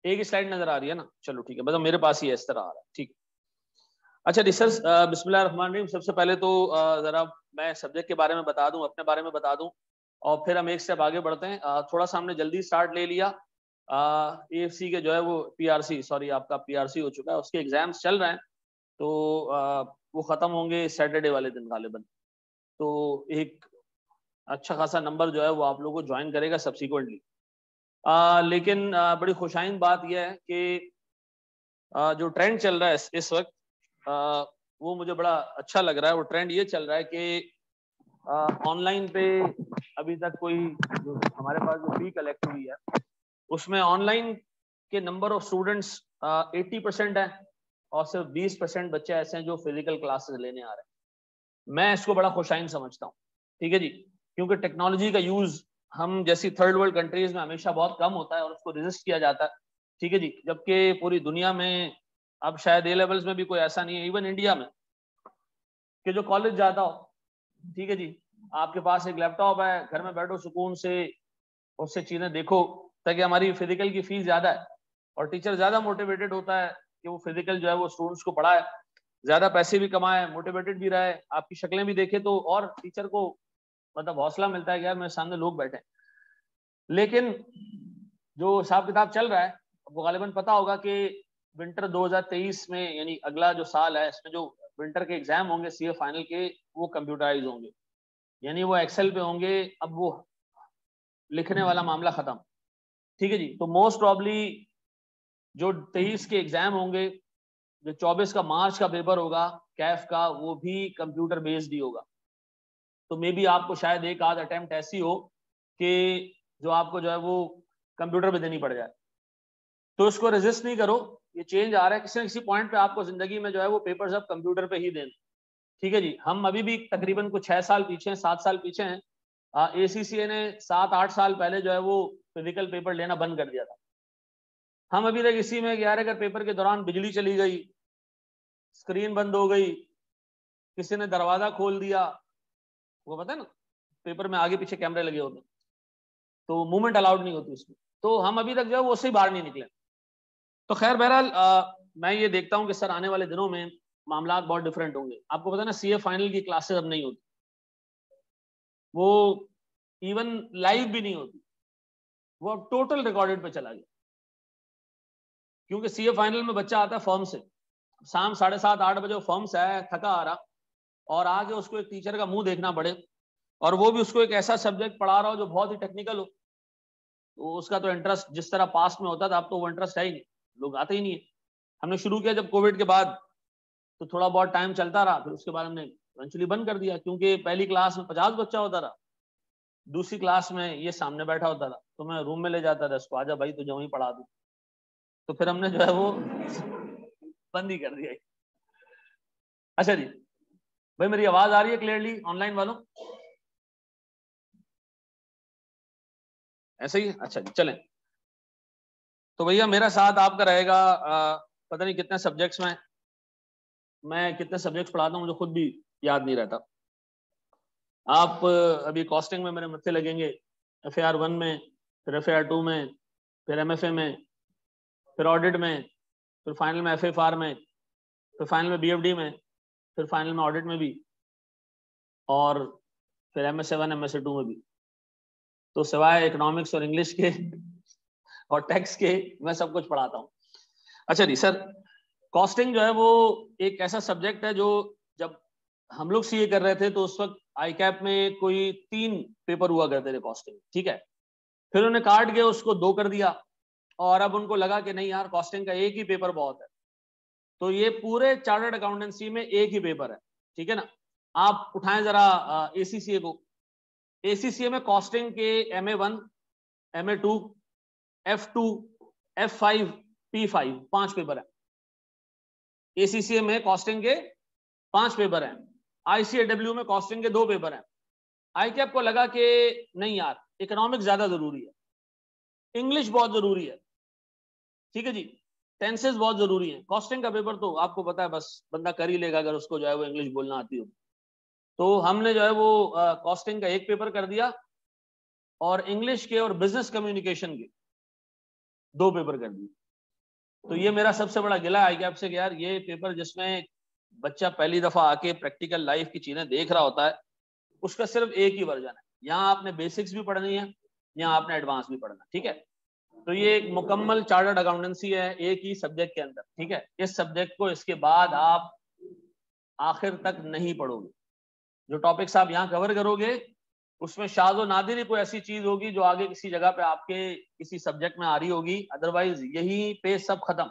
एक ही स्लाइड नजर आ रही है ना? चलो ठीक है, मतलब मेरे पास ही है, इस तरह आ रहा है, ठीक। अच्छा रिसर्च, बिस्मिल्लाहिर्रहमानिर्रहीम। सबसे पहले तो जरा मैं सब्जेक्ट के बारे में बता दूं, अपने बारे में बता दूं, और फिर हम एक स्टेप आगे बढ़ते हैं। थोड़ा सा हमने जल्दी स्टार्ट ले लिया। AFC के जो है वो PRC, सॉरी आपका PRC हो चुका है, उसके एग्जाम्स चल रहे हैं, तो वो खत्म होंगे सैटरडे वाले दिन गालिबन। तो एक अच्छा खासा नंबर जो है वो आप लोगों को ज्वाइन करेगा सब्सिक्वेंटली। लेकिन बड़ी खुशाइन बात यह है कि जो ट्रेंड चल रहा है इस वक्त, वो मुझे बड़ा अच्छा लग रहा है। वो ट्रेंड ये चल रहा है कि ऑनलाइन पे अभी तक कोई, जो हमारे पास जो फी कलेक्ट हुई है उसमें ऑनलाइन के नंबर ऑफ स्टूडेंट्स 80% है, और सिर्फ 20% बच्चे ऐसे हैं जो फिजिकल क्लासेस लेने आ रहे हैं। मैं इसको बड़ा खुशाइन समझता हूँ, ठीक है जी, क्योंकि टेक्नोलॉजी का यूज हम जैसी थर्ड वर्ल्ड कंट्रीज में हमेशा बहुत कम होता है और उसको रेजिस्ट किया जाता है, ठीक है जी। जबकि पूरी दुनिया में अब शायद A लेवल्स में भी कोई ऐसा नहीं है, इवन इंडिया में, कि जो कॉलेज जाता हो, ठीक है जी, आपके पास एक लैपटॉप है, घर में बैठो सुकून से, उससे चीजें देखो। ताकि हमारी फिजिकल की फीस ज्यादा है और टीचर ज्यादा मोटिवेटेड होता है कि वो फिजिकल जो है वो स्टूडेंट्स को पढ़ाए, ज्यादा पैसे भी कमाए, मोटिवेटेड भी रहे, आपकी शक्लें भी देखे, तो और टीचर को मतलब हौसला मिलता है कि यार मेरे सामने लोग बैठे हैं। लेकिन जो हिसाब किताब चल रहा है, आपको गालिबन पता होगा कि विंटर 2023 में, यानी अगला जो साल है, इसमें जो विंटर के एग्जाम होंगे CA फाइनल के, वो कंप्यूटराइज होंगे, यानी वो एक्सेल पे होंगे। अब वो लिखने वाला मामला खत्म, ठीक है जी। तो मोस्ट प्रॉब्ली जो 23 के एग्जाम होंगे, जो 24 का मार्च का पेपर होगा कैफ का, वो भी कंप्यूटर बेस्ड ही होगा। तो मे बी आपको शायद एक आध अटेम्प्ट ऐसी हो कि जो आपको जो है वो कंप्यूटर पे देनी पड़ जाए। तो इसको रेजिस्ट नहीं करो, ये चेंज आ रहा है, किसी न किसी पॉइंट पे आपको जिंदगी में जो है वो पेपर्स अब कंप्यूटर पे ही देने, ठीक है जी। हम अभी भी तकरीबन कुछ 6 साल पीछे हैं, 7 साल पीछे हैं। ACCA ने 7-8 साल पहले जो है वो फिजिकल पेपर लेना बंद कर दिया था। हम अभी तक इसी में, यार अगर पेपर के दौरान बिजली चली गई, स्क्रीन बंद हो गई, किसी ने दरवाजा खोल दिया, वो पता है ना पेपर में आगे पीछे कैमरे लगे होते हैं, तो मूवमेंट अलाउड नहीं होती उसमें, तो हम अभी तक जो है वो उससे बाहर नहीं निकले। तो खैर बहरहाल मैं ये देखता हूँ कि सर आने वाले दिनों में मामला बहुत डिफरेंट होंगे। आपको पता है ना CA फाइनल की क्लासेस अब नहीं होती, वो इवन लाइव भी नहीं होती, वो अब टोटल रिकॉर्डेड पे चला गया। क्योंकि CA फाइनल में बच्चा आता है फॉर्म से, शाम 7:30-8 बजे फॉर्म से आया, थका आ रहा, और आगे उसको एक टीचर का मुंह देखना पड़े, और वो भी उसको एक ऐसा सब्जेक्ट पढ़ा रहा हो जो बहुत ही टेक्निकल हो, तो उसका तो इंटरेस्ट जिस तरह पास्ट में होता था, अब तो वो इंटरेस्ट है ही नहीं, लोग आते ही नहीं है। हमने शुरू किया जब कोविड के बाद, तो थोड़ा बहुत टाइम चलता रहा, फिर उसके बाद हमने इवेंचुअली बंद कर दिया, क्योंकि पहली क्लास में 50 बच्चा होता था, दूसरी क्लास में ये सामने बैठा होता था, तो मैं रूम में ले जाता था इसको, आजा भाई तुझे वहीं पढ़ा दूं। तो फिर हमने जो है वो बंद ही कर दिया। अच्छा जी, भाई मेरी आवाज आ रही है क्लियरली ऑनलाइन वालों? ऐसे ही, अच्छा जी चलें। तो भैया मेरा साथ आपका रहेगा, पता नहीं कितने सब्जेक्ट्स में, मैं कितने सब्जेक्ट्स पढ़ाता हूँ मुझे खुद भी याद नहीं रहता। आप अभी कॉस्टिंग में मेरे मत्थे लगेंगे, FAR 1 में, फिर FAR 2 में, फिर MFA में, फिर ऑडिट में, फिर फाइनल में FFR में, फिर फाइनल में BFD में, फिर फाइनल में ऑडिट में भी, और फिर MS1 MS2 में भी। तो सिवाय इकोनॉमिक्स और इंग्लिश के और टैक्स के मैं सब कुछ पढ़ाता हूँ। अच्छा जी सर, कॉस्टिंग जो है वो एक ऐसा सब्जेक्ट है जो, जब हम लोग CA कर रहे थे तो उस वक्त ICAP में कोई 3 पेपर हुआ करते थे कॉस्टिंग, ठीक है। फिर उन्होंने काट के उसको 2 कर दिया, और अब उनको लगा कि नहीं यार कॉस्टिंग का एक ही पेपर बहुत है, तो ये पूरे चार्टर्ड अकाउंटेंसी में एक ही पेपर है, ठीक है ना। आप उठाएं जरा ACCA को, ACCA में कॉस्टिंग के MA1, MA2, F2, F5, P5 5 paper है। ACCA में कॉस्टिंग के 5 पेपर हैं, ICAW में कॉस्टिंग के 2 पेपर हैं। ICAP को लगा कि नहीं यार इकोनॉमिक्स ज्यादा जरूरी है, इंग्लिश बहुत जरूरी है, ठीक है जी, टेंसेस बहुत जरूरी है, कॉस्टिंग का पेपर तो आपको पता है बस बंदा कर ही लेगा अगर उसको जो है वो इंग्लिश बोलना आती हो। तो हमने जो है वो कॉस्टिंग का एक पेपर कर दिया, और इंग्लिश के और बिजनेस कम्युनिकेशन के 2 पेपर कर दिए। तो ये मेरा सबसे बड़ा गिला है आपसे कि यार ये पेपर जिसमें बच्चा पहली दफा आके प्रैक्टिकल लाइफ की चीजें देख रहा होता है, उसका सिर्फ एक ही वर्जन है। यहाँ आपने बेसिक्स भी पढ़नी है, यहाँ आपने एडवांस भी पढ़ना, ठीक है। तो ये एक मुकम्मल चार्टर्ड अकाउंटेंसी है एक ही सब्जेक्ट के अंदर, ठीक है। इस सब्जेक्ट को इसके बाद आप आखिर तक नहीं पढ़ोगे। जो टॉपिक्स आप यहाँ कवर करोगे उसमें शाज़ व नादिर ही कोई ऐसी चीज होगी जो आगे किसी जगह पे आपके किसी सब्जेक्ट में आ रही होगी, अदरवाइज यही पे सब खत्म,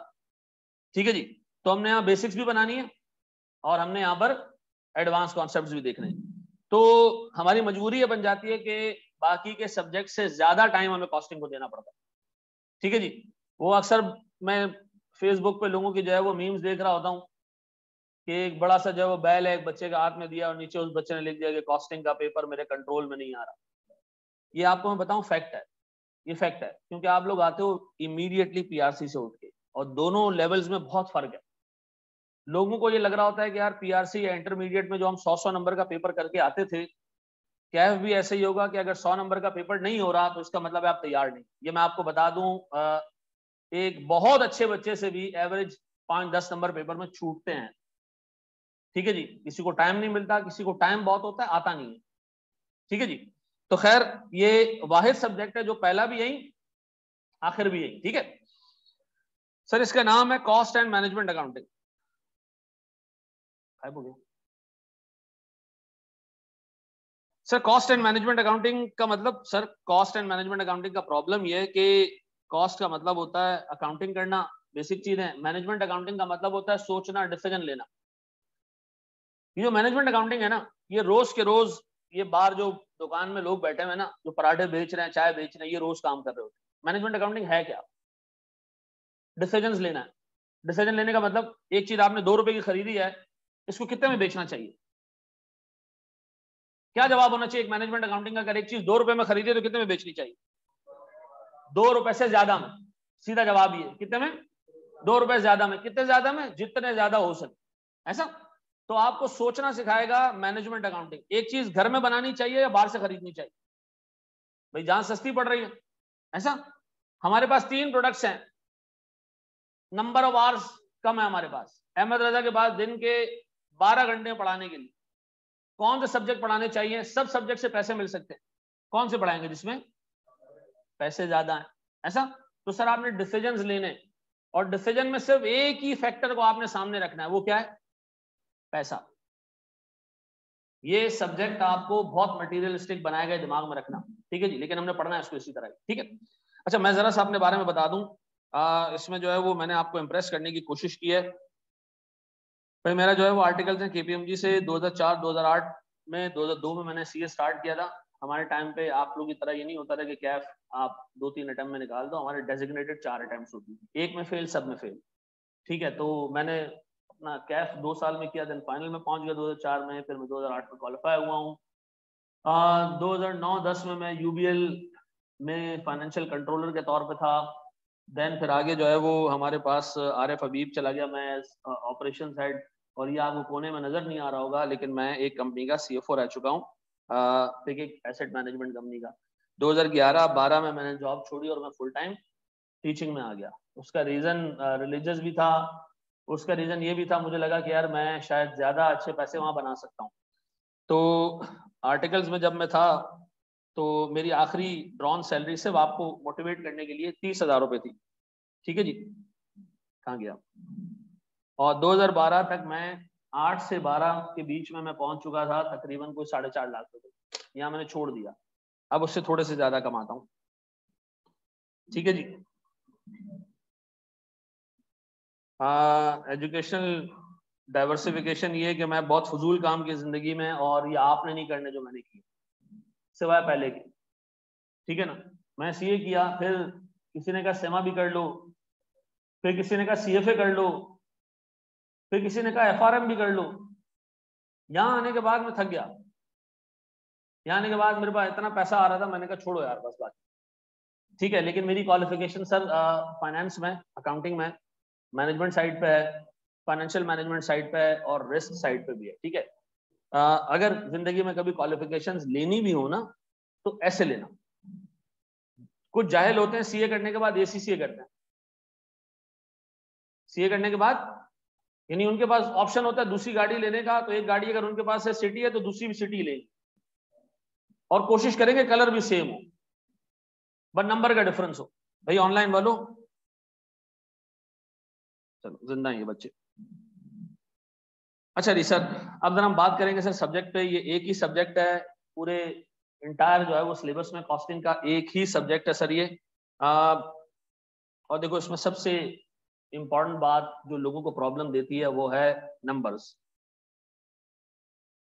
ठीक है जी। तो हमने यहाँ बेसिक्स भी बनानी है और हमने यहाँ पर एडवांस कॉन्सेप्ट्स भी देखने हैं। तो हमारी मजबूरी ये बन जाती है कि बाकी के सब्जेक्ट से ज्यादा टाइम हमें कॉस्टिंग को देना पड़ता है, ठीक है जी। वो अक्सर मैं फेसबुक पे लोगों की जो है वो मीम्स देख रहा होता हूँ कि एक बड़ा सा जो है वो बैल है एक बच्चे का हाथ में दिया और नीचे उस बच्चे ने लिख दिया कि कॉस्टिंग का पेपर मेरे कंट्रोल में नहीं आ रहा। ये आपको मैं बताऊं फैक्ट है, ये फैक्ट है, क्योंकि आप लोग आते हो इमीडिएटली पीआरसी से उठ के और दोनों लेवल्स में बहुत फर्क है। लोगों को ये लग रहा होता है कि यार पीआरसी या इंटरमीडिएट में जो हम 100 नंबर का पेपर करके आते थे, कैफ भी ऐसे ही होगा कि अगर 100 नंबर का पेपर नहीं हो रहा तो इसका मतलब है आप तैयार नहीं। ये मैं आपको बता दूं, एक बहुत अच्छे बच्चे से भी एवरेज 5-10 नंबर पेपर में छूटते हैं, ठीक है जी। किसी को टाइम नहीं मिलता, किसी को टाइम बहुत होता है, आता नहीं है, ठीक है जी। तो खैर ये वाहिद सब्जेक्ट है जो पहला भी यही आखिर भी यही, ठीक है सर। इसका नाम है cost and management accounting. Sir cost and management accounting का मतलब, sir cost and management accounting का प्रॉब्लम यह है कि कॉस्ट का मतलब होता है अकाउंटिंग करना, बेसिक चीज है। मैनेजमेंट अकाउंटिंग का मतलब होता है सोचना, डिसीजन लेना। ये जो मैनेजमेंट अकाउंटिंग है ना, ये रोज के रोज, ये बाहर जो दुकान में लोग बैठे हुए हैं ना, जो पराठे बेच रहे हैं, चाय बेच रहे हैं, ये रोज काम कर रहे होते हैं। मैनेजमेंट अकाउंटिंग है क्या? डिसीजन लेना है। डिसीजन लेने का मतलब एक चीज आपने 2 रुपए की खरीदी है, इसको कितने में बेचना चाहिए? क्या जवाब होना चाहिए एक मैनेजमेंट अकाउंटिंग का? अगर एक चीज 2 रुपए में खरीदी है तो कितने में बेचनी चाहिए? 2 रुपए से ज्यादा में। सीधा जवाब ये, कितने में? 2 रुपए ज्यादा में। कितने ज्यादा में? जितने ज्यादा हो सके, ऐसा। तो आपको सोचना सिखाएगा मैनेजमेंट अकाउंटिंग। एक चीज घर में बनानी चाहिए या बाहर से खरीदनी चाहिए? भाई जहां सस्ती पड़ रही है, ऐसा। हमारे पास 3 प्रोडक्ट्स हैं, नंबर ऑफ आवर्स कम है हमारे पास। अहमद रजा के पास दिन के 12 घंटे पढ़ाने के लिए कौन से सब्जेक्ट पढ़ाने चाहिए? सब सब्जेक्ट से पैसे मिल सकते हैं, कौन से पढ़ाएंगे जिसमें पैसे ज्यादा हैं, ऐसा। तो सर आपने डिसीजंस लेने, और डिसीजन में सिर्फ एक ही फैक्टर को आपने सामने रखना है, वो क्या है? पैसा। ये सब्जेक्ट आपको बहुत मटेरियलिस्टिक बनाएगा, दिमाग में रखना, ठीक है जी। लेकिन हमने पढ़ना है इसको इसी तरह, ठीक है। अच्छा मैं जरा सा अपने बारे में बता दूं, इसमें जो है वो मैंने आपको इंप्रेस करने की कोशिश की है। भाई मेरा जो है वो आर्टिकल्स है केपीएमजी से 2004-2008 में, 2002 में मैंने सीए स्टार्ट किया था। हमारे टाइम पे आप लोगों की तरह ये नहीं होता था कि कैफ आप 2-3 अटेम्प्ट में निकाल दो। हमारे डेजिग्नेटेड 4 अटेम्प्ट होती थी, एक में फेल सब में फेल, ठीक है। तो मैंने अपना कैफ 2 साल में किया, देन फाइनल में पहुंच गया 2004 में, फिर मैं 2008 में क्वालिफाई हुआ हूँ। 2009-10 में मैं यूबीएल में फाइनेंशियल कंट्रोलर के तौर पे था। देन फिर आगे जो है वो हमारे पास आरिफ हबीब चला गया, मैं ऑपरेशन हेड। और ये आपको कोने में नजर नहीं आ रहा होगा, लेकिन मैं एक कंपनी का सीएफओ रह चुका हूँ, एक एसेट मैनेजमेंट कंपनी का। 2011-12 में मैंने जॉब छोड़ी और मैं फुल टाइम टीचिंग में आ गया। उसका रीजन रिलीजियस भी था, उसका रीजन ये भी था, मुझे लगा कि यार मैं शायद ज्यादा अच्छे पैसे वहां बना सकता हूँ। तो आर्टिकल्स में जब मैं था तो मेरी आखिरी ड्रॉन सैलरी सिर्फ आपको मोटिवेट करने के लिए 30,000 रुपए थी, ठीक है जी। कहाँ गया? और 2012 तक मैं 8 से 12 के बीच में मैं पहुंच चुका था तकरीबन कोई 4.5 लाख रुपए। यहाँ मैंने छोड़ दिया, अब उससे थोड़े से ज्यादा कमाता हूँ, ठीक है जी। एजुकेशनल डाइवर्सिफिकेशन ये कि मैं बहुत फजूल काम की जिंदगी में, और ये आपने नहीं करने जो मैंने किए सिवाय पहले के, ठीक है ना। मैं सीए किया, फिर किसी ने कहा सेमा भी कर लो, फिर किसी ने कहा सीएफए कर लो, फिर किसी ने कहा एफआरएम भी कर लो। यहाँ आने के बाद मैं थक गया। यहाँ आने के बाद मेरे पास इतना पैसा आ रहा था, मैंने कहा छोड़ो यार बस बात, ठीक है। लेकिन मेरी क्वालिफिकेशन सर फाइनेंस में, अकाउंटिंग में, मैनेजमेंट साइड पे है, फाइनेंशियल मैनेजमेंट साइड पे है और रिस्क साइड पे भी है, ठीक है। अगर जिंदगी में कभी क्वालिफिकेशंस लेनी भी हो ना तो ऐसे लेना। कुछ जाहिल होते हैं सीए करने के बाद एसीसीए करते हैं, सीए करने के बाद यानी उनके पास ऑप्शन होता है दूसरी गाड़ी लेने का, तो एक गाड़ी अगर उनके पास है सिटी है तो दूसरी भी सिटी लेंगे और कोशिश करेंगे कलर भी सेम हो बट नंबर का डिफरेंस हो। भाई ऑनलाइन वालों चलो जिंदा ये बच्चे। अच्छा जी सर, अब जरा हम बात करेंगे सर सब्जेक्ट पे। ये एक ही सब्जेक्ट है पूरे इंटायर जो है वो सिलेबस में, कॉस्टिंग का एक ही सब्जेक्ट है सर ये। और देखो इसमें सबसे इंपॉर्टेंट बात जो लोगों को प्रॉब्लम देती है वो है numbers.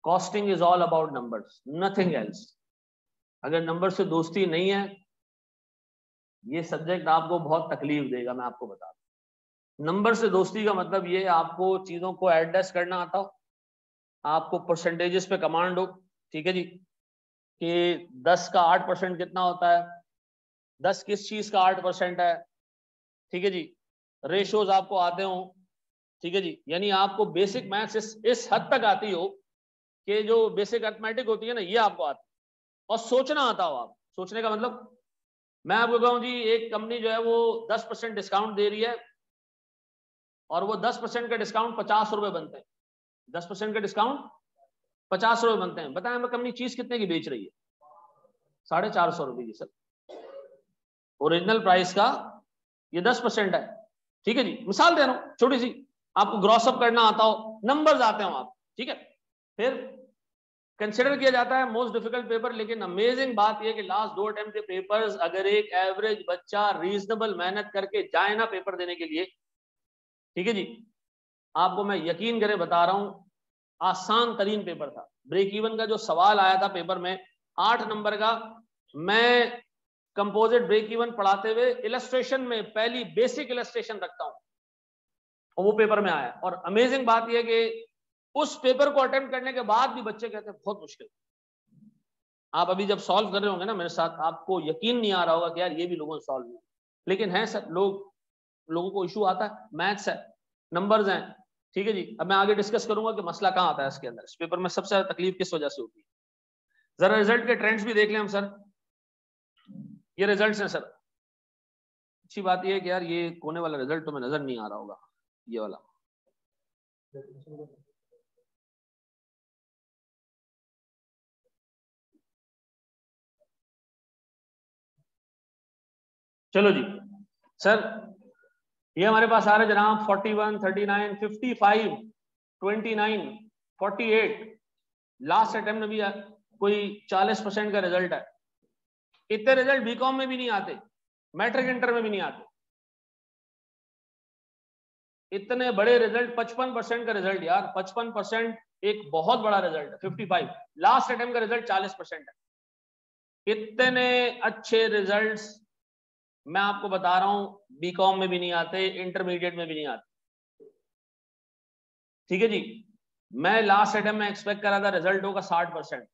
Costing is all about numbers, nothing else. अगर नंबर से दोस्ती नहीं है ये सब्जेक्ट आपको बहुत तकलीफ देगा, मैं आपको बता दूं। नंबर से दोस्ती का मतलब ये आपको चीजों को एडजस्ट करना आता हो, आपको परसेंटेजेस पे कमांड हो, ठीक है जी, कि 10 का 8% कितना होता है, 10 किस चीज का 8% है, ठीक है जी, रेशोज आपको आते हो, ठीक है जी, यानी आपको बेसिक मैथ्स इस हद तक आती हो कि जो बेसिक अर्थमेटिक होती है ना ये आपको आती है और सोचना आता हो। आप सोचने का मतलब मैं आपको कहूं जी एक कंपनी जो है वो 10% डिस्काउंट दे रही है और वो 10% का डिस्काउंट 50 रुपए बनते हैं, 10% का डिस्काउंट 50 रुपए बनते हैं। बताएं हमें कंपनी चीज कितने की बेच रही है? 450 रुपए की सर। ओरिजिनल प्राइस का ये 10% है, ठीक है जी, मिसाल दे रहा हूं छोटी सी, आपको ग्रॉस अप करना आता हो, नंबर्स आते हो आप, ठीक है। फिर कंसिडर किया जाता है मोस्ट डिफिकल्ट पेपर, लेकिन अमेजिंग बात यह कि लास्ट 2 अटेम्प्ट के पेपर्स अगर एक एवरेज बच्चा रीजनेबल मेहनत करके जाए ना पेपर देने के लिए, ठीक है जी, आपको मैं यकीन करे बता रहा हूं आसान तरीन पेपर था। ब्रेक इवन का जो सवाल आया था पेपर में 8 नंबर का, मैं कंपोजिट ब्रेक इवन पढ़ाते हुए इलस्ट्रेशन में पहली बेसिक इलस्ट्रेशन रखता हूं और वो पेपर में आया। और अमेजिंग बात यह कि उस पेपर को अटेम्प्ट करने के बाद भी बच्चे कहते हैं बहुत मुश्किल। आप अभी जब सॉल्व कर रहे होंगे ना मेरे साथ, आपको यकीन नहीं आ रहा होगा कि यार ये भी लोगों ने सॉल्व किया, लेकिन है सर, लोगों को इशू आता है, मैथ्स है, नंबर्स हैं, ठीक है जी। अब मैं आगे डिस्कस करूंगा कि मसला कहां आता है इसके अंदर, इस पेपर में सबसे ज्यादा तकलीफ किस वजह से होती है। जरा रिजल्ट के ट्रेंड्स भी देख लें हम सर। ये रिजल्ट्स हैं सर। अच्छी बात यह है कि यार ये कोने वाला रिजल्ट तो नजर नहीं आ रहा होगा, ये वाला। चलो जी सर, ये हमारे पास आ रहे जनाब 41, 39, 55, 29, 48। लास्ट अटेम्प्ट में भी कोई 40% का रिजल्ट है। इतने रिजल्ट बीकॉम में भी नहीं आते, मैट्रिक इंटर में भी नहीं आते। इतने बड़े रिजल्ट, 55% का रिजल्ट यार, 55% एक बहुत बड़ा रिजल्ट है। 55 लास्ट अटेम्प्ट का रिजल्ट 40% है। इतने अच्छे रिजल्ट्स मैं आपको बता रहा हूं बीकॉम में भी नहीं आते, इंटरमीडिएट में भी नहीं आते, ठीक है जी। मैं लास्ट अटेम्प्ट में एक्सपेक्ट कर रहा था रिजल्ट होगा 60%,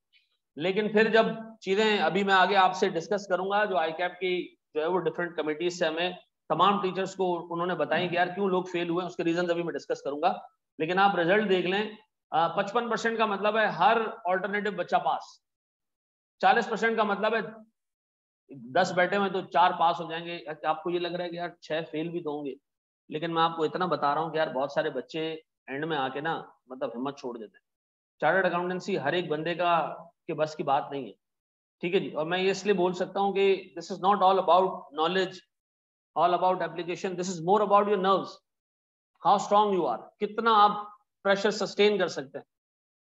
लेकिन फिर जब चीजें अभी मैं आगे आपसे डिस्कस करूंगा, जो आई कैप की जो है वो डिफरेंट कमिटीज से हमें तमाम टीचर्स को उन्होंने बताई कि यार क्यों लोग फेल हुए, उसके रीजन अभी मैं डिस्कस करूंगा। लेकिन आप रिजल्ट देख लें, 55% का मतलब है हर ऑल्टरनेटिव बच्चा पास, 40% का मतलब है 10 बैठे हुए तो 4 पास हो जाएंगे। आपको ये लग रहा है कि यार 6 फेल भी तो होंगे, लेकिन मैं आपको इतना बता रहा हूँ कि यार बहुत सारे बच्चे एंड में आके ना मतलब हिम्मत छोड़ देते हैं। चार्टर्ड अकाउंटेंसी हर एक बंदे का के बस की बात नहीं है, ठीक है जी। और मैं ये इसलिए बोल सकता हूँ कि this is not all about knowledge, all about application, this is more about your nerves, how strong you are, कितना आप प्रेशर सस्टेन कर सकते हैं,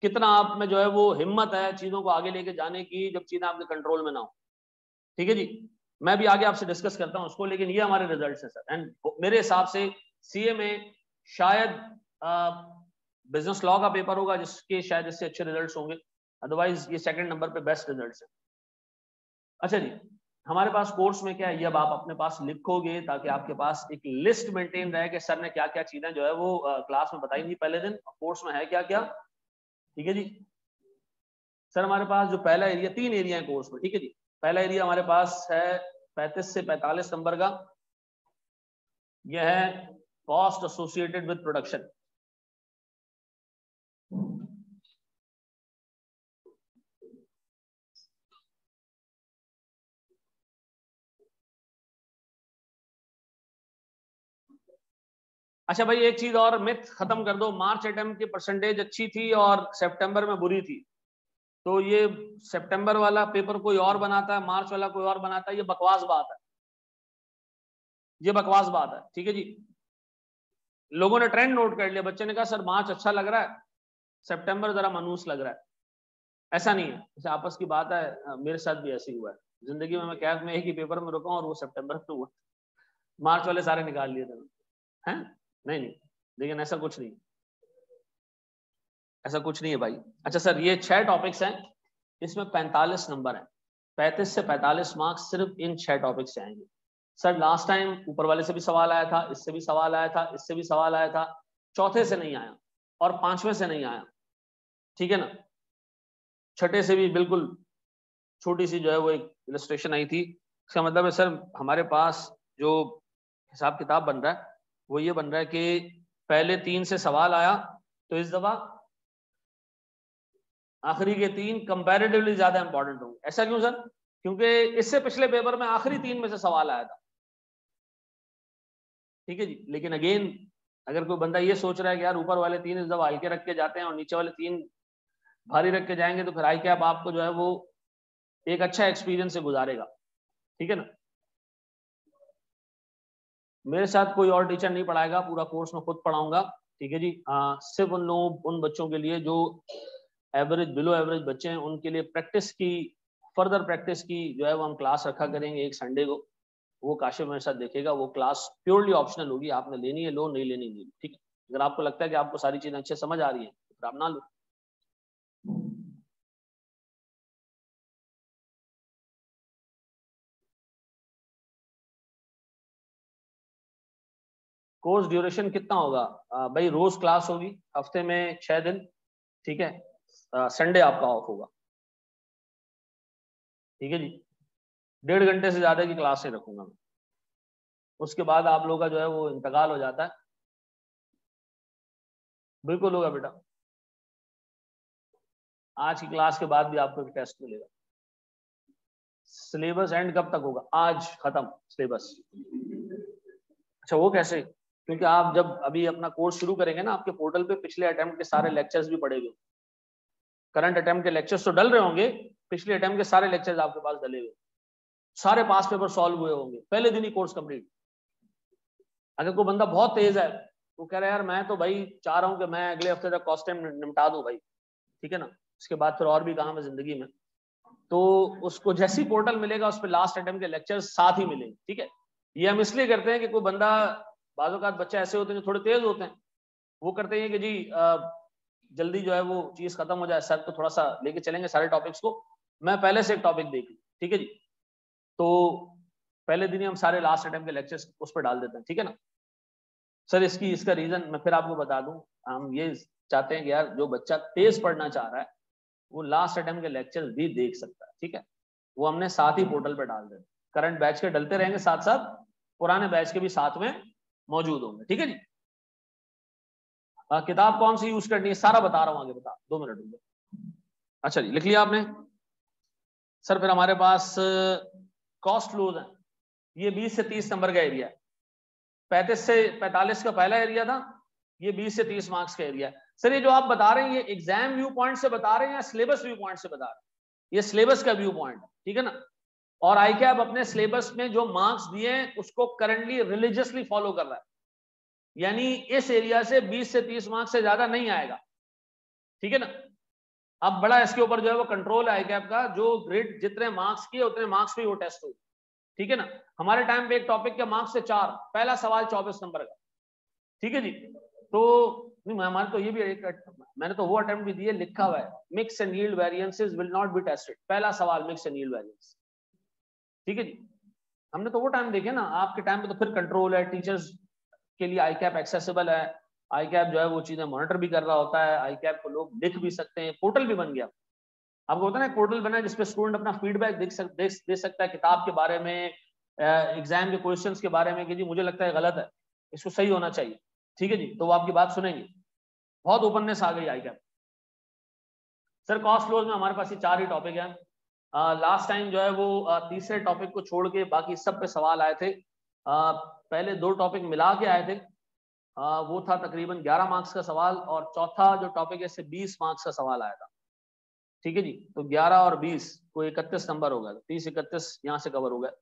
कितना आप में जो है वो हिम्मत है चीजों को आगे लेके जाने की जब चीजें आपके कंट्रोल में ना हो, ठीक है जी। मैं भी आगे आपसे डिस्कस करता हूं उसको, लेकिन ये हमारे रिजल्ट्स हैं सर। एंड मेरे हिसाब से सीए में शायद बिजनेस लॉ का पेपर होगा जिसके शायद इससे अच्छे रिजल्ट्स होंगे, अदरवाइज ये सेकंड नंबर पे बेस्ट रिजल्ट्स हैं। अच्छा जी, हमारे पास कोर्स में क्या है ये अब आप अपने पास लिखोगे ताकि आपके पास एक लिस्ट मेंटेन रहे कि सर ने क्या क्या चीजें जो है वो क्लास में बताई थी पहले दिन, कोर्स में है क्या क्या, ठीक है जी। सर हमारे पास जो पहला एरिया, 3 एरिया है कोर्स में, ठीक है जी। पहला एरिया हमारे पास है 35 से 45 नंबर का, यह है कॉस्ट एसोसिएटेड विद प्रोडक्शन। अच्छा भाई एक चीज और मिथ खत्म कर दो, मार्च अटेम्प्ट की परसेंटेज अच्छी थी और सितंबर में बुरी थी, तो ये सितंबर वाला पेपर कोई और बनाता है, मार्च वाला कोई और बनाता है, ये बकवास बात है, ये बकवास बात है। ठीक है जी, लोगों ने ट्रेंड नोट कर लिया, बच्चे ने कहा सर मार्च अच्छा लग रहा है, सितंबर जरा मनूस लग रहा है। ऐसा नहीं है, जैसे आपस की बात है, मेरे साथ भी ऐसे ही हुआ है जिंदगी में। मैं कैब में एक ही पेपर में रुका और वो सितंबर में हुआ, मार्च वाले सारे निकाल लिए थे हैं। नहीं नहीं, लेकिन ऐसा कुछ नहीं, ऐसा कुछ नहीं है भाई। अच्छा सर ये 6 टॉपिक्स हैं, इसमें 45 नंबर हैं, 35 से 45 मार्क्स सिर्फ इन 6 टॉपिक से आएंगे। सर लास्ट टाइम ऊपर वाले से भी सवाल आया था, इससे भी सवाल आया था, इससे भी सवाल आया था, चौथे से नहीं आया और 5वें से नहीं आया, ठीक है ना। छठे से भी बिल्कुल छोटी सी जो है वो एक इलस्ट्रेशन आई थी। इसका मतलब है सर हमारे पास जो हिसाब किताब बन रहा है वो ये बन रहा है कि पहले 3 से सवाल आया तो इस दफा आखिरी के 3 कंपैरेटिवली ज्यादा इंपॉर्टेंट होंगे। ऐसा क्यों सर? क्योंकि इससे पिछले पेपर में आखिरी 3 में से सवाल आया था, ठीक है जी। लेकिन अगेन अगर कोई बंदा ये सोच रहा है कि यार ऊपर वाले 3 इस दफा हल्के रख के जाते हैं और नीचे वाले 3 भारी रख के जाएंगे, तो फिर आई कैप आपको जो है वो एक अच्छा एक्सपीरियंस से गुजारेगा, ठीक है ना। मेरे साथ कोई और टीचर नहीं पढ़ाएगा, पूरा कोर्स मैं खुद पढ़ाऊंगा, ठीक है जी। सिर्फ उन लोगों, उन बच्चों के लिए जो एवरेज बिलो एवरेज बच्चे हैं, उनके लिए प्रैक्टिस की, फर्दर प्रैक्टिस की जो है वो हम क्लास रखा करेंगे एक संडे को। वो काशिफ मेरे साथ देखेगा, वो क्लास प्योरली ऑप्शनल होगी, आपने लेनी है लो, नहीं लेनी नहीं, ठीक है। अगर आपको लगता है कि आपको सारी चीजें अच्छे समझ आ रही है तो आप ना लो। कोर्स ड्यूरेशन कितना होगा? भाई रोज क्लास होगी, हफ्ते में 6 दिन, ठीक है। संडे आपका ऑफ होगा, ठीक है जी। 1.5 घंटे से ज्यादा की क्लास नहीं रखूंगा मैं, उसके बाद आप लोगों का जो है वो इंतकाल हो जाता है। बिल्कुल होगा बेटा, आज की क्लास के बाद भी आपको एक टेस्ट मिलेगा। सिलेबस एंड कब तक होगा? आज खत्म सिलेबस। अच्छा वो कैसे? क्योंकि आप जब अभी अपना कोर्स शुरू करेंगे ना, आपके पोर्टल पे पिछले अटेम्प्ट के सारे लेक्चर्स भी पड़ेंगे। करंट अटेम्प्ट के लेक्चर्स तो डल रहे होंगे, पिछले अटेम्प्ट के सारे लेक्चर्स आपके पास डले हुए, सारे पास पेपर सॉल्व हुए होंगे पहले दिन ही कोर्स कंप्लीट। अगर कोई बंदा बहुत तेज है, वो कह रहा है यार मैं तो भाई चाह रहा हूँ कि मैं अगले हफ्ते तक कॉस्ट टाइम निपटा दूं भाई, ठीक है ना, उसके बाद फिर और भी काम है जिंदगी में, तो उसको जैसी पोर्टल मिलेगा उस पर लास्ट अटेम्प्ट के लेक्चर्स साथ ही मिलेंगे, ठीक है। ये हम इसलिए करते हैं कि कोई बंदा, बाज़ औक़ात बच्चे ऐसे होते हैं जो थोड़े तेज होते हैं, वो करते हैं कि जी जल्दी जो है वो चीज खत्म हो जाए, सर तो थोड़ा सा लेके चलेंगे सारे टॉपिक्स को, मैं पहले से एक टॉपिक देख लूं, ठीक है जी। तो पहले दिन ही हम सारे लास्ट अटेम्प्ट के लेक्चर्स उस पर डाल देते हैं, ठीक है ना। सर इसका रीजन मैं फिर आपको बता दूं, हम ये चाहते हैं कि यार जो बच्चा तेज पढ़ना चाह रहा है वो लास्ट अटेम्प्ट के लेक्चर भी देख सकता है, ठीक है। वो हमने साथ ही पोर्टल पे डाल देते, करंट बैच के डलते रहेंगे साथ साथ, पुराने बैच के भी साथ में मौजूद होंगे, ठीक है जी। किताब कौन सी यूज करनी है सारा बता रहा हूँ आगे, बता 2 मिनट में। अच्छा जी लिख लिया आपने? सर फिर हमारे पास कॉस्ट लूज है, ये 20 से 30 नंबर का एरिया है, 35 से 45 का पहला एरिया था, ये 20 से 30 मार्क्स का एरिया है। सर ये जो आप बता रहे हैं ये एग्जाम व्यू पॉइंट से बता रहे हैं या सिलेबस व्यू पॉइंट से बता रहे हैं? ये सिलेबस का व्यू पॉइंट है, ठीक है ना। और आई कैप अपने सिलेबस में जो मार्क्स दिए हैं उसको करंटली रिलीजियसली फॉलो कर रहा है, यानी इस एरिया से 20 से 30 मार्क्स से ज्यादा नहीं आएगा, ठीक है ना। अब बड़ा इसके ऊपर जो है वो कंट्रोल है आई कैप का, जो ग्रेड जितने मार्क्स किए उतने मार्क्स पे वो टेस्ट हो, ठीक है ना। हमारे टाइम पे एक टॉपिक के मार्क्स से 4, पहला सवाल 24 नंबर का, ठीक है जी। तो नहीं हमारे तो ये भी एक, मैंने तो वो अटेम्प्ट भी दिए, लिखा हुआ है mix and yield variances will not be tested, पहला सवाल मिक्स एंड यील्ड वेरिएंस, ठीक है जी। हमने तो वो टाइम देखे ना, आपके टाइम पे तो फिर कंट्रोल है, टीचर्स के लिए आई कैप एक्सेसिबल है, आई कैप जो है वो चीजें मॉनिटर भी कर रहा होता है, आई कैप को लोग लिख भी सकते हैं, पोर्टल भी बन गया। आपको होता है ना पोर्टल बना है जिसपे स्टूडेंट अपना फीडबैक दे सकता है किताब के बारे में, एग्जाम के क्वेश्चंस के बारे में, कि जी मुझे लगता है गलत है, इसको सही होना चाहिए, ठीक है जी। तो वो आपकी बात सुनेंगे, बहुत ओपननेस आ गई आई कैप। सर कॉस्ट लॉस में हमारे पास ये 4 ही टॉपिक हैं। लास्ट टाइम जो है वो तीसरे टॉपिक को छोड़ के बाकी सब पे सवाल आए थे, पहले 2 टॉपिक मिला के आए थे, वो था तकरीबन 11 मार्क्स का सवाल, और चौथा जो टॉपिक है इससे 20 मार्क्स का सवाल आया था। ठीक है जी, तो 11 और 20 को 31 नंबर हो गया, 30 31 यहाँ से कवर हो गया।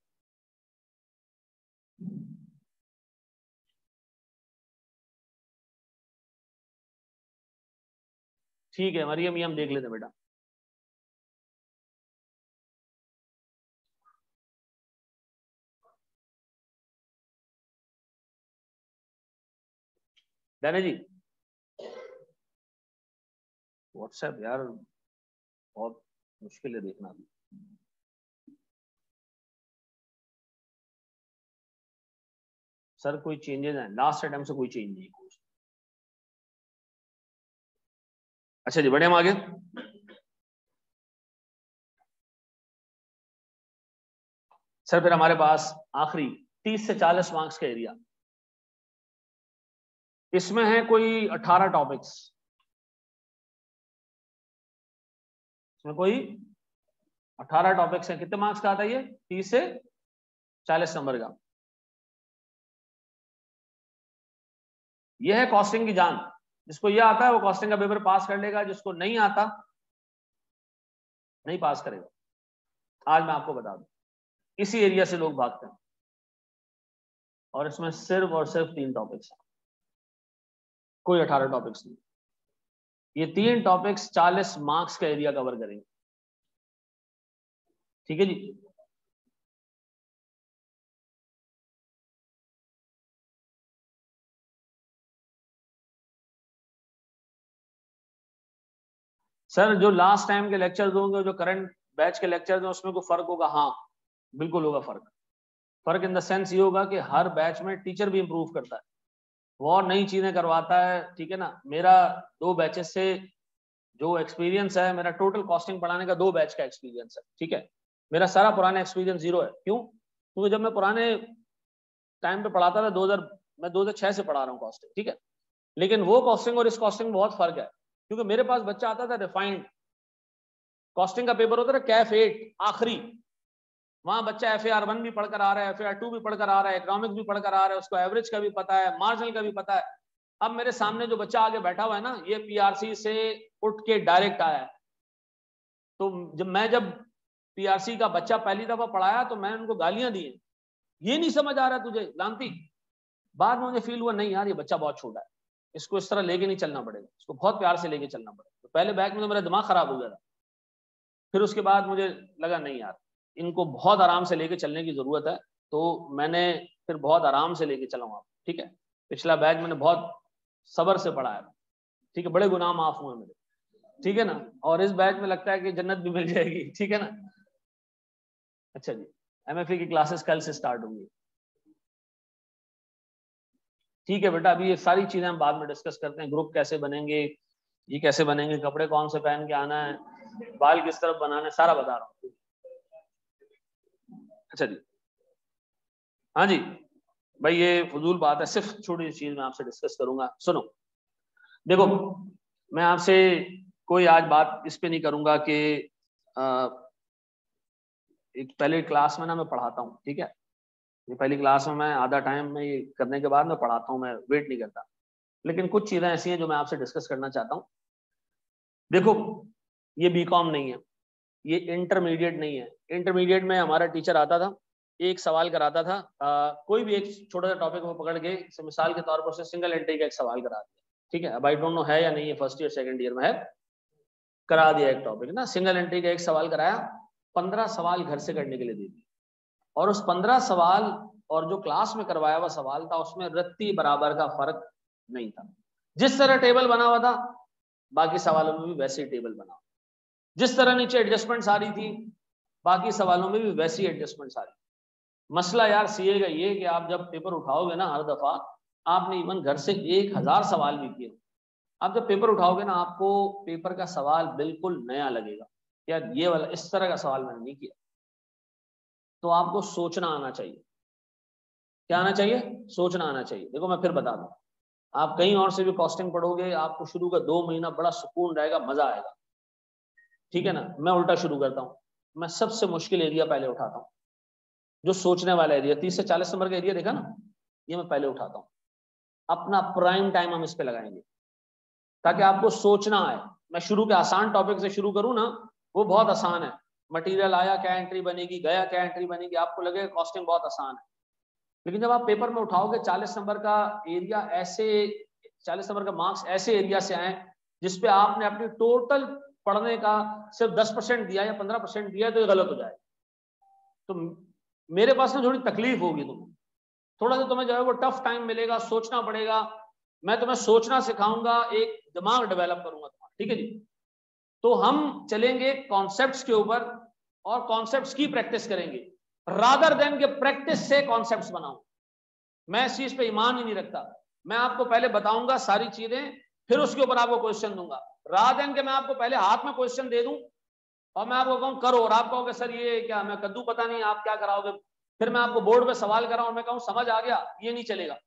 ठीक है मरियम, ये हम देख लेते बेटा। दाना जी व्हाट्सएप यार बहुत मुश्किल है देखना। सर कोई चेंजेस है? लास्ट अटेम्प्ट से कोई चेंज नहीं। अच्छा जी, बढ़े हम आगे। सर फिर हमारे पास आखिरी 30 से 40 मार्क्स का एरिया, इसमें है कोई 18 टॉपिक्स, इसमें कोई 18 टॉपिक्स हैं। कितने मार्क्स का आता है ये? 30 से 40 नंबर का। ये है कॉस्टिंग की जान। जिसको ये आता है वो कॉस्टिंग का पेपर पास कर लेगा, जिसको नहीं आता नहीं पास करेगा। आज मैं आपको बता दूं, इसी एरिया से लोग भागते हैं, और इसमें सिर्फ और सिर्फ 3 टॉपिक्स हैं, कोई 18 टॉपिक्स नहीं। ये 3 टॉपिक्स 40 मार्क्स का एरिया कवर करेंगे। ठीक है जी। सर जो लास्ट टाइम के लेक्चर्स होंगे, जो करंट बैच के लेक्चर्स हैं, उसमें कोई फर्क होगा? हाँ बिल्कुल होगा फर्क। फर्क इन द सेंस ये होगा कि हर बैच में टीचर भी इंप्रूव करता है, वो और नई चीजें करवाता है। ठीक है ना। मेरा 2 बैचेस से जो एक्सपीरियंस है, मेरा टोटल कॉस्टिंग पढ़ाने का 2 बैच का एक्सपीरियंस है। ठीक है, मेरा सारा पुराना एक्सपीरियंस 0 है। क्यों? क्योंकि जब मैं पुराने टाइम पे पढ़ाता था, मैं 2006 से पढ़ा रहा हूँ कॉस्टिंग। ठीक है, लेकिन वो कॉस्टिंग और इस कॉस्टिंग में बहुत फर्क है, क्योंकि मेरे पास बच्चा आता था रिफाइंड कॉस्टिंग का पेपर होता था कैफ 8 आखिरी, वहां बच्चा FAR1 भी पढ़कर आ रहा है, FAR2 भी पढ़कर आ रहा है, इकोनॉमिक्स भी पढ़कर आ रहा है, उसको एवरेज का भी पता है, मार्जिनल का भी पता है। अब मेरे सामने जो बच्चा आगे बैठा हुआ है ना, ये PRC से उठ के डायरेक्ट आया है। तो जब PRC का बच्चा पहली दफा पढ़ाया तो मैंने उनको गालियां दी, ये नहीं समझ आ रहा तुझे लांती। बाद में मुझे फील हुआ नहीं यार, ये बच्चा बहुत छोटा है, इसको इस तरह लेके नहीं चलना पड़ेगा, इसको बहुत प्यार से लेके चलना पड़ेगा। तो पहले बैच में तो मेरा दिमाग खराब हो गया था, फिर उसके बाद मुझे लगा नहीं यार, इनको बहुत आराम से लेके चलने की जरूरत है। तो मैंने फिर बहुत आराम से लेके चला वहां। ठीक है, पिछला बैच मैंने बहुत सब्र से पढ़ाया। ठीक है, बड़े गुनाह माफ हुए मेरे। ठीक है ना। और इस बैच में लगता है कि जन्नत भी मिल जाएगी। ठीक है ना। अच्छा जी, MFA की क्लासेस कल से स्टार्ट होंगी। ठीक है बेटा, अभी ये सारी चीजें हम बाद में डिस्कस करते हैं। ग्रुप कैसे बनेंगे, ये कैसे बनेंगे, कपड़े कौन से पहन के आना है, बाल किस तरफ बनाना है, सारा बता रहा हूँ। अच्छा जी, हाँ जी भाई, ये फजूल बात है, सिर्फ छोटी सी चीज मैं आपसे डिस्कस करूंगा। सुनो, देखो मैं आपसे कोई आज बात इस पे नहीं करूंगा कि एक पहले क्लास में ना मैं पढ़ाता हूँ। ठीक है, ये पहली क्लास में मैं आधा टाइम में ये करने के बाद मैं पढ़ाता हूँ, मैं वेट नहीं करता। लेकिन कुछ चीजें ऐसी हैं जो मैं आपसे डिस्कस करना चाहता हूँ। देखो, ये BCom नहीं है, ये इंटरमीडिएट नहीं है। इंटरमीडिएट में हमारा टीचर आता था, एक सवाल कराता था, कोई भी एक छोटा सा टॉपिक को पकड़ के, मिसाल के तौर पर उसने सिंगल एंट्री का एक सवाल करा दिया। ठीक है, अब आई डोंट नो है या नहीं है, फर्स्ट ईयर सेकंड ईयर में है, करा दिया एक टॉपिक ना, सिंगल एंट्री का एक सवाल कराया, 15 सवाल घर से करने के लिए दे दिए। और उस 15 सवाल और जो क्लास में करवाया हुआ सवाल था, उसमें रत्ती बराबर का फर्क नहीं था। जिस तरह टेबल बना हुआ था, बाकी सवालों में भी वैसे ही टेबल बना, जिस तरह नीचे एडजस्टमेंट आ रही थी, बाकी सवालों में भी वैसी एडजस्टमेंट आ रही। मसला यार सीए का ये कि आप जब पेपर उठाओगे ना, हर दफा आपने इवन घर से 1000 सवाल भी किए, आप जब पेपर उठाओगे ना, आपको पेपर का सवाल बिल्कुल नया लगेगा। यार ये वाला इस तरह का सवाल मैंने नहीं किया। तो आपको सोचना आना चाहिए। क्या आना चाहिए? सोचना आना चाहिए। देखो मैं फिर बता दूं, आप कहीं और से भी कॉस्टिंग पढ़ोगे, आपको शुरू का 2 महीना बड़ा सुकून रहेगा, मजा आएगा। ठीक है ना। मैं उल्टा शुरू करता हूँ, मैं सबसे मुश्किल एरिया पहले उठाता हूँ, जो सोचने वाला एरिया, 30 से 40 नंबर का एरिया देखा ना, ये मैं पहले उठाता हूँ। अपना प्राइम टाइम हम इस पे लगाएंगे ताकि आपको सोचना आए। मैं शुरू के आसान टॉपिक से शुरू करूं ना, वो बहुत आसान है। मटेरियल आया, क्या एंट्री बनेगी, गया, क्या एंट्री बनेगी, आपको लगेगा कॉस्टिंग बहुत आसान है। लेकिन जब आप पेपर में उठाओगे 40 नंबर का एरिया, ऐसे 40 नंबर का मार्क्स ऐसे एरिया से आए जिसपे आपने अपनी टोटल पढ़ने का सिर्फ 10% दिया या 15% दिया, तो ये गलत हो जाएगा। तो मेरे पास ना थोड़ी तकलीफ होगी, तुम्हें थोड़ा सा, तुम्हें जो है वो टफ टाइम मिलेगा, सोचना पड़ेगा। मैं तुम्हें सोचना सिखाऊंगा, एक दिमाग डेवलप करूंगा तुम्हारा, ठीक है जी। तो हम चलेंगे कॉन्सेप्ट्स के ऊपर और कॉन्सेप्ट्स की प्रैक्टिस करेंगे, रादर देन के प्रैक्टिस से कॉन्सेप्ट्स बनाऊं। मैं इस चीज पे ईमान ही नहीं रखता। मैं आपको पहले बताऊंगा सारी चीजें, फिर उसके ऊपर आपको क्वेश्चन दूंगा, रादर देन के मैं आपको पहले हाथ में क्वेश्चन दे दूं और मैं आपको कहूं करो, और आप कहोगे सर ये क्या, मैं कद्दू पता नहीं, आप क्या कराओगे। फिर मैं आपको बोर्ड पे सवाल कराऊं और मैं कहूं समझ आ गया, ये नहीं चलेगा।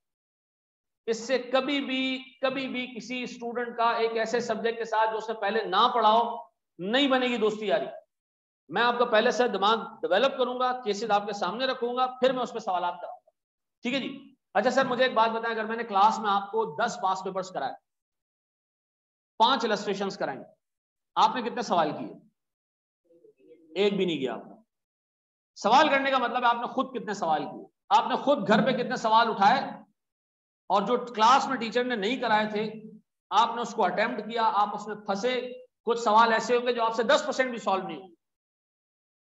इससे कभी भी किसी स्टूडेंट का एक ऐसे सब्जेक्ट के साथ जो उसने पहले ना पढ़ाओ, नहीं बनेगी दोस्ती यारी। मैं आपको पहले से दिमाग डेवलप करूंगा, केसेस आपके सामने रखूंगा, फिर मैं उस पर सवाल कराऊंगा, ठीक है जी। अच्छा सर मुझे एक बात बताएं, अगर मैंने क्लास में आपको 10 पास पेपर्स कराए, 5 इलस्ट्रेशंस कराएंगे, आपने कितने सवाल किए? एक भी नहीं किया आपने। सवाल करने का मतलब है आपने खुद कितने सवाल किए, आपने खुद घर पे कितने सवाल उठाए, और जो क्लास में टीचर ने नहीं कराए थे आपने उसको अटेम्प्ट किया, आप उसमें फंसे। कुछ सवाल ऐसे होंगे जो आपसे 10% भी सॉल्व नहीं होंगे,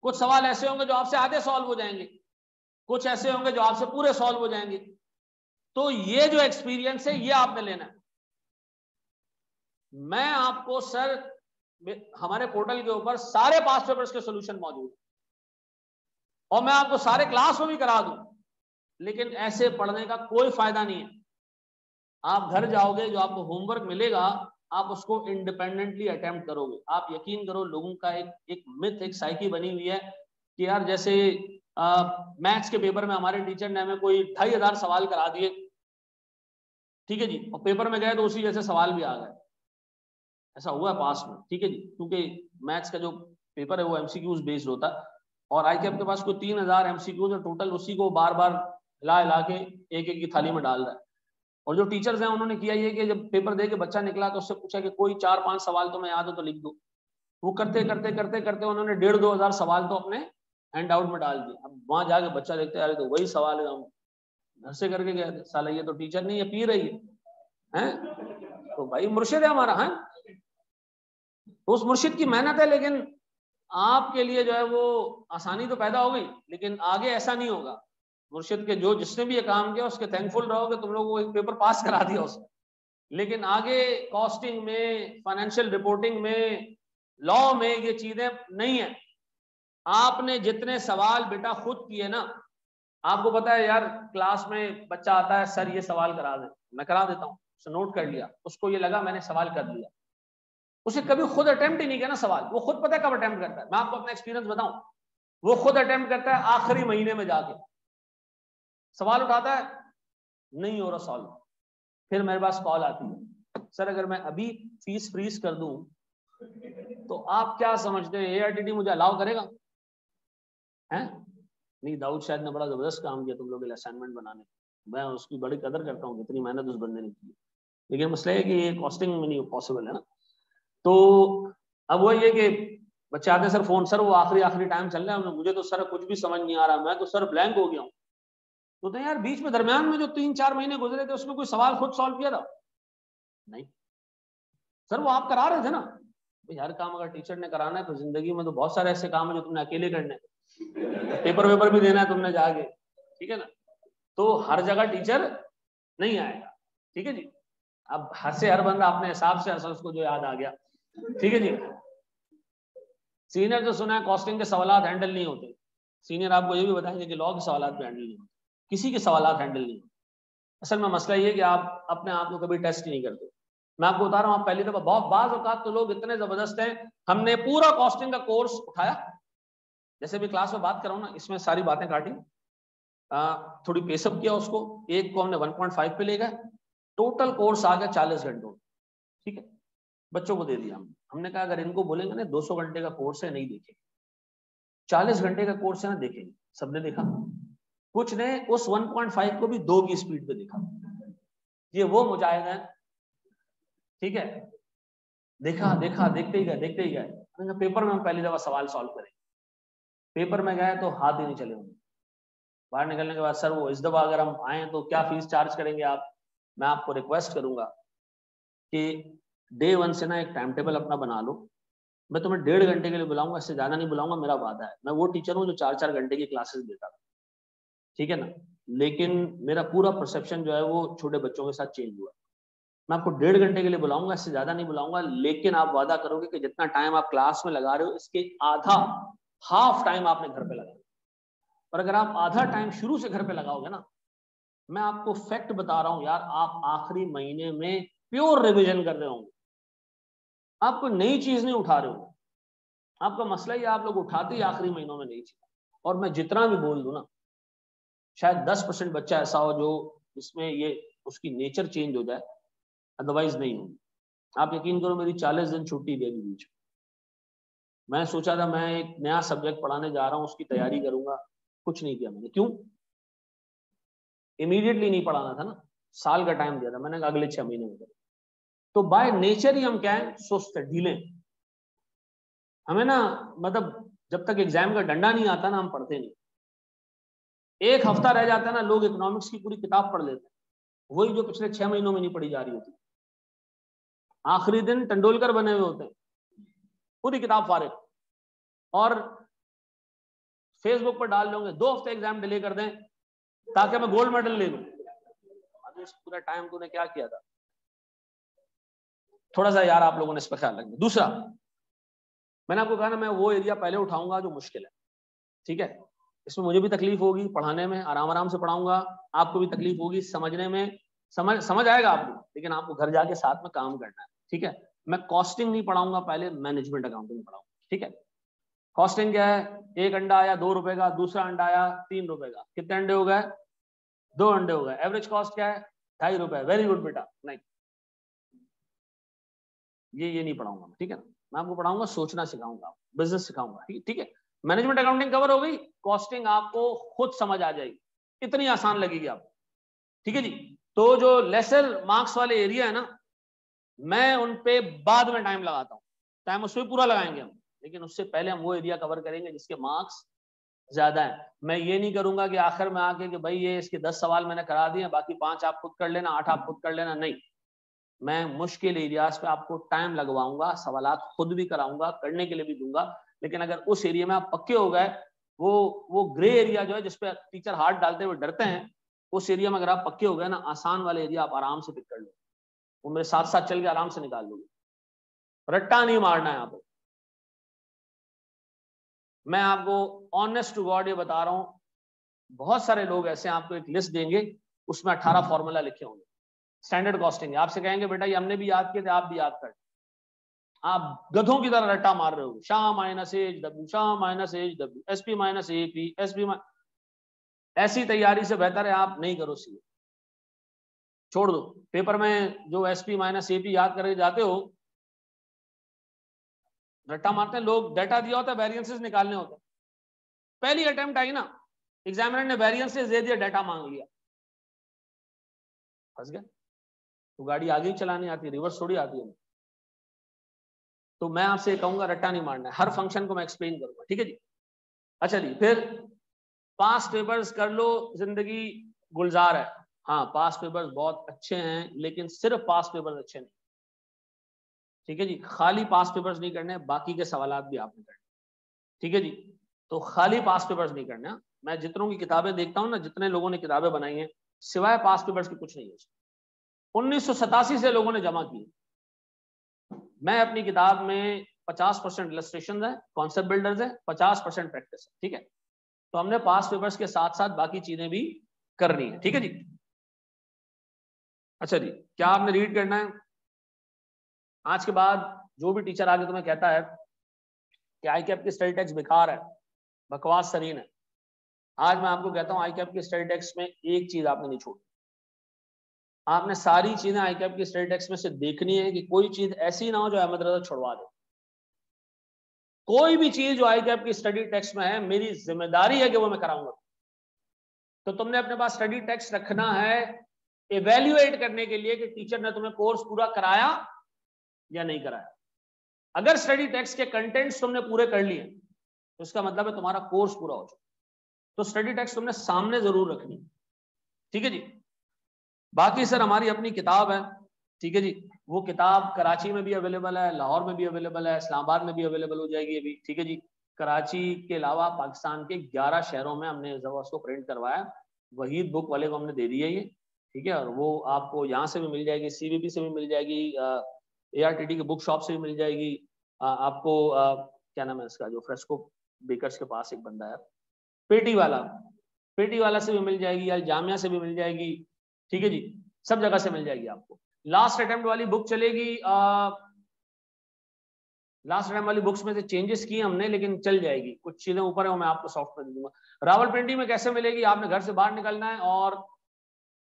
कुछ सवाल ऐसे होंगे जो आपसे आधे सॉल्व हो जाएंगे, कुछ ऐसे होंगे जो आपसे पूरे सॉल्व हो जाएंगे। तो ये जो एक्सपीरियंस है ये आपने लेना है। मैं आपको सर, हमारे पोर्टल के ऊपर सारे पास पेपर्स के सॉल्यूशन मौजूद है और मैं आपको सारे क्लास में भी करा दूं, लेकिन ऐसे पढ़ने का कोई फायदा नहीं है। आप घर जाओगे, जो आपको होमवर्क मिलेगा आप उसको इंडिपेंडेंटली अटेम्प्ट करोगे। आप यकीन करो, लोगों का एक मिथ, एक साइकी बनी हुई है कि यार जैसे मैथ्स के पेपर में हमारे टीचर ने हमें कोई 2500 सवाल करा दिए, ठीक है जी, और पेपर में गए तो उसी जैसे सवाल भी आ गए। ऐसा हुआ है पास में, ठीक है जी, क्योंकि मैथ्स का जो पेपर है वो एमसीक्यूज बेस्ड होता है और आई के आपके पास कोई 3000 एमसीक्यूज है टोटल, उसी को बार बार हिला हिला के एक एक की थाली में डाल रहा है। और जो टीचर्स हैं उन्होंने किया ये कि जब पेपर दे के बच्चा निकला तो उससे पूछा कि कोई 4-5 सवाल तो मैं याद हो तो लिख दो। वो करते करते करते करते उन्होंने 1500-2000 सवाल तो अपने हैंड आउट में डाल दिए। अब वहां जाके बच्चा देखते यार तो वही सवाल है, हम घर से करके गए थे, साला ये तो टीचर नहीं है, पी रही है। तो भाई मुर्शिद है हमारा, है उस मुर्शिद की मेहनत है, लेकिन आपके लिए जो है वो आसानी तो पैदा हो गई, लेकिन आगे ऐसा नहीं होगा। मुर्शिद के जो जिसने भी ये काम किया उसके थैंकफुल रहोगे, तुम लोगों को एक पेपर पास करा दिया उसने, लेकिन आगे कॉस्टिंग में, फाइनेंशियल रिपोर्टिंग में, लॉ में ये चीजें नहीं है। आपने जितने सवाल बेटा खुद किए ना, आपको पता है यार क्लास में बच्चा आता है, सर ये सवाल करा दे, मैं करा देता हूँ, उसने नोट कर लिया, उसको ये लगा मैंने सवाल कर दिया, उसे कभी खुद अटेम्प्ट ही नहीं किया ना सवाल। वो खुद पता है कब अटेम्प्ट करता है, मैं आपको अपना एक्सपीरियंस बताऊं, वो खुद अटेम्प्ट करता है आखिरी महीने में जाके, सवाल उठाता है नहीं हो रहा सॉल्व, फिर मेरे पास कॉल आती है, सर अगर मैं अभी फीस फ्रीज कर दूं तो आप क्या समझते हैं एआईटीटी मुझे अलाउ करेगा? हैं? नहीं, दाऊद शायद ने बड़ा जबरदस्त काम किया तुम लोग असाइनमेंट बनाने, मैं उसकी बड़ी कदर करता हूँ, कितनी मेहनत उस बंदे ने की, लेकिन मसला है कि ये कॉस्टिंग में नहीं पॉसिबल है ना। तो अब वही है कि बच्चे आते सर फोन, सर वो आखिरी टाइम चल रहा है, मुझे तो सर कुछ भी समझ नहीं आ रहा, मैं तो सर ब्लैंक हो गया हूँ। तो यार बीच में दरमियान में जो 3-4 महीने गुजरे थे उसमें कोई सवाल खुद सॉल्व किया था? नहीं सर, वो आप करा रहे थे ना। भाई हर काम अगर टीचर ने कराना है तो जिंदगी में तो बहुत सारे ऐसे काम है जो तुमने अकेले करने हैं, पेपर वेपर भी देना है तुमने जाके, ठीक है ना। तो हर जगह टीचर नहीं आएगा, ठीक है जी। अब हंसे हर बंदा अपने हिसाब से हंसा, उसको जो याद आ गया, ठीक है जी। सीनियर जो सुना है कॉस्टिंग के सवाल हैंडल नहीं होते, सीनियर आपको ये भी बताएंगे कि लॉ के सवाल भी हैंडल नहीं होते, किसी के सवाल हैंडल नहीं होते। असल में मसला ये कि आप अपने आप को कभी टेस्ट नहीं करते। मैं आपको बता रहा हूँ, आप पहली दफा, बहुत बाज औकात तो लोग इतने जबरदस्त हैं, हमने पूरा कॉस्टिंग का कोर्स उठाया, जैसे भी क्लास में बात कर रहा हूँ ना, इसमें सारी बातें काटी, थोड़ी पेसअप किया उसको, एक को हमने 1.5 पे ले गए, टोटल कोर्स आ गया 40 घंटों, ठीक है। बच्चों को दे दिया हमने कहा अगर इनको बोलेंगे ना 200 घंटे का कोर्स है, नहीं देखेंगे, 40 घंटे का कोर्स है ना देखेंगे। सबने देखा, कुछ ने उस 1.5 को भी 2 की स्पीड पे देखा, ये वो मुजाहिद हैं, ठीक है, देखा देखा, देखते ही गए। पेपर में हम पहली दफा सवाल सॉल्व करेंगे। पेपर में गए तो हाथ ही नहीं चले होंगे। बाहर निकलने के बाद सर वो इस दफा अगर हम आए तो क्या फीस चार्ज करेंगे आप? मैं आपको रिक्वेस्ट करूंगा कि डे 1 से ना एक टाइम टेबल अपना बना लो। मैं तुम्हें 1.5 घंटे के लिए बुलाऊंगा, इससे ज्यादा नहीं बुलाऊंगा, मेरा वादा है। मैं वो टीचर हूँ जो 4-4 घंटे की क्लासेस देता था, ठीक है ना, लेकिन मेरा पूरा परसेप्शन जो है वो छोटे बच्चों के साथ चेंज हुआ। मैं आपको 1.5 घंटे के लिए बुलाऊंगा, इससे ज्यादा नहीं बुलाऊंगा, लेकिन आप वादा करोगे कि जितना टाइम आप क्लास में लगा रहे हो इसके आधा, हाफ टाइम आपने घर पे लगाओगे। और अगर आप आधा टाइम शुरू से घर पे लगाओगे ना, मैं आपको फैक्ट बता रहा हूं यार, आप आखिरी महीने में प्योर रिवीजन कर रहे होंगे। आप कोई नई चीज नहीं उठा रहे हो, आपका मसला ही आप लोग उठाते ही आखिरी महीनों में नई चीज। और मैं जितना भी बोल दूं ना, शायद 10% बच्चा ऐसा हो जो इसमें ये उसकी नेचर चेंज हो जाए, अदरवाइज नहीं होगी। आप यकीन करो, मेरी 40 दिन छुट्टी दे दी बीच में। मैं सोचा था मैं एक नया सब्जेक्ट पढ़ाने जा रहा हूँ, उसकी तैयारी करूंगा, कुछ नहीं किया मैंने। क्यों? इमीडिएटली नहीं पढ़ाना था ना, साल का टाइम दिया था मैंने, अगले 6 महीने में करें। तो बाय नेचर ही हम क्या है, सुस्त ढीले। हमें ना मतलब जब तक एग्जाम का डंडा नहीं आता ना, हम पढ़ते नहीं। एक हफ्ता रह जाता है ना, लोग इकोनॉमिक्स की पूरी किताब पढ़ लेते हैं, वही जो पिछले 6 महीनों में नहीं पढ़ी जा रही होती। आखिरी दिन तेंदुलकर बने हुए होते हैं, पूरी किताब फारिग, और फेसबुक पर डाल लोगे 2 हफ्ते एग्जाम डिले कर दें ताकि मैं गोल्ड मेडल ले लूं। अभी पूरा टाइम तूने क्या किया था? थोड़ा सा यार आप लोगों ने इस पर ख्याल रखना। दूसरा, मैंने आपको कहा ना, मैं वो एरिया पहले उठाऊंगा जो मुश्किल है, ठीक है। इसमें मुझे भी तकलीफ होगी पढ़ाने में, आराम आराम से पढ़ाऊंगा, आपको भी तकलीफ होगी समझने में, समझ आएगा आपको, लेकिन आपको घर जाके साथ में काम करना है, ठीक है। मैं कॉस्टिंग नहीं पढ़ाऊंगा, पहले मैनेजमेंट अकाउंटिंग पढ़ाऊंगा, ठीक है। कॉस्टिंग क्या है? एक अंडा आया 2 रुपए का, दूसरा अंडा आया 3 रुपए का, कितने अंडे हो गए? 2 अंडे हो गए। एवरेज कॉस्ट क्या है? 2.5 रुपए। वेरी गुड बेटा। नहीं, ये नहीं पढ़ाऊंगा, ठीक है ना। मैं आपको पढ़ाऊंगा, सोचना सिखाऊंगा, बिजनेस सिखाऊंगा, ठीक है। मैनेजमेंट अकाउंटिंग कवर हो गई, कॉस्टिंग आपको खुद समझ आ जाएगी, इतनी आसान लगेगी आपको, ठीक है जी। तो जो लेसर मार्क्स वाले एरिया है ना, मैं उन पे बाद में टाइम लगाता हूँ, टाइम उसमें पूरा लगाएंगे हम, लेकिन उससे पहले हम वो एरिया कवर करेंगे जिसके मार्क्स ज्यादा है। मैं ये नहीं करूंगा कि आखिर में आके कि भाई ये इसके 10 सवाल मैंने करा दिए, बाकी 5 आप खुद कर लेना, 8 आप खुद कर लेना। नहीं, मैं मुश्किल एरियाज पे आपको टाइम लगवाऊंगा, सवालात खुद भी कराऊंगा, करने के लिए भी दूंगा। लेकिन अगर उस एरिया में आप पक्के हो गए, वो ग्रे एरिया जो है जिसपे टीचर हाथ डालते हुए डरते हैं, उस एरिया में अगर आप पक्के हो गए ना, आसान वाले एरिया आप आराम से पिक कर लो, वो मेरे साथ साथ चल के आराम से निकाल लोगे। रट्टा नहीं मारना है यहाँ पे। मैं आपको ऑनेस्ट टू गॉड ये बता रहा हूँ, बहुत सारे लोग ऐसे आपको एक लिस्ट देंगे, उसमें 18 फॉर्मूला लिखे होंगे, स्टैंडर्ड कॉस्टिंग। आपसे कहेंगे बेटा ये हमने भी याद किए थे, आप भी याद कर। आप गधों की तरह रट्टा मार रहे हो, Shah minus H W, Shah minus H W, SP minus AP, SP. ऐसी तैयारी से बेहतर है आप नहीं करो, सीए छोड़ दो। पेपर में जो एसपी माइनस एपी याद करके जाते हो, रट्टा मारते हैं लोग। डाटा दिया होता है, वेरिएंसेस निकालने होते हैं, पहली अटेम्प्ट आई ना, एग्जामिनर ने वेरिएंसेस दे दिया, डाटा मांग लिया, फंस गया। तो गाड़ी आगे ही चलानी आती है, रिवर्स थोड़ी आती है। तो मैं आपसे कहूंगा रट्टा नहीं मारना है, हर फंक्शन को मैं एक्सप्लेन करूंगा, ठीक है जी। अच्छा जी, फिर पास पेपर्स कर लो, जिंदगी गुलजार है। हाँ, पास पेपर्स बहुत अच्छे हैं, लेकिन सिर्फ पास पेपर्स अच्छे नहीं, ठीक है जी। खाली पास पेपर्स नहीं करने, बाकी के सवालात भी आपने करने, ठीक है जी। तो खाली पास पेपर्स नहीं करना। मैं जितनों की किताबें देखता हूँ ना, जितने लोगों ने किताबें बनाई हैं, सिवाय पास पेपर्स के कुछ नहीं है। 1987 से लोगों ने जमा की। मैं अपनी किताब में 50% इलस्ट्रेशन है, कॉन्सेप्ट बिल्डर्स है, 50% प्रैक्टिस है, ठीक है। तो हमने पास पेपर्स के साथ साथ बाकी चीजें भी करनी है, ठीक है जी। अच्छा जी, क्या आपने रीड करना है? आज के बाद जो भी टीचर आगे तुम्हें कहता है कि आई कैप की स्टडी टेक्स्ट बेकार है, बकवास सरीन है, आज मैं आपको कहता हूं आई कैप की स्टडी टेक्स्ट में एक चीज आपने नहीं छोड़ी। आपने सारी चीजें आई कैप की स्टडी टेक्स्ट में से देखनी है कि कोई चीज ऐसी ना हो जो अहमद रजा छुड़वा दे। कोई भी चीज जो आई कैप की स्टडी टेक्स्ट में है, मेरी जिम्मेदारी है कि वो मैं कराऊंगा। तो तुमने अपने पास स्टडी टेक्स्ट रखना है इवेल्युएट करने के लिए कि टीचर ने तुम्हें कोर्स पूरा कराया या नहीं कराया। अगर स्टडी टेक्स्ट के कंटेंट्स तुमने पूरे कर लिए तो इसका मतलब है तुम्हारा कोर्स पूरा हो चुका। तो स्टडी टेक्स्ट तुमने सामने जरूर रखनी, ठीक है जी। बाकी सर हमारी अपनी किताब है, ठीक है जी। वो किताब कराची में भी अवेलेबल है, लाहौर में भी अवेलेबल है, इस्लामाबाद में भी अवेलेबल हो जाएगी अभी, ठीक है जी। कराची के अलावा पाकिस्तान के 11 शहरों में हमने उसको प्रिंट करवाया। वहीद बुक वाले को हमने दे दी है ये, ठीक है। और वो आपको यहाँ से भी मिल जाएगी, CVP से भी मिल जाएगी, ARTT के बुक शॉप से भी मिल जाएगी। आपको क्या नाम है इसका, जो फ्रेस्को बेकर्स के पास एक बंदा है पेटी वाला से भी मिल जाएगी, या जामिया से भी मिल जाएगी, ठीक है जी। सब जगह से मिल जाएगी आपको। लास्ट अटेम्प्ट वाली बुक चलेगी, लास्ट अटेम्प्ट वाली बुक्स में से चेंजेस किए हमने, लेकिन चल जाएगी। कुछ चीजें ऊपर है वो मैं आपको सॉफ्ट कर दूंगा। रावलपिंडी में कैसे मिलेगी, आपने घर से बाहर निकलना है और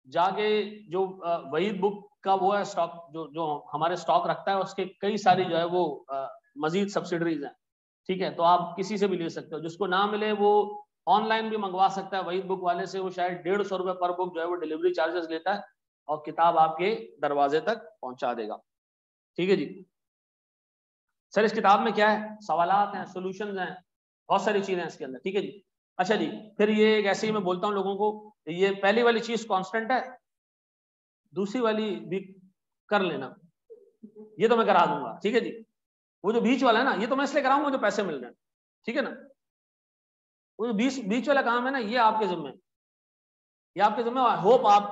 जाके जो वहीद बुक का वो है स्टॉक, जो हमारे स्टॉक रखता है, उसके कई सारी जो है वो मजीद सब्सिडरीज हैं, ठीक है। तो आप किसी से भी ले सकते हो, जिसको ना मिले वो ऑनलाइन भी मंगवा सकता है वहीद बुक वाले से। वो शायद 150 रुपए पर बुक जो है वो डिलीवरी चार्जेस लेता है और किताब आपके दरवाजे तक पहुंचा देगा, ठीक है जी। सर इस किताब में क्या है, सवालात हैं, सॉल्यूशंस हैं, बहुत सारी चीजें हैं इसके अंदर, ठीक है जी। अच्छा जी, फिर ये एक ऐसे ही मैं बोलता हूँ लोगों को, ये पहली वाली चीज कांस्टेंट है, दूसरी वाली भी कर लेना, ये तो मैं करा दूंगा, ठीक है जी। वो जो बीच वाला है ना, ये तो मैं इसलिए कराऊंगा जो पैसे मिल रहे हैं, ठीक है ना। वो जो बीच वाला काम है ना, ये आपके जिम्मे, ये आपके जिम्मे, होप आप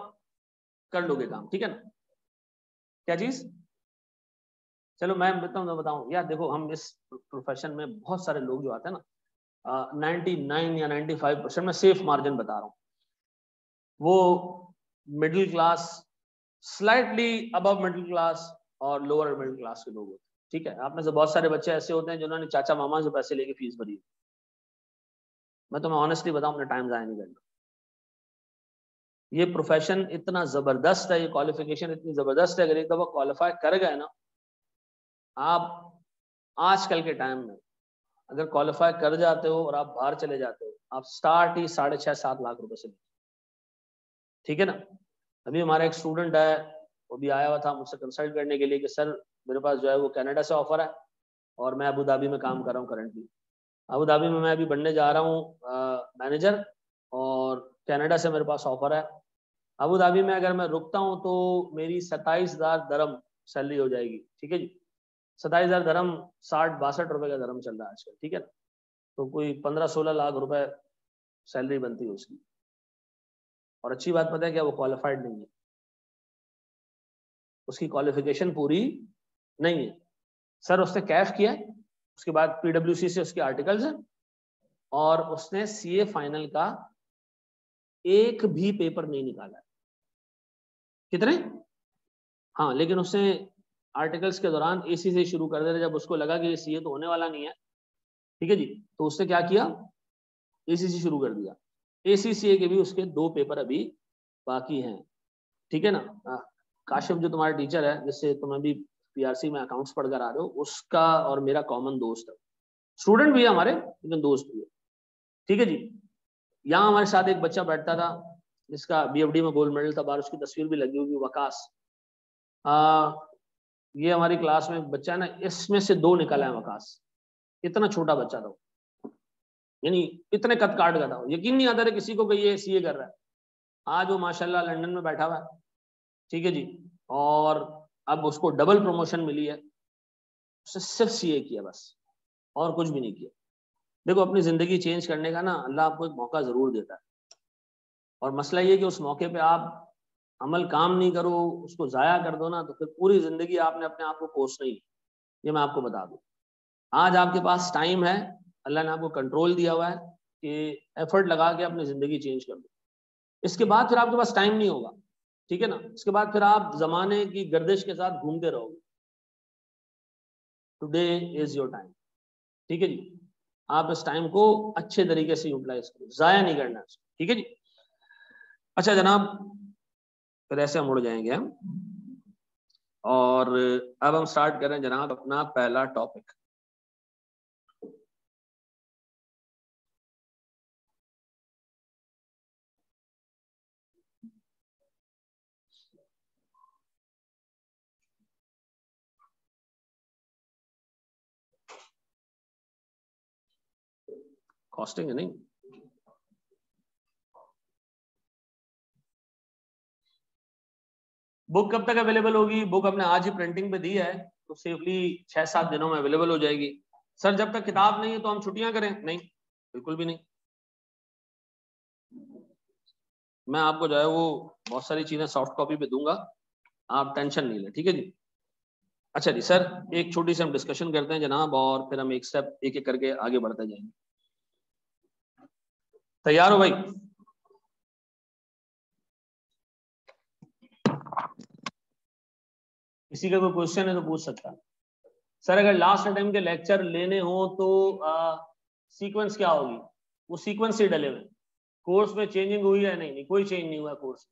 कर लोगे काम, ठीक है ना। क्या चीज, चलो मैं बताऊं यार, देखो हम इस प्रोफेशन में बहुत सारे लोग जो आते हैं ना, 99 या 95% में सेफ मार्जिन बता रहा हूँ, वो middle class, slightly above middle class और लोअर मिडिल क्लास के लोग होते हैं, ठीक है। आप में से बहुत सारे बच्चे ऐसे होते हैं जिन्होंने चाचा मामा से पैसे लेके फीस भरी। मैं तुम्हें ऑनेस्टली बताऊं, अपने टाइम जाया नहीं करना। ये प्रोफेशन इतना जबरदस्त है, ये क्वालिफिकेशन इतनी जबरदस्त है, अगर एक दफा क्वालिफाई कर गए ना आप, आजकल के टाइम में अगर क्वालिफाई कर जाते हो और आप बाहर चले जाते हो, आप स्टार्ट ही 6.5-7 लाख रुपए से, ठीक है ना। अभी हमारा एक स्टूडेंट है, वो भी आया हुआ था मुझसे कंसल्ट करने के लिए कि सर मेरे पास जो है वो कनाडा से ऑफर है और मैं अबू धाबी में काम कर रहा हूँ करंटली। अबू धाबी में मैं अभी बनने जा रहा हूँ मैनेजर, और कनाडा से मेरे पास ऑफर है। अबू धाबी में अगर मैं रुकता हूँ तो मेरी 27,000 दरम सैलरी हो जाएगी, ठीक है जी। 27,000 दरम 60-62 रुपए का दरम चल रहा है आजकल, ठीक है। तो कोई 15-16 लाख रुपए सैलरी बनती है उसकी। और अच्छी बात पता है क्या, वो क्वालिफाइड नहीं है, उसकी क्वालिफिकेशन पूरी नहीं है। सर उसने कैफ किया है, उसके बाद PwC से उसके आर्टिकल्स हैं, और उसने CA फाइनल का एक भी पेपर नहीं निकाला है। कितने, हाँ, लेकिन उसने आर्टिकल्स के दौरान AC से शुरू कर दिया। जब उसको लगा कि ये CA तो होने वाला नहीं है, ठीक है जी, तो उसने क्या किया, AC से शुरू कर दिया। ACCA के भी उसके 2 पेपर अभी बाकी हैं, ठीक है ना। काशिफ जो तुम्हारा टीचर है, जिससे तुम अभी PRC में अकाउंट्स पढ़कर आ रहे हो, उसका और मेरा कॉमन दोस्त है, स्टूडेंट भी है हमारे लेकिन दोस्त भी है, ठीक है जी। यहाँ हमारे साथ एक बच्चा बैठता था जिसका BFD में गोल्ड मेडल था, बाहर उसकी तस्वीर भी लगी होगी, वकास। ये हमारी क्लास में बच्चा है ना, इसमें से 2 निकला है वकास। इतना छोटा बच्चा था, यानी इतने कद काट का था, यकीन नहीं आता था किसी को कि ये CA कर रहा है। आज वो माशाल्लाह लंदन में बैठा हुआ है, ठीक है जी। और अब उसको डबल प्रमोशन मिली है, उसने सिर्फ CA किया बस, और कुछ भी नहीं किया। देखो अपनी जिंदगी चेंज करने का ना अल्लाह आपको एक मौका जरूर देता है, और मसला ये कि उस मौके पे आप अमल काम नहीं करो, उसको जाया कर दो ना, तो फिर पूरी जिंदगी आपने अपने आप को कोसना ही। ये मैं आपको बता दूं, आज आपके पास टाइम है, अल्लाह ने आपको कंट्रोल दिया हुआ है कि एफर्ट लगा के अपनी जिंदगी चेंज कर दो। इसके बाद फिर आपके पास टाइम नहीं होगा, ठीक है ना। इसके बाद फिर आप जमाने की गर्दिश के साथ घूमते रहोगे। टुडे इज योर टाइम, ठीक है जी। आप इस टाइम को अच्छे तरीके से यूटिलाइज करो, जाया नहीं करना है, ठीक है जी। अच्छा जनाब, फिर ऐसे हम उड़ जाएंगे हम, और अब हम स्टार्ट करें जनाब अपना पहला टॉपिक। कॉस्टिंग है नहीं, बुक कब तक अवेलेबल होगी? बुक अपने आज ही प्रिंटिंग पे दी है तो सेफली 6-7 दिनों में अवेलेबल हो जाएगी। सर जब तक किताब नहीं है तो हम छुट्टियां करें? नहीं, बिल्कुल भी नहीं। मैं आपको जो है वो बहुत सारी चीजें सॉफ्ट कॉपी पे दूंगा, आप टेंशन नहीं लें, ठीक है जी। अच्छा जी सर, एक छोटी सी हम डिस्कशन करते हैं जनाब, और फिर हम एक स्टेप एक एक करके आगे बढ़ते जाएंगे। तैयार हो भाई? किसी का कोई क्वेश्चन है तो पूछ सकता है। सर अगर लास्ट अटेम्प्ट के लेक्चर लेने हो तो सीक्वेंस क्या होगी? वो सीक्वेंस से डले हुए, कोर्स में चेंजिंग हुई है? नहीं, कोई चेंज नहीं हुआ कोर्स।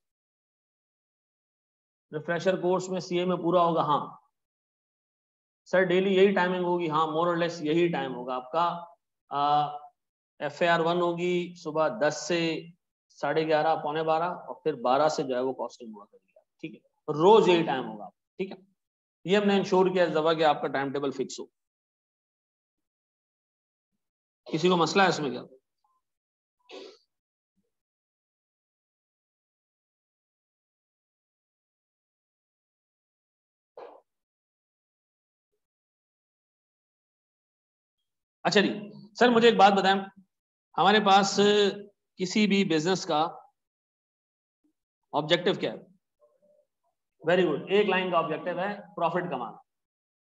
रिफ्रेशर कोर्स में सीए में पूरा होगा? हाँ सर डेली यही टाइमिंग होगी, हाँ मोर और लेस यही टाइम होगा आपका। FAR1 होगी सुबह 10 से 11:30 पौने 12, और फिर 12 से जो है वो कॉस्टिंग हुआ करेगी, ठीक है। रोज यही टाइम होगा, ठीक है। ये हमने इंश्योर किया इस दफा कि आपका टाइम टेबल फिक्स हो। किसी को मसला है इसमें क्या? अच्छा जी सर, मुझे एक बात बताएं, हमारे पास किसी भी बिजनेस का ऑब्जेक्टिव क्या है? वेरी गुड, एक लाइन का ऑब्जेक्टिव है प्रॉफिट कमाना।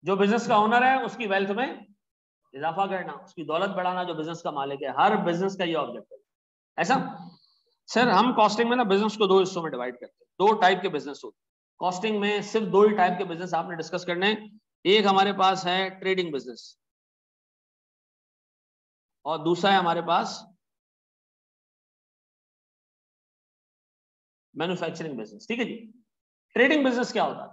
जो बिजनेस का ओनर है उसकी वेल्थ में इजाफा करना, उसकी दौलत बढ़ाना, जो बिजनेस का मालिक है, हर बिजनेस का ये ऑब्जेक्टिव है। ऐसा सर हम कॉस्टिंग में ना बिजनेस को दो हिस्सों में डिवाइड करते हैं। दो टाइप के बिजनेस होते हैं कॉस्टिंग में, सिर्फ दो ही टाइप के बिजनेस आपने डिस्कस करने हैं। एक हमारे पास है ट्रेडिंग बिजनेस, और दूसरा है हमारे पास मैन्युफैक्चरिंग बिजनेस, ठीक है जी। ट्रेडिंग बिजनेस क्या होता है?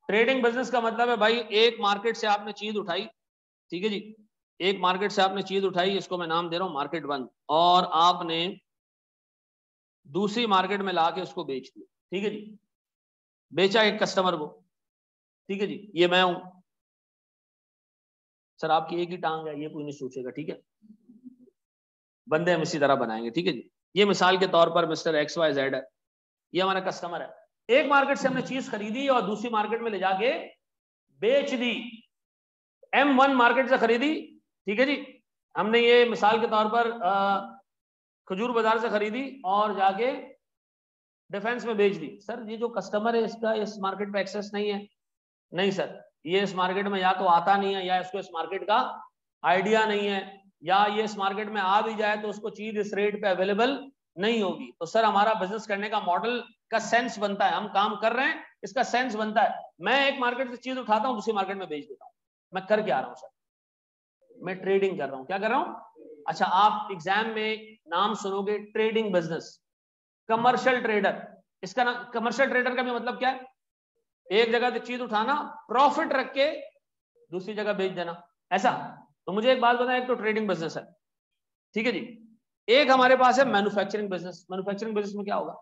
ट्रेडिंग बिजनेस का मतलब है भाई, एक मार्केट से आपने चीज उठाई, ठीक है जी, एक मार्केट से आपने चीज उठाई, इसको मैं नाम दे रहा हूं मार्केट 1, और आपने दूसरी मार्केट में लाके उसको बेच दिया, ठीक है जी। बेचा एक कस्टमर को, ठीक है जी, ये मैं हूं सर, आपकी एक ही टांग है, ये कोई नहीं सोचेगा, ठीक है। बंदे हम इसी तरह बनाएंगे, ठीक है जी। ये मिसाल के तौर पर मिस्टर XYZ है, ये हमारा कस्टमर है। एक मार्केट से हमने चीज खरीदी और दूसरी मार्केट में ले जाके बेच दी। M1 मार्केट से खरीदी, ठीक है जी, हमने ये मिसाल के तौर पर खजूर बाजार से खरीदी और जाके डिफेंस में बेच दी। सर ये जो कस्टमर है इसका इस मार्केट पे एक्सेस नहीं है? नहीं सर, ये इस मार्केट में या तो आता नहीं है, या इसको इस मार्केट का आइडिया नहीं है, या ये इस मार्केट में आ भी जाए तो उसको चीज इस रेट पे अवेलेबल नहीं होगी। तो सर हमारा बिजनेस करने का मॉडल का सेंस बनता है, हम काम कर रहे हैं इसका सेंस बनता है। मैं एक मार्केट से चीज उठाता हूं, दूसरी मार्केट में बेच देता हूं, मैं कर क्या रहा हूं सर? मैं ट्रेडिंग कर रहा हूं। क्या कर रहा हूं? अच्छा, आप एग्जाम में नाम सुनोगे ट्रेडिंग बिजनेस, कमर्शियल ट्रेडर। इसका ना कमर्शियल ट्रेडर का भी मतलब क्या है? एक जगह से चीज उठाना, प्रॉफिट रख के दूसरी जगह बेच देना, ऐसा। तो मुझे एक बात बताएं, एक तो ट्रेडिंग बिजनेस है, ठीक है जी, एक हमारे पास है मैन्युफैक्चरिंग बिजनेस। मैन्युफैक्चरिंग बिजनेस में क्या होगा?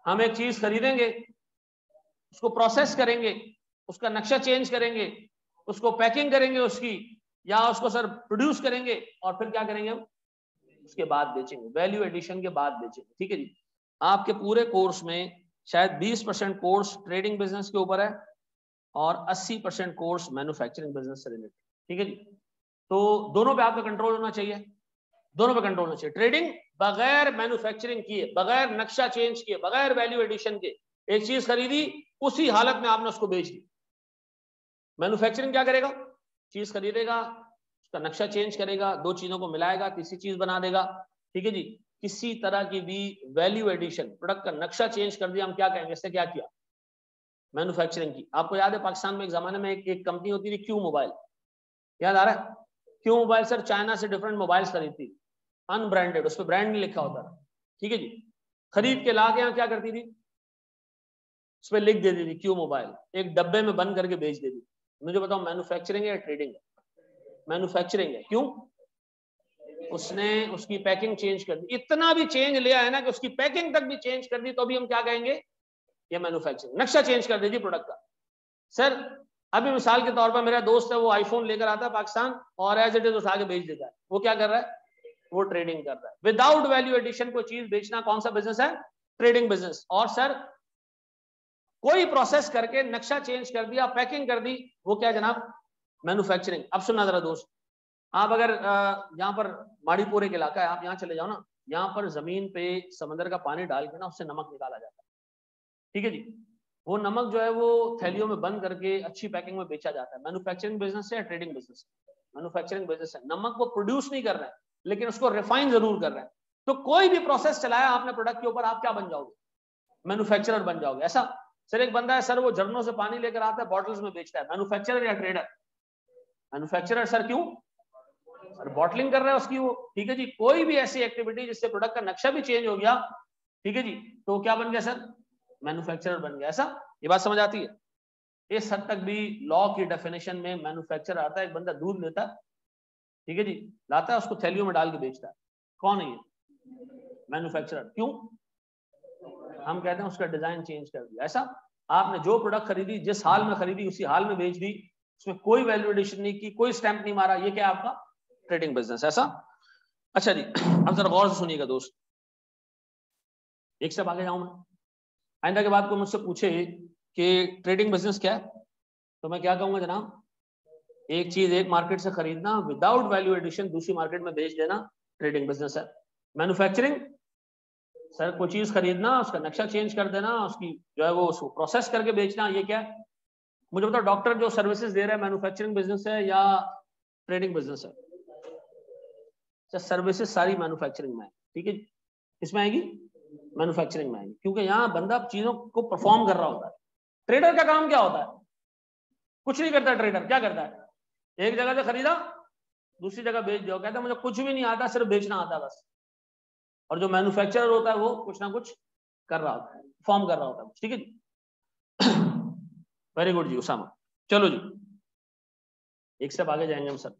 हम एक चीज खरीदेंगे, उसको प्रोसेस करेंगे, उसका नक्शा चेंज करेंगे, उसको पैकिंग करेंगे उसकी, या उसको सर प्रोड्यूस करेंगे, और फिर क्या करेंगे हम? उसके बाद बेचेंगे, वैल्यू एडिशन के बाद बेचेंगे, ठीक है जी। आपके पूरे कोर्स में शायद 20% कोर्स ट्रेडिंग बिजनेस के ऊपर है और 80% कोर्स मैन्युफैक्चरिंग बिजनेस से रिलेटेड, ठीक है जी। तो दोनों पे आपका कंट्रोल होना चाहिए, दोनों पे कंट्रोल होना चाहिए। ट्रेडिंग बगैर मैन्युफैक्चरिंग किए, बगैर नक्शा चेंज किए, बगैर वैल्यू एडिशन के एक चीज खरीदी, उसी हालत में आपने उसको बेच दी। मैन्युफैक्चरिंग क्या करेगा? चीज खरीदेगा, उसका नक्शा चेंज करेगा, दो चीजों को मिलाएगा, तीसरी चीज बना देगा, ठीक है जी। किसी तरह की भी वैल्यू एडिशन, प्रोडक्ट का नक्शा चेंज कर दिया, हम क्या कहेंगे? इससे क्या किया? मैन्युफैक्चरिंग की। आपको याद है पाकिस्तान में एक जमाने में एक कंपनी होती थी क्यू मोबाइल, याद आ रहा है? क्यू मोबाइल सर चाइना से डिफरेंट मोबाइल्स खरीदती, अनब्रांडेड, उस पर ब्रांड नहीं लिखा होता था, ठीक है जी। खरीद के ला के यहाँ क्या करती थी? उस पर लिख देती थी क्यू मोबाइल, एक डब्बे में बंद करके बेच देती। मुझे बताओ मैन्युफैक्चरिंग है या ट्रेडिंग है? मैन्युफैक्चरिंग है। क्यों? उसने उसकी पैकिंग चेंज कर दी, इतना भी चेंज लिया है ना कि उसकी पैकिंग तक भी चेंज कर दी, तो भी हम क्या कहेंगे? ये मैन्युफैक्चरिंग। नक्शा चेंज कर दीजिए प्रोडक्ट का। सर अभी मिसाल के तौर पर मेरा दोस्त है, वो आईफोन लेकर आता है पाकिस्तान और एज इट इज उठा के बेच देता है। वो क्या कर रहा है? वो ट्रेडिंग कर रहा है। विदाउट वैल्यू एडिशन कोई चीज बेचना कौन सा बिजनेस है? Trading business. और सर कोई प्रोसेस करके नक्शा चेंज कर दिया, पैकिंग कर दी, वो क्या जनाब? मैन्युफैक्चरिंग। अब सुनना जरा दोस्त, आप अगर यहाँ पर माड़ीपुर एक इलाका है, आप यहाँ चले जाओ ना, यहाँ पर जमीन पे समंदर का पानी डाल के ना उससे नमक निकाला जाता है, ठीक है जी। वो नमक जो है वो थैलियों में बंद करके अच्छी पैकिंग में बेचा जाता है। मैन्युफैक्चरिंग बिजनेस है या ट्रेडिंग बिजनेस है? मैन्युफैक्चरिंग बिजनेस है। नमक वो प्रोड्यूस नहीं कर रहे हैं, लेकिन उसको रिफाइन जरूर कर रहे हैं। तो कोई भी प्रोसेस चलाया आपने प्रोडक्ट के ऊपर, आप क्या बन जाओगे? मैन्युफैक्चरर बन जाओगे। ऐसा सर एक बंदा है सर, वो झरनों से पानी लेकर आता है, बॉटल्स में बेचता है, मैन्युफैक्चरर या ट्रेडर? मैन्युफैक्चरर। सर क्यों? सर बॉटलिंग कर रहा है उसकी वो, ठीक है जी। कोई भी ऐसी एक्टिविटी जिससे प्रोडक्ट का नक्शा भी चेंज हो गया, ठीक है जी, तो क्या बन गया सर? मैन्युफैक्चरर बन गया। ऐसा ये बात समझ आती है? इस हद तक भी लॉ की डेफिनेशन में मैन्युफैक्चरर आता है। एक बंदा दूध लेता है, ठीक है जी, लाता है, उसको थैलियों में डाल के बेचता है, कौन है ये? मैन्युफैक्चरर। क्यों? हम कहते हैं उसका डिजाइन चेंज कर दिया। ऐसा आपने जो प्रोडक्ट खरीदी, जिस हाल में खरीदी उसी हाल में बेच दी, उसमें कोई वैल्यू एडिशन नहीं की, कोई स्टैंप नहीं मारा, ये क्या है आपका? Trading business. ऐसा? अच्छा जी, अब जरा गौर से सुनिएगा दोस्त, एक स्टेप आगे जाऊं मैं। आइंदा के बाद कोई मुझसे पूछे कि ट्रेडिंग बिजनेस क्या है, तो मैं क्या कहूंगा जनाब? एक चीज एक मार्केट से खरीदना, विदाउट वैल्यू एडिशन दूसरी मार्केट में बेच देना, ट्रेडिंग बिजनेस है। मैन्युफैक्चरिंग, सर कोई चीज खरीदना, उसका नक्शा चेंज कर देना, उसकी जो है वो उसको प्रोसेस करके बेचना, ये क्या है? मुझे बताओ, डॉक्टर जो सर्विसेज दे रहा है, मैन्युफैक्चरिंग बिजनेस है या ट्रेडिंग बिजनेस है? सर सर्विसेज सारी मैन्युफैक्चरिंग में है, ठीक है। किसमें आएगी? मैन्युफैक्चरिंग में आएगी, क्योंकि यहाँ बंदा चीजों को परफॉर्म कर रहा होता है। ट्रेडर का काम क्या होता है? कुछ नहीं करता। ट्रेडर क्या करता है? एक जगह से खरीदा, दूसरी जगह बेच दो, कहता है मुझे कुछ भी नहीं आता, सिर्फ बेचना आता है बस। और जो मैन्युफैक्चरर होता है वो कुछ ना कुछ कर रहा होता है, परफॉर्म कर रहा होता है, ठीक है जी। वेरी गुड जी उसामा। चलो जी, एक स्टेप आगे जाएंगे हम सर।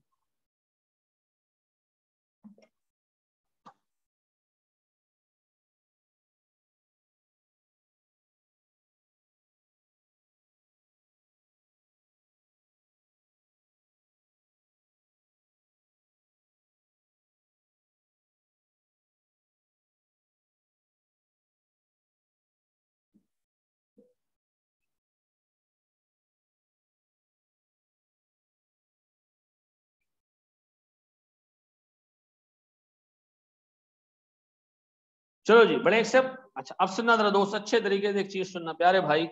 चलो जी, बड़े एक स्टेप। अच्छा अब सुनना जरा दोस्त, अच्छे तरीके से एक चीज सुनना, प्यारे भाई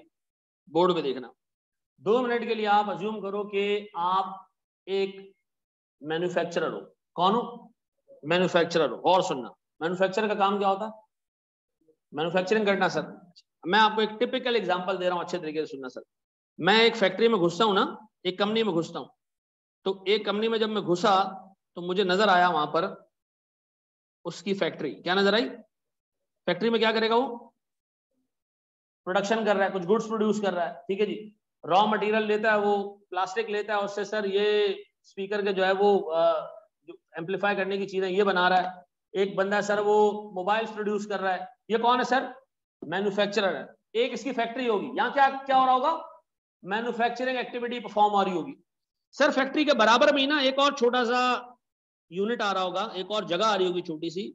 बोर्ड पे देखना। 2 मिनट के लिए आप अज्यूम करो कि आप एक मैन्युफैक्चरर हो। कौन हो? मैन्युफैक्चरर हो। और सुनना, मैन्युफैक्चरर का काम क्या होता है? मैन्युफैक्चरिंग करना सर। मैं आपको एक टिपिकल एग्जांपल दे रहा हूं, अच्छे तरीके से सुनना सर। मैं एक फैक्ट्री में घुसता हूं ना, एक कंपनी में घुसता हूं, तो एक कंपनी में जब मैं घुसा तो मुझे नजर आया वहां पर उसकी फैक्ट्री। क्या नजर आई? फैक्ट्री में क्या करेगा वो? प्रोडक्शन कर रहा है, कुछ गुड्स प्रोड्यूस कर रहा है, ठीक है जी। रॉ मटेरियल लेता है वो, प्लास्टिक लेता है, उससे सर ये स्पीकर के जो है वो एम्पलीफाई करने की चीजें ये बना रहा है। एक बंदा सर वो मोबाइल्स प्रोड्यूस कर रहा है। ये कौन है सर? मैन्युफैक्चरर है। एक इसकी फैक्ट्री होगी, यहाँ क्या क्या हो रहा होगा? मैन्युफैक्चरिंग एक्टिविटी परफॉर्म हो रही होगी। सर फैक्ट्री के बराबर में ही ना एक और छोटा सा यूनिट आ रहा होगा, एक और जगह आ रही होगी छोटी सी,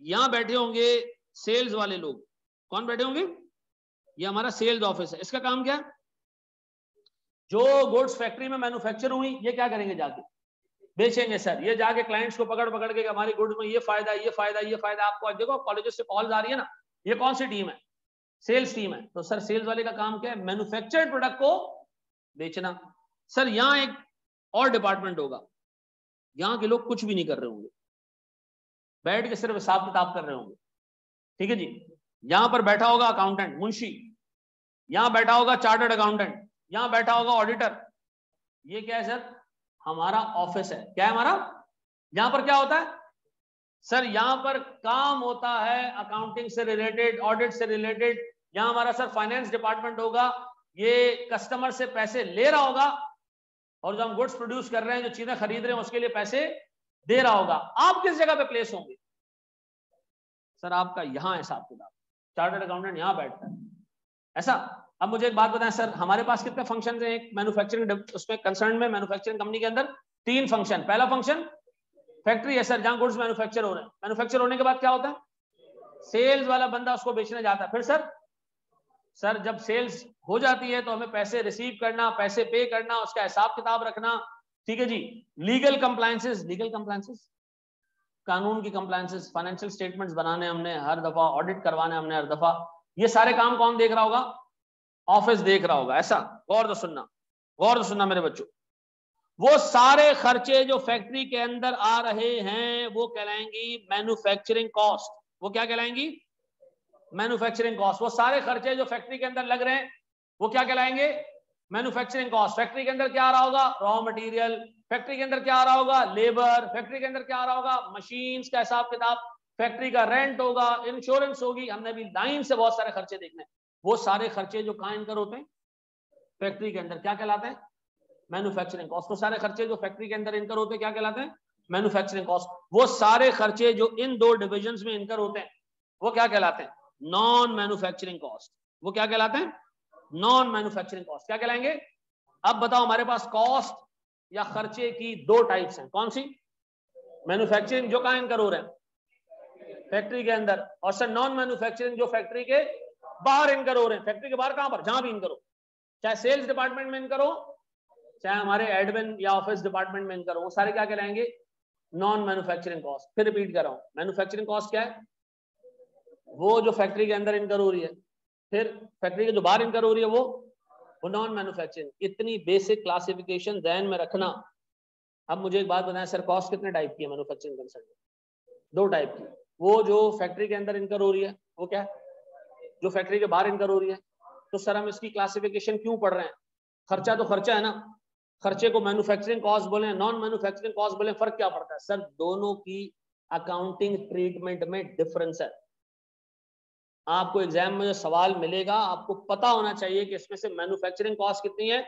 यहाँ बैठे होंगे सेल्स वाले लोग। कौन बैठे होंगे? ये हमारा सेल्स ऑफिस है। इसका काम क्या है? जो गुड्स फैक्ट्री में मैन्युफैक्चर हुई, ये क्या करेंगे? जाके बेचेंगे सर। ये जाके क्लाइंट्स को पकड़ पकड़ के हमारी गुड्स में ये फायदा, ये फायदा, ये फायदा। आपको देखो कॉलेज से कॉल आ रही है ना, ये कौन सी टीम है? सेल्स टीम है। तो सर सेल्स वाले का काम क्या है? मैन्युफैक्चर्ड प्रोडक्ट को बेचना। सर यहाँ एक और डिपार्टमेंट होगा, यहाँ के लोग कुछ भी नहीं कर रहे होंगे, बैठ के सिर्फ हिसाब किताब कर रहे होंगे, ठीक है जी। यहां पर बैठा होगा अकाउंटेंट, मुंशी, यहां बैठा होगा चार्टर्ड अकाउंटेंट, यहां बैठा होगा ऑडिटर। ये क्या है सर? हमारा ऑफिस है। क्या है हमारा? यहां पर क्या होता है सर? यहां पर काम होता है अकाउंटिंग से रिलेटेड, ऑडिट से रिलेटेड। यहां हमारा सर फाइनेंस डिपार्टमेंट होगा, ये कस्टमर से पैसे ले रहा होगा, और जो हम गुड्स प्रोड्यूस कर रहे हैं, जो चीजें खरीद रहे हैं, उसके लिए पैसे दे रहा होगा। आप किस जगह पे प्लेस होंगे? सर आपका यहां हिसाब किताब, चार्टर्ड अकाउंटेंट यहां बैठता है, ऐसा। अब मुझे एक बात बताएं सर, हमारे पास कितने फंक्शन हैं एक मैन्युफैक्चरिंग उसमें कंसर्न में, मैन्युफैक्चरिंग कंपनी के अंदर 3 फंक्शन। पहला फंक्शन फैक्ट्री है सर, जहां गुड्स मैन्युफैक्चर हो रहे हैं। मैन्युफैक्चर होने के बाद क्या होता है, सेल्स वाला बंदा उसको बेचने जाता है। फिर सर जब सेल्स हो जाती है तो हमें पैसे रिसीव करना, पैसे पे करना, उसका हिसाब किताब रखना, ठीक है जी। लीगल कंप्लायंसेस, कानून की कंप्लायंसेस, फाइनेंशियल स्टेटमेंट्स बनाने हमने हर दफा, ऑडिट करवाने हमने हर दफा, ये सारे काम कौन देख रहा होगा, ऑफिस देख रहा होगा। ऐसा गौर से सुनना मेरे बच्चों, वो सारे खर्चे जो फैक्ट्री के अंदर आ रहे हैं वो कहलाएंगी मैन्युफैक्चरिंग कॉस्ट। वो क्या कहलाएंगी, मैन्युफैक्चरिंग कॉस्ट। वो सारे खर्चे जो फैक्ट्री के अंदर लग रहे हैं वो क्या कहलाएंगे, मैन्युफैक्चरिंग कॉस्ट। फैक्ट्री के अंदर क्या आ रहा होगा, रॉ मटेरियल। फैक्ट्री के अंदर क्या आ रहा होगा, लेबर। फैक्ट्री के अंदर क्या आ रहा होगा, मशीन्स का हिसाब किताब। फैक्ट्री का रेंट होगा, इंश्योरेंस होगी। हमने भी लाइन से बहुत सारे खर्चे देखने। वो सारे खर्चे जो कहां इनकर होते हैं, फैक्ट्री के अंदर, क्या कहलाते हैं, मैन्युफैक्चरिंग कॉस्ट। तो सारे खर्चे जो फैक्ट्री के अंदर इनकर होते हैं क्या कहलाते हैं, मैन्युफैक्चरिंग कॉस्ट। वो सारे खर्चे जो इन 2 डिविजन्स में इनकर होते हैं वो क्या कहलाते हैं, नॉन मैन्युफैक्चरिंग कॉस्ट। वो क्या कहलाते हैं, नॉन मैन्युफैक्चरिंग कॉस्ट। क्या कहलाएंगे। अब बताओ, हमारे पास कॉस्ट या खर्चे की 2 टाइप्स हैं, कौन सी, मैन्युफैक्चरिंग जो कहां इनकर हो रहे हैं, फैक्ट्री के अंदर, और सर नॉन मैन्युफैक्चरिंग जो फैक्ट्री के बाहर इनकर हो रहे हैं। फैक्ट्री के बाहर कहां पर, जहां भी इनकर हो, चाहे सेल्स डिपार्टमेंट में इनकर हो, चाहे हमारे एडमिन या ऑफिस डिपार्टमेंट में इनकर हो, वो सारे क्या कहलाएंगे, नॉन मैन्युफैक्चरिंग कॉस्ट। फिर रिपीट कर रहा हूं, मैन्युफैक्चरिंग कॉस्ट क्या है, वो जो फैक्ट्री के अंदर इनकर हो रही है। फिर फैक्ट्री के जो बाहर इनकर हो रही है वो नॉन मैन्युफैक्चरिंग। इतनी बेसिक क्लासिफिकेशन ध्यान में रखना। अब मुझे एक बात बताएं सर, कॉस्ट कितने टाइप की है मैन्युफैक्चरिंग कंसर्न में, 2 टाइप की। वो जो फैक्ट्री के अंदर इनकर हो रही है वो क्या है, जो फैक्ट्री के बाहर इनकर हो रही है। तो सर हम इसकी क्लासिफिकेशन क्यों पढ़ रहे हैं, खर्चा तो खर्चा है ना, खर्चे को मैन्युफैक्चरिंग कॉस्ट बोले, नॉन मैन्युफैक्चरिंग कॉस्ट बोले, फर्क क्या पड़ता है। सर दोनों की अकाउंटिंग ट्रीटमेंट में डिफरेंस है। आपको एग्जाम में जो सवाल मिलेगा आपको पता होना चाहिए कि इसमें से मैन्युफैक्चरिंग कॉस्ट कितनी है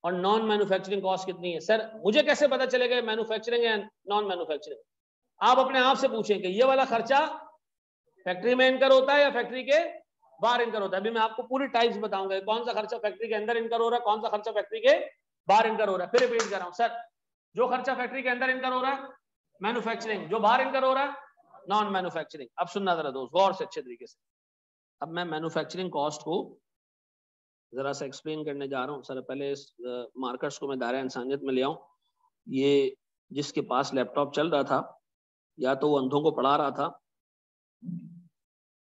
और नॉन मैन्युफैक्चरिंग कॉस्ट कितनी है। सर मुझे कैसे पता चलेगा मैन्युफैक्चरिंग है नॉन मैन्युफैक्चरिंग, आप अपने आप से पूछें कि ये वाला खर्चा फैक्ट्री में इनकर होता है या फैक्ट्री के बाहर इनकर होता है। अभी मैं आपको पूरी टाइप्स बताऊंगा, कौन सा खर्चा फैक्ट्री के अंदर इनकर हो रहा है, कौन सा खर्चा फैक्ट्री के बाहर इनकर हो रहा है। फिर रिपीट कर रहा हूं सर, जो खर्चा फैक्ट्री के अंदर इनकर हो रहा है मैन्युफैक्चरिंग, जो बाहर इनकर हो रहा है नॉन मैन्युफैक्चरिंग। अब सुनना जरा दोस्त गौर से अच्छे तरीके से। अब मैं मैन्युफैक्चरिंग कॉस्ट को जरा सा एक्सप्लेन करने जा रहा हूँ। सर पहले इस मार्कर्स को मैं दायरा इंसानियत में ले आऊं। ये जिसके पास लैपटॉप चल रहा था या तो वो अंधों को पढ़ा रहा था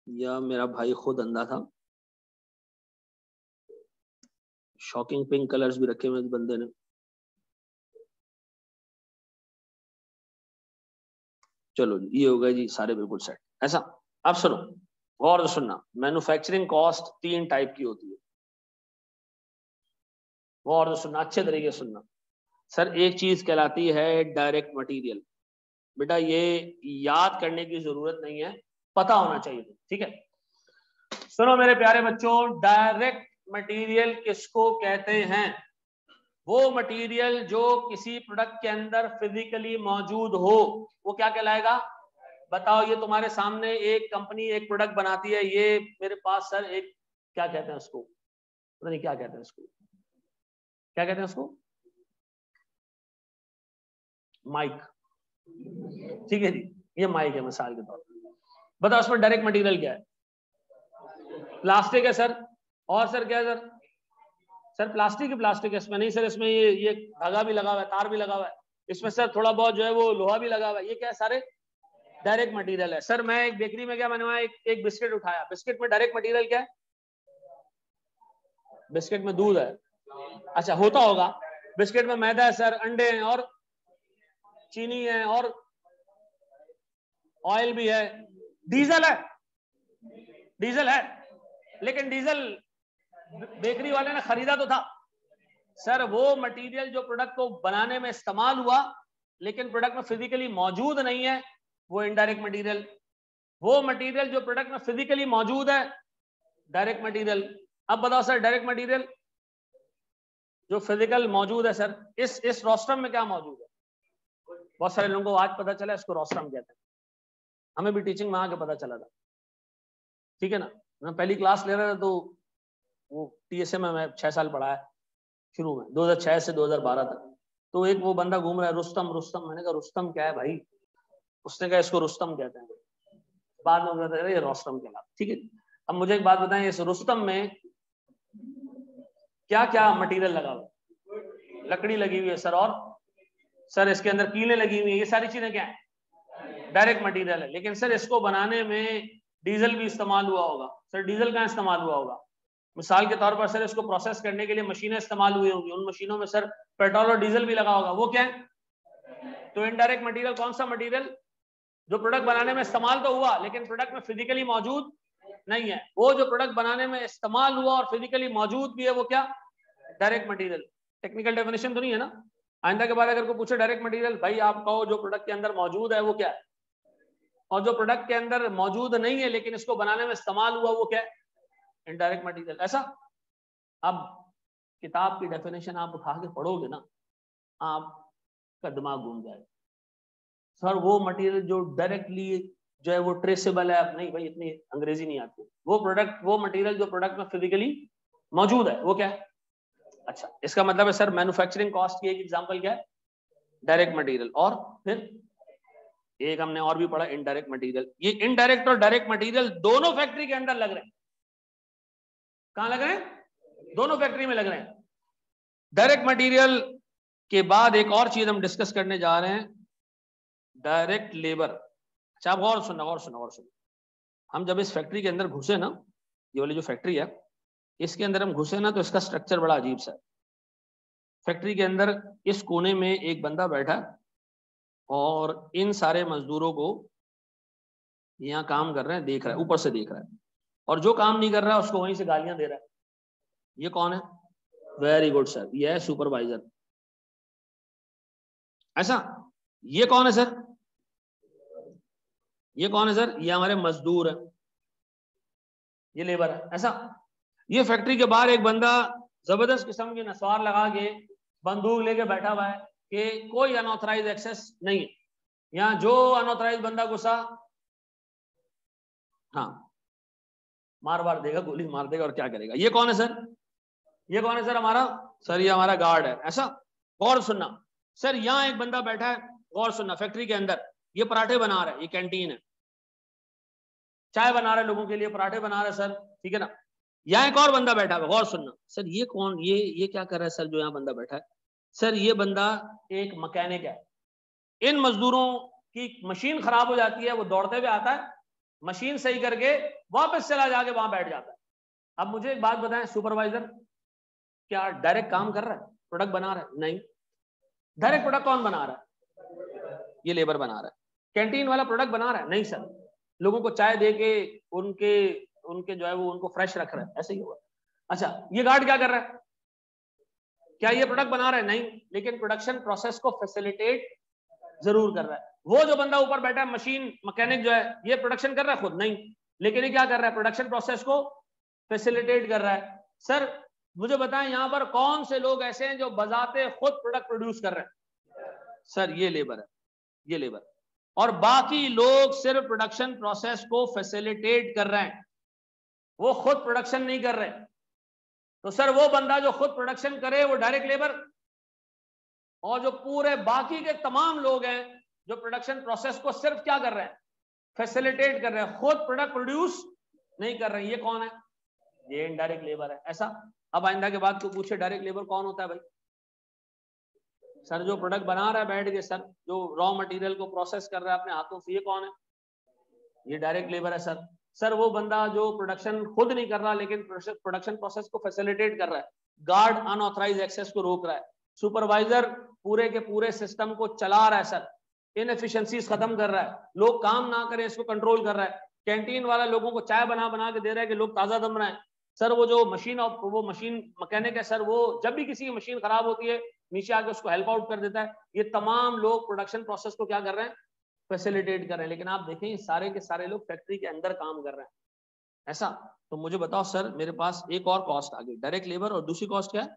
या मेरा भाई खुद अंधा था। शॉकिंग पिंक कलर्स भी रखे हुए इस बंदे ने। चलो ये हो गया जी, सारे बिल्कुल सेट। ऐसा अब सुनो गौर से सुनना, मैन्युफैक्चरिंग कॉस्ट 3 टाइप की होती है। गौर से सुनना, अच्छे तरीके से सुनना। सर एक चीज कहलाती है डायरेक्ट मटेरियल। बेटा ये याद करने की जरूरत नहीं है, पता होना चाहिए, ठीक है। सुनो मेरे प्यारे बच्चों, डायरेक्ट मटेरियल किसको कहते हैं, वो मटेरियल जो किसी प्रोडक्ट के अंदर फिजिकली मौजूद हो वो क्या कहलाएगा। बताओ, ये तुम्हारे सामने एक कंपनी एक प्रोडक्ट बनाती है, ये मेरे पास सर एक क्या कहते हैं उसको, पता नहीं क्या कहते हैं उसको, क्या कहते हैं उसको, माइक, ठीक है जी, ये माइक है मिसाल के तौर पर। बताओ उसमें डायरेक्ट मटेरियल क्या है, प्लास्टिक है सर। और सर क्या है सर, सर प्लास्टिक ही प्लास्टिक है इसमें। नहीं सर इसमें ये धागा भी लगा हुआ है, तार भी लगा हुआ है इसमें सर, थोड़ा बहुत जो है वो लोहा भी लगा हुआ है। ये क्या है, सारे डायरेक्ट मटेरियल है। सर मैं एक बेकरी में गया, मैंने वहां एक बिस्किट उठाया, बिस्किट में डायरेक्ट मटेरियल क्या है, बिस्किट में दूध है, अच्छा होता होगा। बिस्किट में मैदा है सर, अंडे हैं और चीनी है और ऑयल भी है, डीजल है, डीजल है। लेकिन डीजल बेकरी वाले ने खरीदा तो था सर, वो मटेरियल जो प्रोडक्ट को बनाने में इस्तेमाल हुआ लेकिन प्रोडक्ट में फिजिकली मौजूद नहीं है, वो इनडायरेक्ट मटेरियल। वो मटेरियल जो प्रोडक्ट में फिजिकली मौजूद है, डायरेक्ट मटेरियल। अब बताओ सर, डायरेक्ट मटेरियल जो फिजिकल मौजूद है सर, इस रोस्ट्रम में क्या मौजूद है, बहुत सारे लोगों को आज पता चला इसको रोस्ट्रम कहते हैं, हमें भी टीचिंग में आके पता चला था, ठीक है ना। मैं पहली क्लास ले रहा था तो वो TSA में मैं 6 साल पढ़ा है शुरू में, 2006 से 2012 तक। तो एक वो बंदा घूम रहा है, रुस्तम रुस्तम। मैंने कहा रुस्तम क्या है भाई? उसने कहा इसको रुस्तम कहते हैं। बाद में बताया ये रोस्तम कहलाता। ठीक है, अब मुझे एक बात बताएं, इस रुस्तम में क्या क्या मटेरियल लगा हुआ? लकड़ी लगी हुई है सर, और सर इसके अंदर कीलें लगी हुई है। ये सारी चीजें क्या है? डायरेक्ट मटेरियल है। लेकिन सर इसको बनाने में डीजल भी इस्तेमाल हुआ होगा। सर डीजल कहाँ इस्तेमाल हुआ होगा? मिसाल के तौर पर सर इसको प्रोसेस करने के लिए मशीनें इस्तेमाल हुई होंगी, उन मशीनों में सर पेट्रोल और डीजल भी लगा होगा। वो क्या है? तो इनडायरेक्ट मटेरियल कौन सा मटेरियल जो प्रोडक्ट बनाने में इस्तेमाल तो हुआ लेकिन प्रोडक्ट में फिजिकली मौजूद नहीं है? वो जो प्रोडक्ट बनाने में इस्तेमाल हुआ और फिजिकली मौजूद भी है, वो क्या? Direct material. टेक्निकल डेफिनेशन तो नहीं है ना? आइंदा के बाद अगर कोई पूछे डायरेक्ट मटेरियल, भाई आप कहो जो प्रोडक्ट के अंदर मौजूद है वो क्या है, और जो प्रोडक्ट के अंदर मौजूद नहीं है लेकिन इसको बनाने में इस्तेमाल हुआ वो क्या है? Indirect material. ऐसा अब किताब की डेफिनेशन आप उठा के पढ़ोगे ना, आपका दिमाग घूम जाएगा। सर वो मटेरियल जो डायरेक्टली जो है वो ट्रेसेबल है, नहीं भाई इतनी अंग्रेजी नहीं आती। वो प्रोडक्ट, वो मटेरियल जो प्रोडक्ट में फिजिकली मौजूद है वो क्या है? अच्छा, इसका मतलब है सर मैन्युफैक्चरिंग कॉस्ट की एक एग्जांपल क्या है? Direct material. और फिर एक हमने और भी पढ़ा इनडायरेक्ट मटेरियल। ये इनडायरेक्ट और डायरेक्ट मटेरियल दोनों फैक्ट्री के अंदर लग रहे हैं। कहां लग रहे हैं? दोनों फैक्ट्री में लग रहे हैं। डायरेक्ट मटेरियल के बाद एक और चीज हम डिस्कस करने जा रहे हैं, डायरेक्ट लेबर। अच्छा आप और सुनना, और सुनना, और सुनना। हम जब इस फैक्ट्री के अंदर घुसे ना, ये वाली जो फैक्ट्री है इसके अंदर हम घुसे ना, तो इसका स्ट्रक्चर बड़ा अजीब सा है। फैक्ट्री के अंदर इस कोने में एक बंदा बैठा और इन सारे मजदूरों को यहाँ काम कर रहे हैं देख रहा है, ऊपर से देख रहा है, और जो काम नहीं कर रहा है उसको वहीं से गालियां दे रहा है। ये कौन है? वेरी गुड सर, ये है सुपरवाइजर। ऐसा, ये कौन है सर? ये कौन है सर? ये हमारे मजदूर है, ये लेबर है। ऐसा, ये फैक्ट्री के बाहर एक बंदा जबरदस्त किस्म की नसवार लगा के बंदूक लेके बैठा हुआ है कि कोई अनऑथराइज एक्सेस नहीं है। यहाँ जो अनऑथराइज बंदा घुसा, हाँ मार मार देगा, गोली मार देगा, और क्या करेगा। ये कौन है सर? ये कौन है सर? हमारा सर, ये हमारा गार्ड है। ऐसा, गौर सुनना सर, यहाँ एक बंदा बैठा है, गौर सुनना, फैक्ट्री के अंदर ये पराठे बना रहा है, ये कैंटीन है, चाय बना रहा है लोगों के लिए, पराठे बना रहा है सर, ठीक है ना। यहाँ एक और बंदा बैठा है, गौर सुनना सर, ये कौन, ये क्या कर रहा है सर जो यहाँ बंदा बैठा है? सर ये बंदा एक मैकेनिक है। इन मजदूरों की मशीन खराब हो जाती है, वो दौड़ते हुए आता है, मशीन सही करके वापस चला जाके वहां बैठ जाता है। अब मुझे एक बात बताएं, सुपरवाइजर क्या डायरेक्ट काम कर रहा है, प्रोडक्ट बना रहा है? नहीं। डायरेक्ट प्रोडक्ट कौन बना रहा है? ये लेबर बना रहा है। कैंटीन वाला प्रोडक्ट बना रहा है? नहीं सर, लोगों को चाय दे के उनके उनके जो है वो उनको फ्रेश रख रहा है, ऐसे ही होगा। अच्छा, ये गार्ड क्या कर रहा है? क्या ये प्रोडक्ट बना रहा है? नहीं, लेकिन प्रोडक्शन प्रोसेस को फैसिलिटेट जरूर कर रहा है। वो जो बंदा ऊपर बैठा है मशीन मैकेनिक जो है, ये प्रोडक्शन कर रहा है खुद? नहीं, लेकिन ये क्या कर रहा है? प्रोडक्शन प्रोसेस को फैसिलिटेट कर रहा है। सर मुझे बताएं, यहां पर कौन से लोग ऐसे हैं जो बजाते खुद प्रोडक्ट प्रोड्यूस कर रहे हैं? सर ये लेबर है, ये लेबर। और बाकी लोग सिर्फ प्रोडक्शन प्रोसेस को फैसिलिटेट कर रहे हैं, वो खुद प्रोडक्शन नहीं कर रहे। तो सर वो बंदा जो खुद प्रोडक्शन करे वो डायरेक्ट लेबर, और जो पूरे बाकी के तमाम लोग हैं जो प्रोडक्शन प्रोसेस को सिर्फ क्या कर रहे हैं? फैसिलिटेट कर रहे हैं, खुद प्रोडक्ट प्रोड्यूस नहीं कर रहे हैं, ये कौन है? ये इनडायरेक्ट लेबर है। ऐसा, अब आइंदा के बाद को पूछे डायरेक्ट लेबर कौन होता है भाई? सर जो प्रोडक्ट बना रहा है बैठ के, सर जो रॉ मटेरियल को प्रोसेस कर रहा है अपने हाथों से, ये कौन है? ये डायरेक्ट लेबर है। सर सर वो बंदा जो प्रोडक्शन खुद नहीं कर रहा लेकिन प्रोडक्शन प्रोसेस को फैसिलिटेट कर रहा है, गार्ड अनऑथराइज एक्सेस को रोक रहा है, सुपरवाइजर पूरे के पूरे सिस्टम को चला रहा है, सर इनएफिशिएंसीज खत्म कर रहा है, लोग काम ना करें इसको कंट्रोल कर रहा है, कैंटीन वाला लोगों को चाय बना बना के दे रहा है कि लोग ताजा दम रहे हैं। सर वो जो मशीन मैकेनिक है, सर वो जब भी किसी की मशीन खराब होती है नीचे आके उसको हेल्प आउट कर देता है। ये तमाम लोग प्रोडक्शन प्रोसेस को क्या कर रहे हैं? फैसिलिटेट कर रहे हैं। लेकिन आप देखें सारे के सारे लोग फैक्ट्री के अंदर काम कर रहे हैं। ऐसा, तो मुझे बताओ सर, मेरे पास एक और कॉस्ट आ गई, डायरेक्ट लेबर, और दूसरी कॉस्ट क्या है?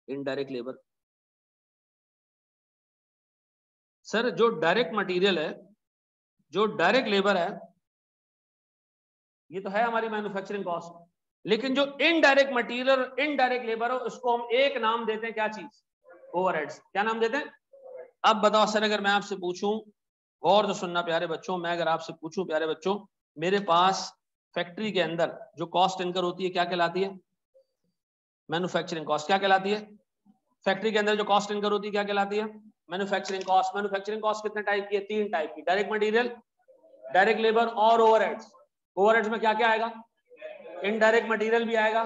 Indirect labour. सर जो डायरेक्ट मटेरियल है, जो डायरेक्ट लेबर है, ये तो है हमारी मैन्युफैक्चरिंग कॉस्ट, लेकिन जो इनडायरेक्ट मटेरियल, इनडायरेक्ट लेबर हो, उसको हम एक नाम देते हैं, क्या चीज? ओवरहेड्स। क्या नाम देते हैं? अब बताओ सर, अगर मैं आपसे पूछूं, गौर से सुनना प्यारे बच्चों, मैं अगर आपसे पूछूं प्यारे बच्चों, मेरे पास फैक्ट्री के अंदर जो कॉस्ट इनकर होती है क्या कहलाती है? Manufacturing cost. क्या कहलाती है? फैक्ट्री के अंदर जो कॉस्ट इनकर होती है क्या कहलाती है? Manufacturing cost. मैन्युफैक्चरिंग कॉस्ट कितने टाइप की है? 3 टाइप की, डायरेक्ट मटेरियल, डायरेक्ट लेबर और ओवरहेड्स। ओवरहेड्स में क्या क्या आएगा? इनडायरेक्ट मटेरियल भी आएगा,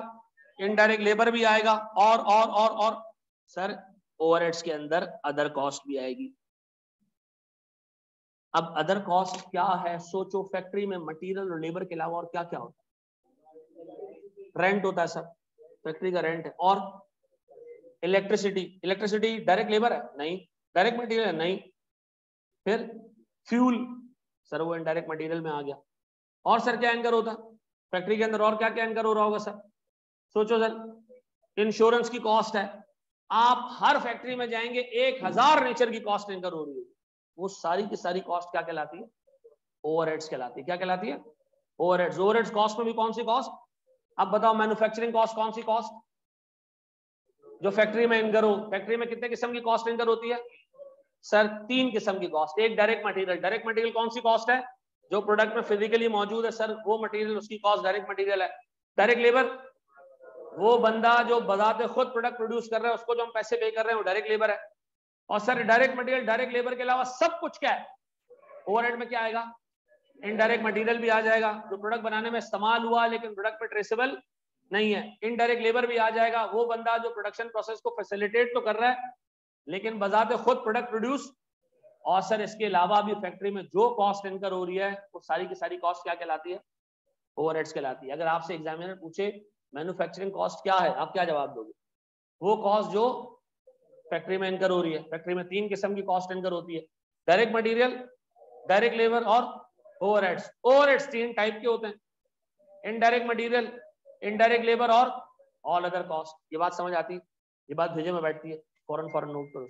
इनडायरेक्ट लेबर भी आएगा, और सर ओवरहेड्स के अंदर अदर कॉस्ट भी आएगी। अब अदर कॉस्ट क्या है? सोचो, फैक्ट्री में मटेरियल और लेबर के अलावा और क्या क्या होता है? रेंट होता है सर, फैक्ट्री का रेंट है, और इलेक्ट्रिसिटी। इलेक्ट्रिसिटी डायरेक्ट लेबर है? नहीं। डायरेक्ट मटेरियल है? नहीं। फिर फ्यूल, सर वो इनडायरेक्ट मटेरियल में आ गया। और सर क्या इनकर होता है फैक्ट्री के अंदर? और क्या क्या इनकर हो रहा होगा सर? सोचो सर, इंश्योरेंस की कॉस्ट है। आप हर फैक्ट्री में जाएंगे, 1000 नेचर की कॉस्ट इनकर हो रही है। वो सारी की सारी कॉस्ट क्या कहलाती है? ओवरहेड्स कहलाती है। क्या कहलाती है? ओवरहेड्स। ओवरहेड्स कॉस्ट में भी कौन सी कॉस्ट? अब बताओ, मैन्युफैक्चरिंग कॉस्ट कौन सी कॉस्ट? जो फैक्ट्री में इनकर हो। फैक्ट्री में कितने किस्म की कॉस्ट इनकर होती है सर? 3 किस्म की कॉस्ट। एक डायरेक्ट मटेरियल। डायरेक्ट मटेरियल कौन सी कॉस्ट है? जो प्रोडक्ट में फिजिकली मौजूद है सर, वो मटेरियल, उसकी कॉस्ट डायरेक्ट मटेरियल है। डायरेक्ट लेबर, वो बंदा जो बजाते खुद प्रोडक्ट प्रोड्यूस कर रहा है, उसको जो हम पैसे पे कर रहे हैं, वो डायरेक्ट लेबर है। और sir direct material, direct labour के अलावा सब कुछ क्या है? ओवरहेड में क्या आएगा? इनडायरेक्ट मटेरियल भी आ जाएगा, जो प्रोडक्ट बनाने में इस्तेमाल हुआ लेकिन प्रोडक्ट पे ट्रेसेबल नहीं है। इनडायरेक्ट लेबर भी आ जाएगा, वो बंदा जो प्रोडक्शन प्रोसेस को फैसिलिटेट तो कर रहा है लेकिन बजाते खुद प्रोडक्ट प्रोड्यूस। और सर इसके अलावा भी फैक्ट्री में जो कॉस्ट इनकर हो रही है, वो सारी की सारी कॉस्ट क्या कहलाती है? ओवरहेड्स कहलाती है। अगर आपसे एग्जामिनर पूछे मैन्युफैक्चरिंग कॉस्ट क्या है, आप क्या जवाब दोगे? वो कॉस्ट जो फैक्ट्री में इनकर हो रही है। फैक्ट्री में 3 किस्म की कॉस्ट इनकर होती है, डायरेक्ट मटेरियल, डायरेक्ट लेबर और ओवरहेड्स। ओवरहेड्स 3 टाइप के होते हैं, इनडायरेक्ट मटेरियल, इनडायरेक्ट लेबर और ऑल अदर कॉस्ट। ये बात समझ आती है? ये बात भेजे में बैठती है, फौरन फौरन नोट करो।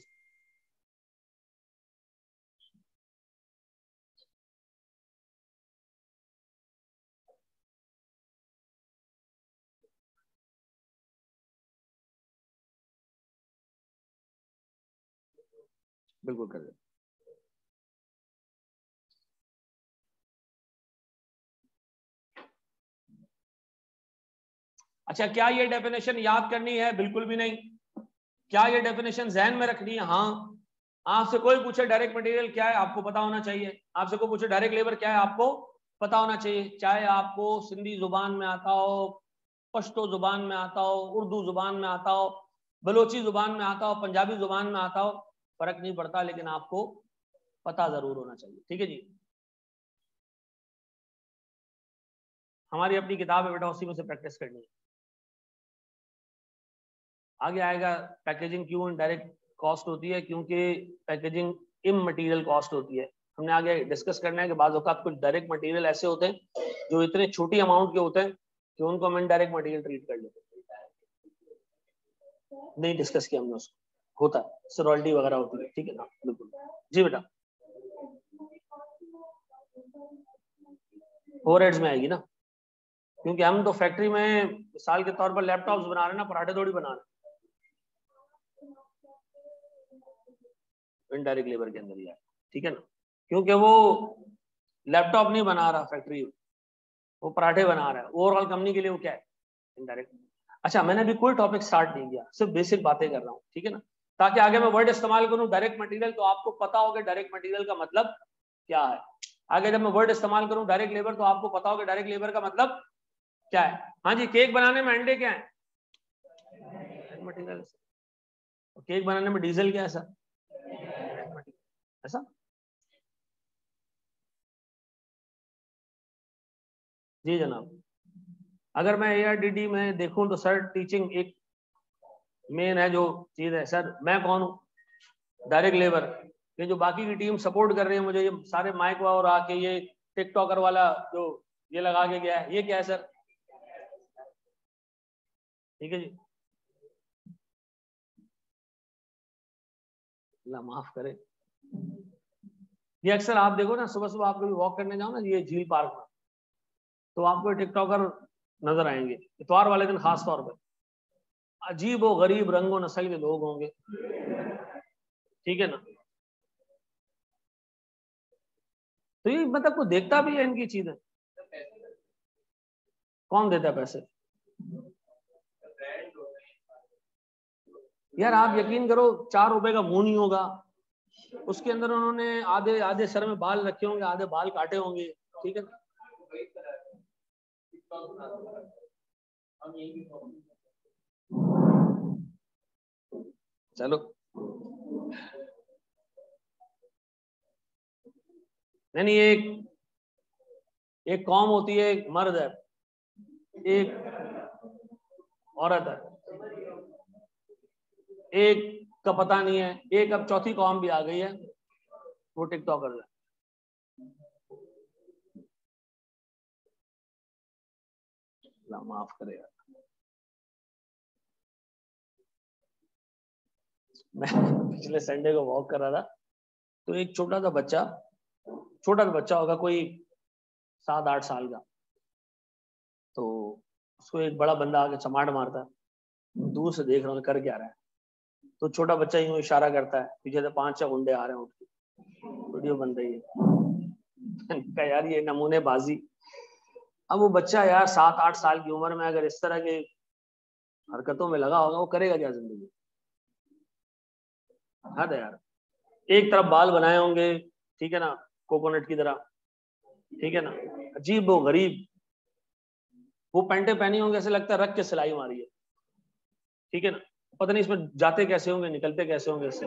बिल्कुल कर दे। अच्छा, क्या ये डेफिनेशन याद करनी है? बिल्कुल भी नहीं। क्या ये डेफिनेशन जहन में रखनी है? हाँ। आपसे कोई पूछे डायरेक्ट मटेरियल क्या है, आपको पता होना चाहिए। आपसे कोई पूछे डायरेक्ट लेबर क्या है, आपको पता होना चाहिए। चाहे आपको सिंधी जुबान में आता हो, पश्तो जुबान में आता हो, उर्दू जुबान में आता हो, बलोची जुबान में आता हो, पंजाबी जुबान में आता हो, फर्क नहीं पड़ता, लेकिन आपको पता जरूर होना चाहिए। ठीक है जी। हमारी अपनी किताब है बेटा, उसी में से प्रैक्टिस करनी है। आगे आएगा पैकेजिंग क्यों डायरेक्ट कॉस्ट होती है, क्योंकि पैकेजिंग इमटेरियल कॉस्ट होती है। हमने आगे डिस्कस करना है कि बाज़ औक़ात कुछ डायरेक्ट मटेरियल ऐसे होते हैं जो इतने छोटी अमाउंट के होते हैं कि उनको हम इनडायरेक्ट मटेरियल ट्रीट कर लेते हैं। नहीं डिस्कस किया हमने उसको, होता है सॉल्टी वगैरह होती है। ठीक है ना? बिल्कुल जी बेटा, ओवरहेड्स में आएगी ना, क्योंकि हम तो फैक्ट्री में मिसाल के तौर पर लैपटॉप्स बना रहे हैं ना, पराठे थोड़ी बना रहे हैं। इनडायरेक्ट लेबर के अंदर ही है। ठीक है ना? क्योंकि वो लैपटॉप नहीं बना रहा फैक्ट्री, वो पराठे बना रहा है। ओवरऑल कंपनी के लिए वो क्या है? इनडायरेक्ट। अच्छा, मैंने अभी कोई टॉपिक स्टार्ट नहीं किया, सिर्फ बेसिक बातें कर रहा हूँ। ठीक है ना? ताकि आगे मैं वर्ड इस्तेमाल करूँ डायरेक्ट मटेरियल, तो आपको पता हो कि डायरेक्ट मटेरियल का मतलब क्या है। आगे जब मैं वर्ड इस्तेमाल करूँ डायरेक्ट लेबर, तो आपको पता हो कि डायरेक्ट लेबर का मतलब क्या है। हाँ जी, केक बनाने में अंडे क्या है? मटेरियल। केक बनाने में डीजल क्या है सर? ऐसा? जी जनाब। अगर मैं ARDD में देखूं तो सर टीचिंग एक मेन है जो चीज है। सर मैं कौन हूँ? Direct labour. ये जो बाकी की टीम सपोर्ट कर रही है मुझे, ये सारे माइक और आके ये टिकटॉकर वाला जो ये लगा के गया है, ये क्या है सर? ठीक है जी, अल्लाह माफ करे। ये अक्सर आप देखो ना, सुबह सुबह आप कभी वॉक करने जाओ ना ये झील पार्क में, तो आपको टिकटॉकर नजर आएंगे। इतवार वाले दिन खास तौर पे अजीब व गरीब रंगो नस्ल के लोग होंगे, ठीक है ना। तो ये मतलब कोई देखता भी है इनकी चीजें? कौन देता है पैसे? यार आप यकीन करो, 4 रुपए का मुंह नहीं होगा, उसके अंदर उन्होंने आधे आधे सर में बाल रखे होंगे, आधे बाल काटे होंगे, ठीक है। चलो नहीं, एक कौम होती है, एक मर्द है, एक औरत है, एक का पता नहीं है, एक अब चौथी कौम भी आ गई है, वो टिकटॉकर है। माफ करेगा, मैं पिछले संडे को वॉक कर रहा था, तो एक छोटा सा बच्चा होगा कोई 7-8 साल का, तो उसको एक बड़ा बंदा आके चमाट मारता है, दूर से देख रहा हूँ कर क्या रहा है, तो छोटा बच्चा यूं इशारा करता है, पीछे से 5-6 गुंडे आ रहे हैं, उसकी वीडियो बन रही है। यार ये नमूनेबाजी। अब वो बच्चा यार 7-8 साल की उम्र में अगर इस तरह के हरकतों में लगा होगा, वो करेगा क्या जिंदगी? हद है यार। एक तरफ बाल बनाए होंगे, ठीक है ना, कोकोनट की तरह, ठीक है ना, अजीब वो गरीब, वो पैंटे पहनी होंगे ऐसे लगता है रख के सिलाई मारी है, ठीक है ना, पता नहीं इसमें जाते कैसे होंगे, निकलते कैसे होंगे इससे।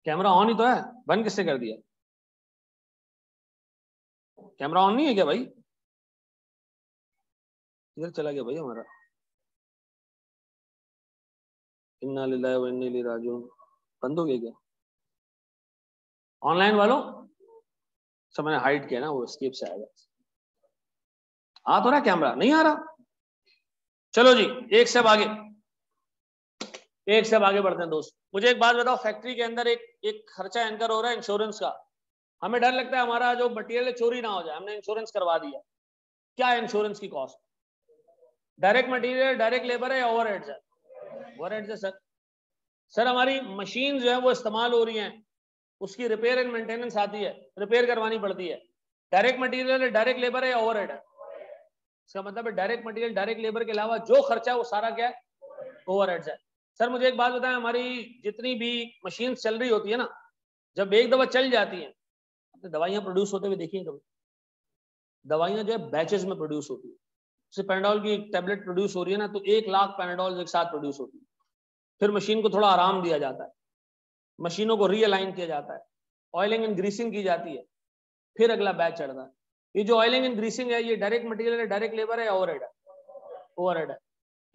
कैमरा ऑन ही तो है, बंद किससे कर दिया? कैमरा ऑन नहीं है क्या भाई? इधर चला गया भाई हमारा। इन्ना लिल्लाहि व इन्ना इलैहि राजिऊन। बंद हो गया क्या? ऑनलाइन वालों सब मैंने हाइड किया ना, वो स्किप से आएगा। आ तो रहा कैमरा, नहीं आ रहा? चलो जी, एक स्टेप आगे बढ़ते हैं दोस्त। मुझे एक बात बताओ, फैक्ट्री के अंदर एक खर्चा एंकर हो रहा है इंश्योरेंस का। हमें डर लगता है हमारा जो मटेरियल चोरी ना हो जाए, हमने इंश्योरेंस करवा दिया। क्या है इंश्योरेंस की cost? Direct material, direct labour है या ओवरहेड्स है? ओवरहेड्स है सर हमारी मशीन जो है वो इस्तेमाल हो रही हैं, उसकी रिपेयर एंड मेंटेनेंस आती है, रिपेयर करवानी पड़ती है। डायरेक्ट मटेरियल है, डायरेक्ट लेबर है या ओवरहेड है? इसका मतलब है डायरेक्ट मटेरियल, डायरेक्ट लेबर के अलावा जो खर्चा है वो सारा क्या है? ओवरहेड्स है। सर मुझे एक बात बताएं, हमारी जितनी भी मशीन चल रही होती है ना, जब एक दफा चल जाती है, दवाइयां प्रोड्यूस होते हुए देखिए कभी, दवाइयां जो है बैचेस में प्रोड्यूस होती है। जैसे पैनाडोल की टैबलेट प्रोड्यूस हो रही है ना, तो 1 लाख पैनाडोल एक साथ प्रोड्यूस होती है। फिर मशीन को थोड़ा आराम दिया जाता है, मशीनों को रीअलाइन किया जाता है, ऑयलिंग एंड ग्रीसिंग की जाती है, फिर अगला बैच चढ़ता है। ये जो ऑयलिंग एंड ग्रीसिंग है, ये डायरेक्ट मटेरियल है, डायरेक्ट लेबर है या ओवरहेड है? ओवरहेड है।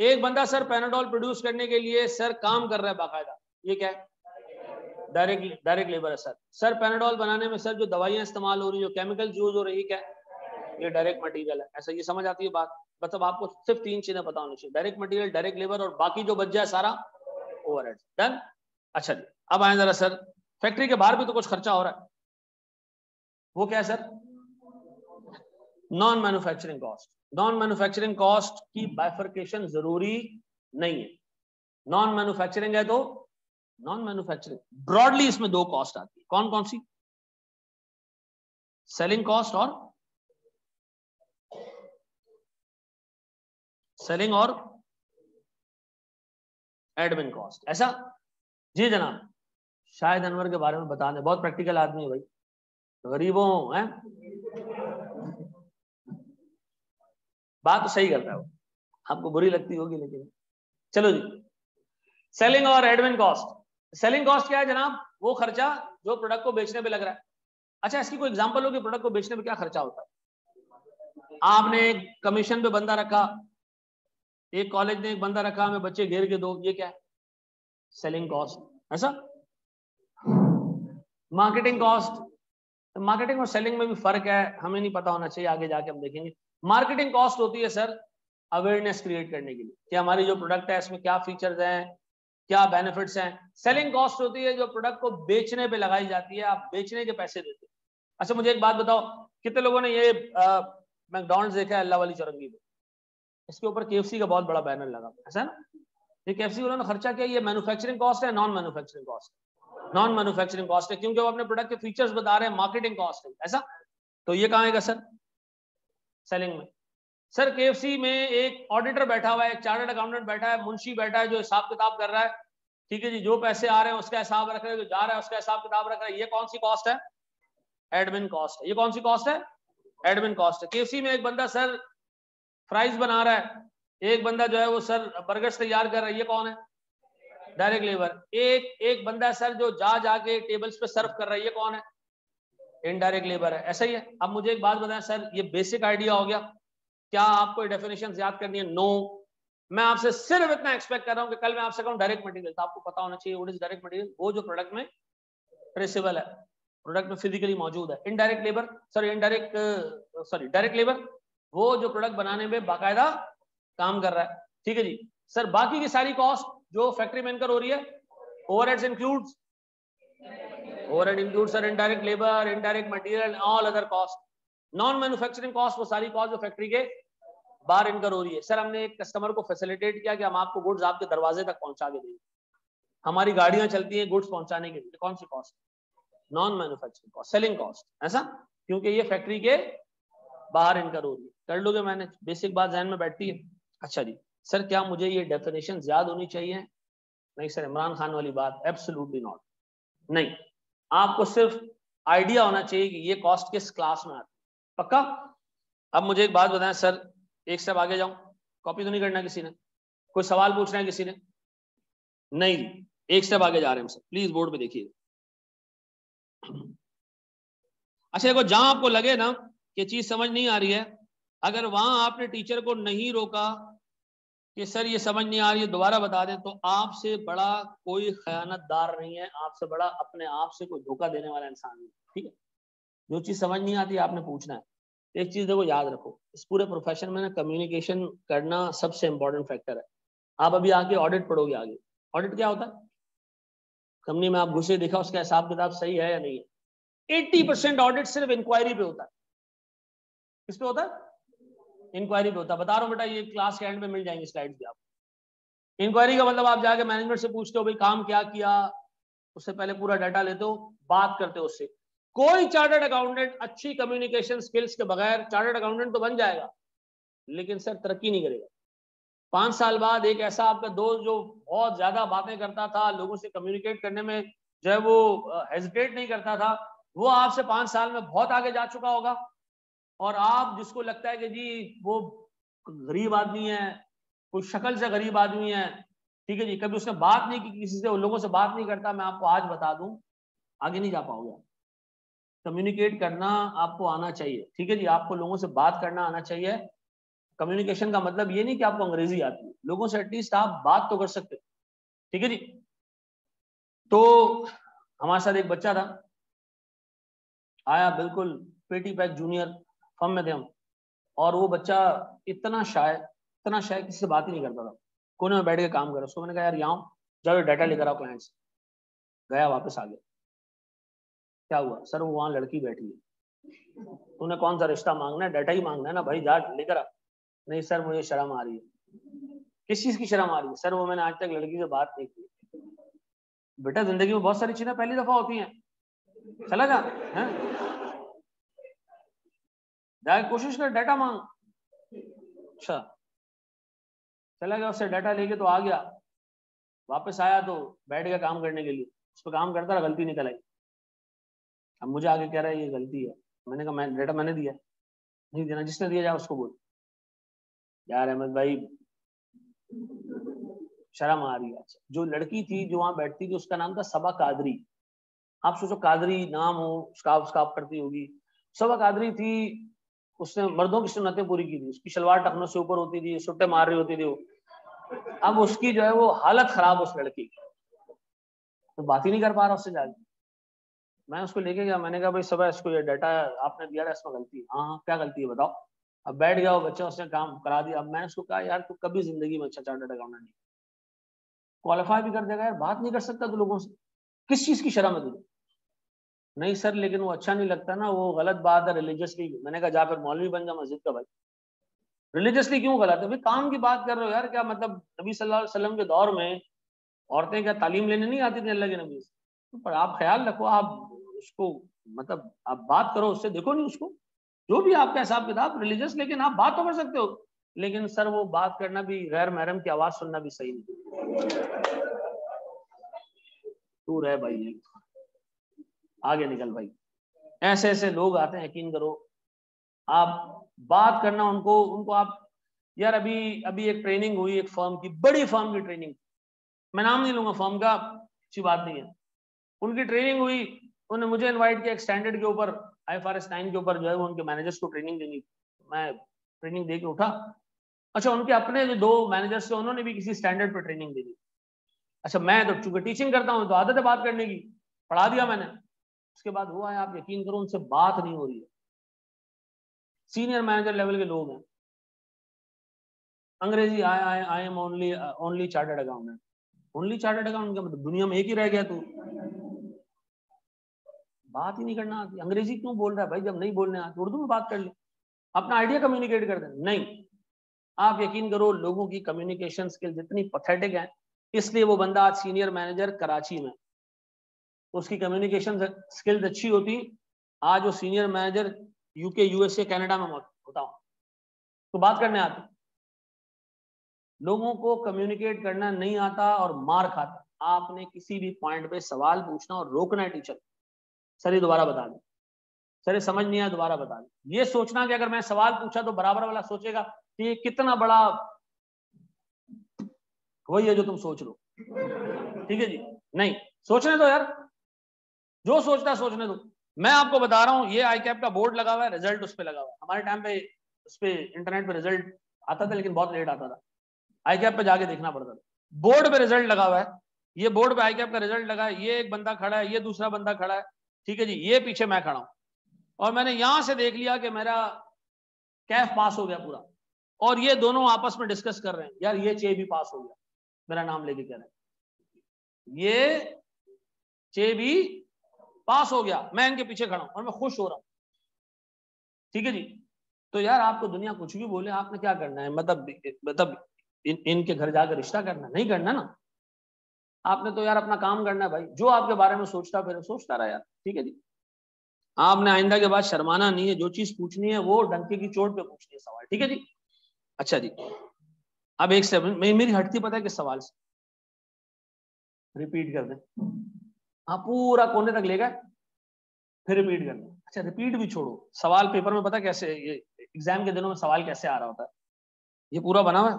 एक बंदा सर पैनाडोल प्रोड्यूस करने के लिए सर काम कर रहा है बाकायदा, ये क्या है? डायरेक्ट लेबर है सर। सर पैनाडोल बनाने में सर जो दवाइयां इस्तेमाल हो रही है, जो केमिकल यूज हो रही है, क्या है? ये डायरेक्ट मटेरियल है। ऐसा ये समझ आती है बात? मतलब आपको सिर्फ 3 चीजें पता होनी चाहिए, डायरेक्ट मटेरियल, डायरेक्ट लेबर और बाकी जो बच जाए सारा ओवरहेड। डन? अच्छा जी, अब आए जरा सर, फैक्ट्री के बाहर भी तो कुछ खर्चा हो रहा है, वो क्या है sir? Non manufacturing cost. Non manufacturing cost की बाइफर्केशन जरूरी नहीं है। नॉन मैन्युफैक्चरिंग है तो नॉन मैन्युफैक्चरिंग, ब्रॉडली इसमें 2 कॉस्ट आती है। कौन कौन सी? सेलिंग कॉस्ट और एडमिन कॉस्ट। ऐसा? जी जनाब, शायद अनवर के बारे में बता दें, बहुत प्रैक्टिकल आदमी है भाई, गरीबों हैं, बात तो सही करता है वो, आपको बुरी लगती होगी लेकिन। चलो जी, सेलिंग और एडमिन कॉस्ट। सेलिंग कॉस्ट क्या है जनाब? वो खर्चा जो प्रोडक्ट को बेचने पे लग रहा है। अच्छा, इसकी कोई एग्जांपल हो कि प्रोडक्ट को बेचने पे क्या खर्चा होता है? आपने एक कमीशन पे बंदा रखा, एक कॉलेज ने एक बंदा रखा, हमें बच्चे घेर के दो, ये क्या है? Selling cost. ऐसा? Marketing cost. मार्केटिंग और सेलिंग में भी फर्क है, हमें नहीं पता होना चाहिए, आगे जाके हम देखेंगे। मार्केटिंग कॉस्ट होती है सर अवेयरनेस क्रिएट करने के लिए कि हमारी जो प्रोडक्ट है इसमें क्या फीचर्स हैं, क्या बेनिफिट्स हैं। सेलिंग कॉस्ट होती है जो प्रोडक्ट को बेचने पे लगाई जाती है, आप बेचने के पैसे देते हैं। अच्छा मुझे एक बात बताओ, कितने लोगों ने ये मैकडॉनल्ड्स देखा है अल्लाह वाली चौरंगी में, इसके ऊपर KFC का बहुत बड़ा बैनर लगा, ऐसा ना? ये KFC उन्होंने खर्चा किया, ये मैन्युफैक्चरिंग कॉस्ट है, non manufacturing cost, non manufacturing cost है, क्योंकि वो अपने प्रोडक्ट के फीचर्स बता रहे हैं, मार्केटिंग कॉस्ट है, ऐसा? तो ये कहाँ आएगा सर? सेलिंग में। सर KFC में एक ऑडिटर बैठा हुआ है, एक चार्टर्ड अकाउंटेंट बैठा है, मुंशी बैठा है जो हिसाब किताब कर रहा है, ठीक है जी, जो पैसे आ रहे हैं उसका हिसाब रख रहे हैं, जो जा रहा है उसका हिसाब किताब रख रहा है। ये कौन सी कॉस्ट है? एडमिन कॉस्ट है। ये कौन सी कॉस्ट है? एडमिन कॉस्ट है। KFC में एक बंदा सर फ्राइज बना रहा है, एक बंदा जो है वो सर बर्गर्स तैयार कर रहा है, ये कौन है? Direct labour. एक बंदा सर जो जाके टेबल्स पे सर्व कर रहा है, ये कौन है? इनडायरेक्ट लेबर है। ऐसा ही है। अब मुझे एक बात बताएं सर, ये बेसिक आइडिया हो गया, क्या आपको डेफिनेशन याद करनी है? नो। मैं आपसे सिर्फ इतना एक्सपेक्ट कर रहा हूं कि कल मैं आपसे कहूं डायरेक्ट मटेरियल, तो आपको पता होना चाहिए व्हाट इज डायरेक्ट मटेरियल। वो जो प्रोडक्ट में ट्रेसेबल है, प्रोडक्ट में फिजिकली मौजूद है। Indirect labour, sorry direct labour, वो जो प्रोडक्ट बनाने में बाकायदा काम कर रहा है, ठीक है जी। सर बाकी की सारी कॉस्ट जो फैक्ट्री में इनकर हो रही है, overheads includes, overhead include sir indirect labour, indirect material, all other cost. Non manufacturing cost वो सारी कॉस्ट जो फैक्ट्री के बाहर इनकर हो रही है। सर हमने एक कस्टमर को फैसिलिटेट किया कि हम आपको गुड्स आपके दरवाजे तक पहुंचा के देंगे, हमारी गाड़ियां चलती हैं गुड्स पहुंचाने के लिए, कौन सी cost? Non manufacturing cost, selling cost, ऐसा? क्योंकि ये फैक्ट्री के बाहर इनकर हो रही है। कर लोगे मैनेज? बेसिक बात ध्यान में बैठती है। अच्छा जी सर, क्या मुझे ये डेफिनेशन याद होनी चाहिए? नहीं सर, इमरान खान वाली बात, एब्सोल्युटली नॉट। नहीं, आपको सिर्फ आइडिया होना चाहिए कि ये कॉस्ट किस क्लास में आती है, पक्का? अब मुझे एक बात बताएं सर, एक स्टेप आगे जाऊं, कॉपी तो नहीं करना किसी ने? कोई सवाल पूछना है किसी ने? नहीं, एक स्टेप आगे जा रहे हैं सर, प्लीज बोर्ड पे देखिए। अच्छा देखो, जहां आपको लगे ना कि चीज समझ नहीं आ रही है, अगर वहां आपने टीचर को नहीं रोका कि सर ये समझ नहीं आ रही है, दोबारा बता दें, तो आपसे बड़ा कोई खयानतदार नहीं है, आपसे बड़ा अपने आप से कोई धोखा देने वाला इंसान नहीं, ठीक है? जो चीज समझ नहीं आती आपने पूछना है। एक चीज देखो याद रखो, इस पूरे प्रोफेशन में ना कम्युनिकेशन करना सबसे इंपॉर्टेंट फैक्टर है। आप अभी आके ऑडिट पढ़ोगे आगे, ऑडिट क्या होता है? कंपनी में आप घुसे, देखा उसका हिसाब किताब सही है या नहीं है। 80% ऑडिट सिर्फ इंक्वायरी पे होता है। किस पे होता है? इंक्वायरी पे होता है। बता रहा हूँ बेटा, ये क्लास के एंड में मिल जाएंगे स्लाइड्स भी आपको। इंक्वायरी का मतलब आप जाके मैनेजमेंट से पूछते हो भाई काम क्या किया, उससे पहले पूरा डाटा लेते हो, बात करते हो उससे। कोई चार्टर्ड अकाउंटेंट अच्छी कम्युनिकेशन स्किल्स के बगैर चार्टर्ड अकाउंटेंट तो बन जाएगा, लेकिन सर तरक्की नहीं करेगा। 5 साल बाद एक ऐसा आपका दोस्त जो बहुत ज्यादा बातें करता था, लोगों से कम्युनिकेट करने में जो है वो हेजिटेट नहीं करता था, वो आपसे 5 साल में बहुत आगे जा चुका होगा। और आप जिसको लगता है कि जी वो गरीब आदमी है, कोई शक्ल से गरीब आदमी है, ठीक है जी, कभी उसने बात नहीं की किसी से, उन लोगों से बात नहीं करता, मैं आपको आज बता दूं आगे नहीं जा पाओगे। कम्युनिकेट करना आपको आना चाहिए, ठीक है जी, आपको लोगों से बात करना आना चाहिए। कम्युनिकेशन का मतलब ये नहीं कि आपको अंग्रेजी आती है, लोगों से एटलीस्ट आप बात तो कर सकते, ठीक है जी। तो हमारे साथ एक बच्चा था, आया बिल्कुल पेटी पैक जूनियर, फर्म में थे हम, और वो बच्चा इतना शाय किसी से बात ही नहीं करता था, कोने में बैठ के काम कर रहा। उसको मैंने कहा यार यहाँ जाओ डाटा लेकर आओ क्लाइंट से। गया, वापस आ गया। क्या हुआ सर? वो वहां लड़की बैठी है, तूने कौन सा रिश्ता मांगना है? डाटा ही मांगना है ना भाई, जा लेकर आ। नहीं सर मुझे शर्म आ रही है। किस चीज की शर्म आ रही है? सर वो मैंने आज तक लड़की से बात नहीं की। बेटा जिंदगी में बहुत सारी चीजें पहली दफा होती हैं, चला जा, हैं? जाके कोशिश कर, डाटा मांग। अच्छा, चला गया, उससे डाटा लेके तो आ गया, वापस आया तो बैठ गया काम करने के लिए, उस पर काम करता रहा, गलती निकल आई। अब मुझे आगे कह रहा है ये गलती है। मैंने कहा मैं डाटा मैंने दिया, नहीं देना, जिसने दिया जाए उसको बोल। यार अहमद भाई शर्म आ रही है। जो लड़की थी जो वहां बैठती थी उसका नाम था सबा कादरी। आप सोचो कादरी नाम हो, स्काफ स्काफ करती होगी। सबा कादरी थी, उसने मर्दों की सुन्नतें पूरी की थी, उसकी शलवार टखनों से ऊपर होती थी, सुट्टे मार रही होती थी वो। अब उसकी जो है वो हालत खराब उस लड़की की, तो बात ही नहीं कर पा रहा उससे जाके। मैं उसको लेके गया, मैंने कहा भाई सबा इसको ये डाटा आपने दिया था, इसमें गलती है। हाँ हाँ क्या गलती है बताओ। अब बैठ गया वो बच्चा, उसने काम करा दिया। अब मैंने उसको कहा यार तू कभी जिंदगी में अच्छा चार्टर्ड अकाउंटेंट नहीं, क्वालिफाई भी कर देगा यार, बात नहीं कर सकता तो लोगों से, किस चीज की शर्म है तुझे? नहीं सर लेकिन वो अच्छा नहीं लगता ना, वो गलत बात है रिलीजियसली। मैंने कहा जा फिर मौलवी बन जा मस्जिद का भाई। रिलीजियसली क्यों गलत है भाई? काम की बात कर रहे हो यार, क्या मतलब नबी सल्लल्लाहु अलैहि वसल्लम के दौर में औरतें क्या तालीम लेने नहीं आती थी अल्लाह के नबी से? पर आप ख्याल रखो, आप उसको मतलब आप बात करो उससे, देखो नहीं उसको, जो भी आपका हिसाब किताब रिलीजियस, लेकिन आप बात तो कर सकते हो। लेकिन सर वो बात करना भी, गैर महरम की आवाज सुनना भी सही नहीं। तू रह भाई, आगे निकल भाई। ऐसे ऐसे लोग आते हैं, यकीन करो आप बात करना उनको उनको आप, यार अभी अभी एक ट्रेनिंग हुई एक फर्म की, बड़ी फर्म की ट्रेनिंग, मैं नाम नहीं लूंगा फर्म का, अच्छी बात नहीं है। उनकी ट्रेनिंग हुई, उन्होंने मुझे इनवाइट किया, एक स्टैंडर्ड के ऊपर IFRS 9 के ऊपर जो है वो उनके मैनेजर्स को ट्रेनिंग देनी। मैं ट्रेनिंग दे के उठा। अच्छा, उनके अपने जो 2 मैनेजर्स थे उन्होंने भी किसी स्टैंडर्ड पर ट्रेनिंग दे दी। अच्छा, मैं तो चूंकि टीचिंग करता हूँ तो आदत है बात करने की, पढ़ा दिया मैंने। उसके बाद हुआ है, आप यकीन करो उनसे बात नहीं हो रही है। सीनियर मैनेजर लेवल के लोग हैं, अंग्रेजी I am only chartered accountant. Only chartered accountant का मतलब दुनिया में एक ही रह गया तू? बात ही नहीं करना आती, अंग्रेजी क्यों बोल रहा है भाई? जब नहीं बोलने आती उर्दू में बात कर ले, अपना आइडिया कम्युनिकेट कर दे। नहीं, आप यकीन करो लोगों की कम्युनिकेशन स्किल जितनी पथेटिक है, इसलिए वो बंदा आज सीनियर मैनेजर कराची में, उसकी कम्युनिकेशन स्किल्स अच्छी होती, आज वो senior manager UK USA Canada में होता हूं। तो बात करने आती, लोगों को कम्युनिकेट करना नहीं आता और मार खाता। आपने किसी भी पॉइंट पे सवाल पूछना और रोकना है टीचर, सर ये दोबारा बता दें, सर ये समझ नहीं आया दोबारा बता दें। ये सोचना कि अगर मैं सवाल पूछा तो बराबर वाला सोचेगा कि ये कितना बड़ा, वही है जो तुम सोच लो, ठीक है जी? नहीं, सोचने दो यार, जो सोचता है सोचने दो। मैं आपको बता रहा हूँ, ये ICAP का बोर्ड लगा हुआ है, रिजल्ट उस पर लगा हुआ है। हमारे टाइम पे उस पे इंटरनेट पे रिजल्ट आता था, लेकिन बहुत लेट आता था, ICAP पे जाके देखना पड़ता था। बोर्ड पे रिजल्ट लगा हुआ है, ये बोर्ड पे ICAP का रिजल्ट लगा है, ये एक बंदा खड़ा है, ये दूसरा बंदा खड़ा है, ठीक है जी, ये पीछे मैं खड़ा हूं, और मैंने यहां से देख लिया कि मेरा कैफ पास हो गया पूरा, और ये दोनों आपस में डिस्कस कर रहे हैं, यार ये चे भी पास हो गया, मेरा नाम लेके कह रहे हैं ये चे भी पास हो गया, मैं इनके पीछे खड़ा हूं और मैं खुश हो रहा हूं, ठीक है जी? तो यार आपको दुनिया कुछ भी बोले, आपने क्या करना है? मतलब इनके घर जाकर रिश्ता करना नहीं करना ना, आपने तो यार अपना काम करना है भाई। जो आपके बारे में सोचता फिर सोचता रहा यार, ठीक है जी? आपने आइंदा के बाद शर्माना नहीं है, जो चीज पूछनी है वो डंके की चोट पे पूछनी है सवाल, ठीक है जी? अच्छा जी, अब एक से मेरी हटती पता है किस सवाल से, रिपीट कर दें। हाँ, पूरा कोने तक ले गए, फिर रिपीट कर दें। अच्छा, रिपीट भी छोड़ो, सवाल पेपर में पता कैसे, ये एग्जाम के दिनों में सवाल कैसे आ रहा होता है, ये पूरा बना हुआ है,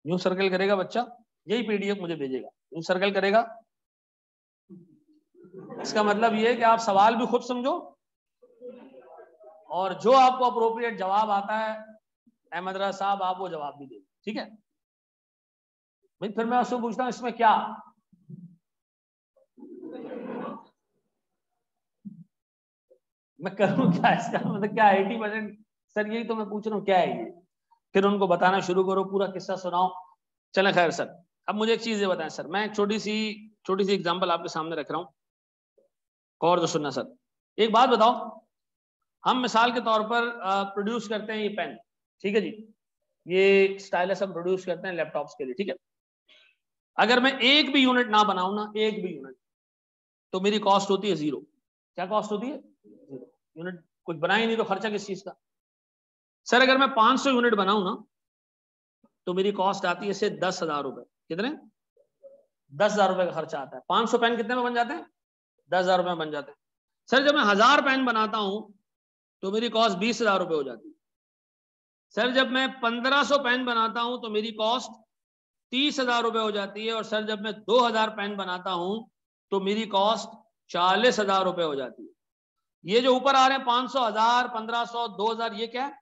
यूं सर्कल करेगा बच्चा, यही PDF मुझे भेजेगा, यूं सर्कल करेगा, इसका मतलब ये है कि आप सवाल भी खुद समझो, और जो आपको अप्रोप्रिएट जवाब आता है अहमद रजा साहब, आप वो जवाब भी दें, ठीक है भाई? फिर मैं उससे पूछता हूँ इसमें क्या, मैं करूँ क्या इसका मतलब क्या? 80% सर यही तो मैं पूछ रहा हूँ क्या है ये? फिर उनको बताना शुरू करो, पूरा किस्सा सुनाओ। चले खैर सर, अब मुझे एक चीज ये बताएं सर, मैं एक छोटी सी एग्जांपल आपके सामने रख रहा हूँ, और तो सुनना सर। एक बात बताओ, हम मिसाल के तौर पर प्रोड्यूस करते हैं ये पेन, ठीक है जी, ये स्टाइलस हम प्रोड्यूस करते हैं लैपटॉप्स के लिए, ठीक है? अगर मैं एक भी यूनिट ना बनाऊं ना, एक भी यूनिट, तो मेरी कॉस्ट होती है 0। क्या कॉस्ट होती है? 0। यूनिट कुछ बना ही नहीं तो खर्चा किस चीज का? सर अगर मैं 500 यूनिट बनाऊं ना, तो मेरी कॉस्ट आती है सिर्फ 10,000 रुपए। कितने? 10,000 रुपए का खर्चा आता है। 500 पेन कितने में बन जाते हैं? 10,000 रुपए में बन जाते हैं। सर जब मैं 1000 पेन बनाता हूं तो मेरी कॉस्ट 20,000 रुपए हो जाती है। सर जब मैं 1500 पेन बनाता हूं तो मेरी कॉस्ट 30,000 रुपए हो जाती है। और सर जब मैं 2000 पेन बनाता हूं तो मेरी कॉस्ट 40,000 रुपए हो जाती है। ये जो ऊपर आ रहे हैं 500, 1000, 1500, 2000, ये क्या है?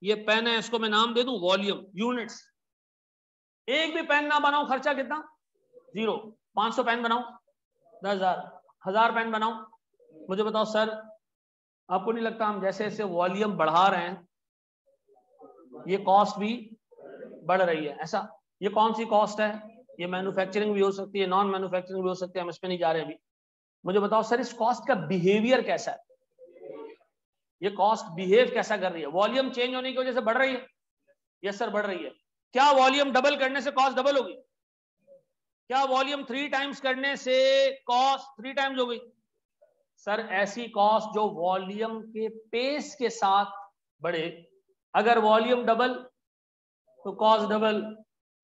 ये पेन है, इसको मैं नाम दे दूं वॉल्यूम, यूनिट्स। एक भी पेन ना बनाऊं, खर्चा कितना? 0। 500 पेन बनाऊं 10,000, 1000 पेन बनाऊं, मुझे बताओ सर, आपको नहीं लगता हम जैसे जैसे वॉल्यूम बढ़ा रहे हैं ये कॉस्ट भी बढ़ रही है? ऐसा, ये कौन सी कॉस्ट है? ये मैन्युफैक्चरिंग भी हो सकती है, नॉन मैन्युफैक्चरिंग भी हो सकती है, हम इसमें नहीं जा रहे अभी। मुझे बताओ सर इस कॉस्ट का बिहेवियर कैसा है, ये कॉस्ट बिहेव कैसा कर रही है? वॉल्यूम चेंज होने की वजह से बढ़ रही है? यस सर बढ़ रही है। क्या वॉल्यूम डबल करने से कॉस्ट डबल होगी? क्या वॉल्यूम 3 टाइम्स करने से कॉस्ट 3 टाइम्स हो गई? सर ऐसी कॉस्ट जो वॉल्यूम के पेस के साथ बढ़े, अगर वॉल्यूम डबल तो कॉस्ट डबल,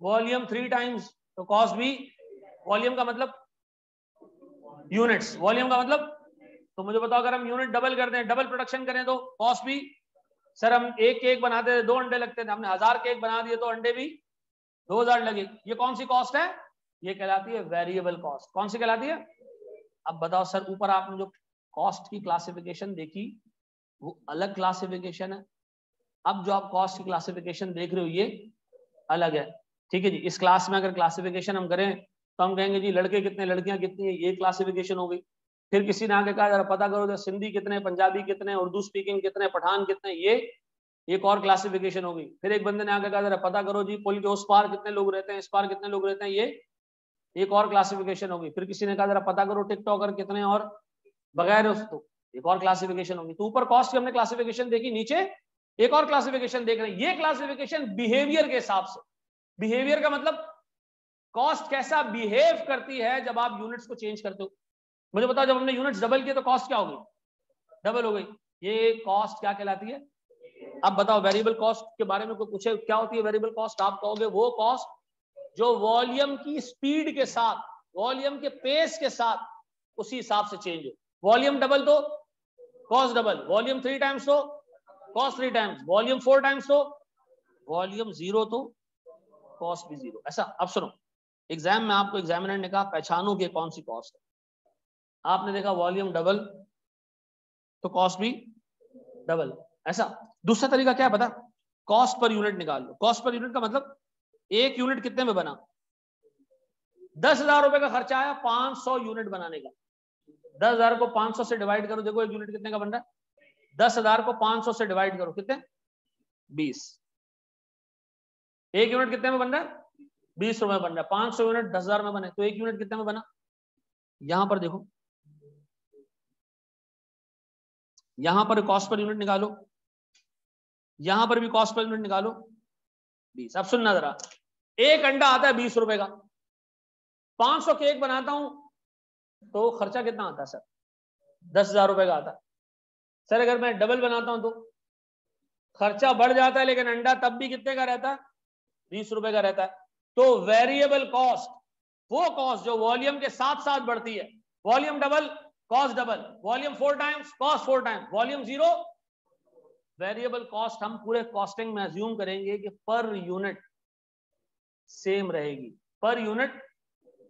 वॉल्यूम 3 टाइम्स तो कॉस्ट भी, वॉल्यूम का मतलब यूनिट्स, वॉल्यूम का मतलब, तो मुझे बताओ अगर हम यूनिट डबल कर दें, डबल प्रोडक्शन करें तो कॉस्ट भी। सर हम एक केक बनाते थे 2 अंडे लगते थे, हमने 1000 केक बना दिए तो अंडे भी 2000 लगे। ये कौन सी कॉस्ट है? ये कहलाती है वेरिएबल कॉस्ट। कौन सी कहलाती है? अब बताओ सर ऊपर आपने जो कॉस्ट की क्लासिफिकेशन देखी वो अलग क्लासिफिकेशन है, अब जो आप कॉस्ट की क्लासिफिकेशन देख रहे हो ये अलग है। ठीक है जी, इस क्लास में अगर क्लासिफिकेशन हम करें तो हम कहेंगे जी लड़के कितने लड़कियां कितनी है, ये क्लासिफिकेशन हो गई। फिर किसी ने आके कहा जरा पता करो तो सिंधी कितने, पंजाबी कितने, उर्दू स्पीकिंग कितने, पठान कितने, ये एक और क्लासिफिकेशन हो गई। फिर एक बंदे ने आके कहा जरा पता करो जी पुल के उस पार कितने लोग रहते हैं, इस पार कितने लोग रहते हैं, ये एक और क्लासिफिकेशन होगी। फिर किसी ने कहा जरा पता करो टिकटॉकर कितने और बगैर उसको, एक और क्लासिफिकेशन होगी। तो ऊपर कॉस्ट की हमने क्लासिफिकेशन देखी, नीचे एक और क्लासिफिकेशन देख रहे हैं। ये क्लासिफिकेशन बिहेवियर के हिसाब से, बिहेवियर का मतलब कॉस्ट कैसा बिहेव करती है जब आप यूनिट्स को चेंज करते हो। मुझे बताओ जब हमने यूनिट्स डबल किए तो कॉस्ट क्या हो गई? डबल हो गई। ये कॉस्ट क्या कहलाती है? अब बताओ वेरिएबल कॉस्ट के बारे में कोई पूछे क्या होती है वेरिएबल कॉस्ट, आप कहोगे वो कॉस्ट जो वॉल्यूम की स्पीड के साथ, वॉल्यूम के पेस के साथ उसी हिसाब से चेंज हो। वॉल्यूम डबल तो कॉस्ट डबल, वॉल्यूम 3 टाइम्स तो कॉस्ट 3 टाइम्स, वॉल्यूम 4 टाइम्स तो वॉल्यूम 0 तो कॉस्ट भी 0। ऐसा? अब सुनो, एग्जाम में आपको एग्जामिनर ने कहा पहचानो कि कौन सी कॉस्ट है, आपने देखा वॉल्यूम डबल तो कॉस्ट भी डबल। ऐसा? दूसरा तरीका क्या है पता? कॉस्ट पर यूनिट निकाल लो। कॉस्ट पर यूनिट का मतलब एक यूनिट कितने में बना? 10,000 रुपए का खर्चा आया 500 यूनिट बनाने का। 10,000 को 500 से डिवाइड करो, देखो एक यूनिट कितने का बन रहा है। 10,000 को 500 से डिवाइड करो, कितने? 20। एक यूनिट कितने में बन रहा है? 20 रुपए बन रहा है। 500 यूनिट 10,000 में बने तो एक यूनिट कितने में बना? यहां पर देखो, यहां पर कॉस्ट पर यूनिट निकालो, यहां पर भी कॉस्ट पर यूनिट निकालो, 20। अब सुनना जरा, एक अंडा आता है 20 रुपए का, 500 केक बनाता हूं तो खर्चा कितना आता है सर? 10,000 रुपए का आता है। सर अगर मैं डबल बनाता हूं तो खर्चा बढ़ जाता है, लेकिन अंडा तब भी कितने का रहता है? 20 रुपए का रहता है। तो वेरिएबल कॉस्ट वो कॉस्ट जो वॉल्यूम के साथ साथ बढ़ती है। Volume double cost double, volume 4 times cost 4 times, volume 0। Variable cost हम पूरे कॉस्टिंग में अज्यूम करेंगे कि पर यूनिट सेम रहेगी। पर यूनिट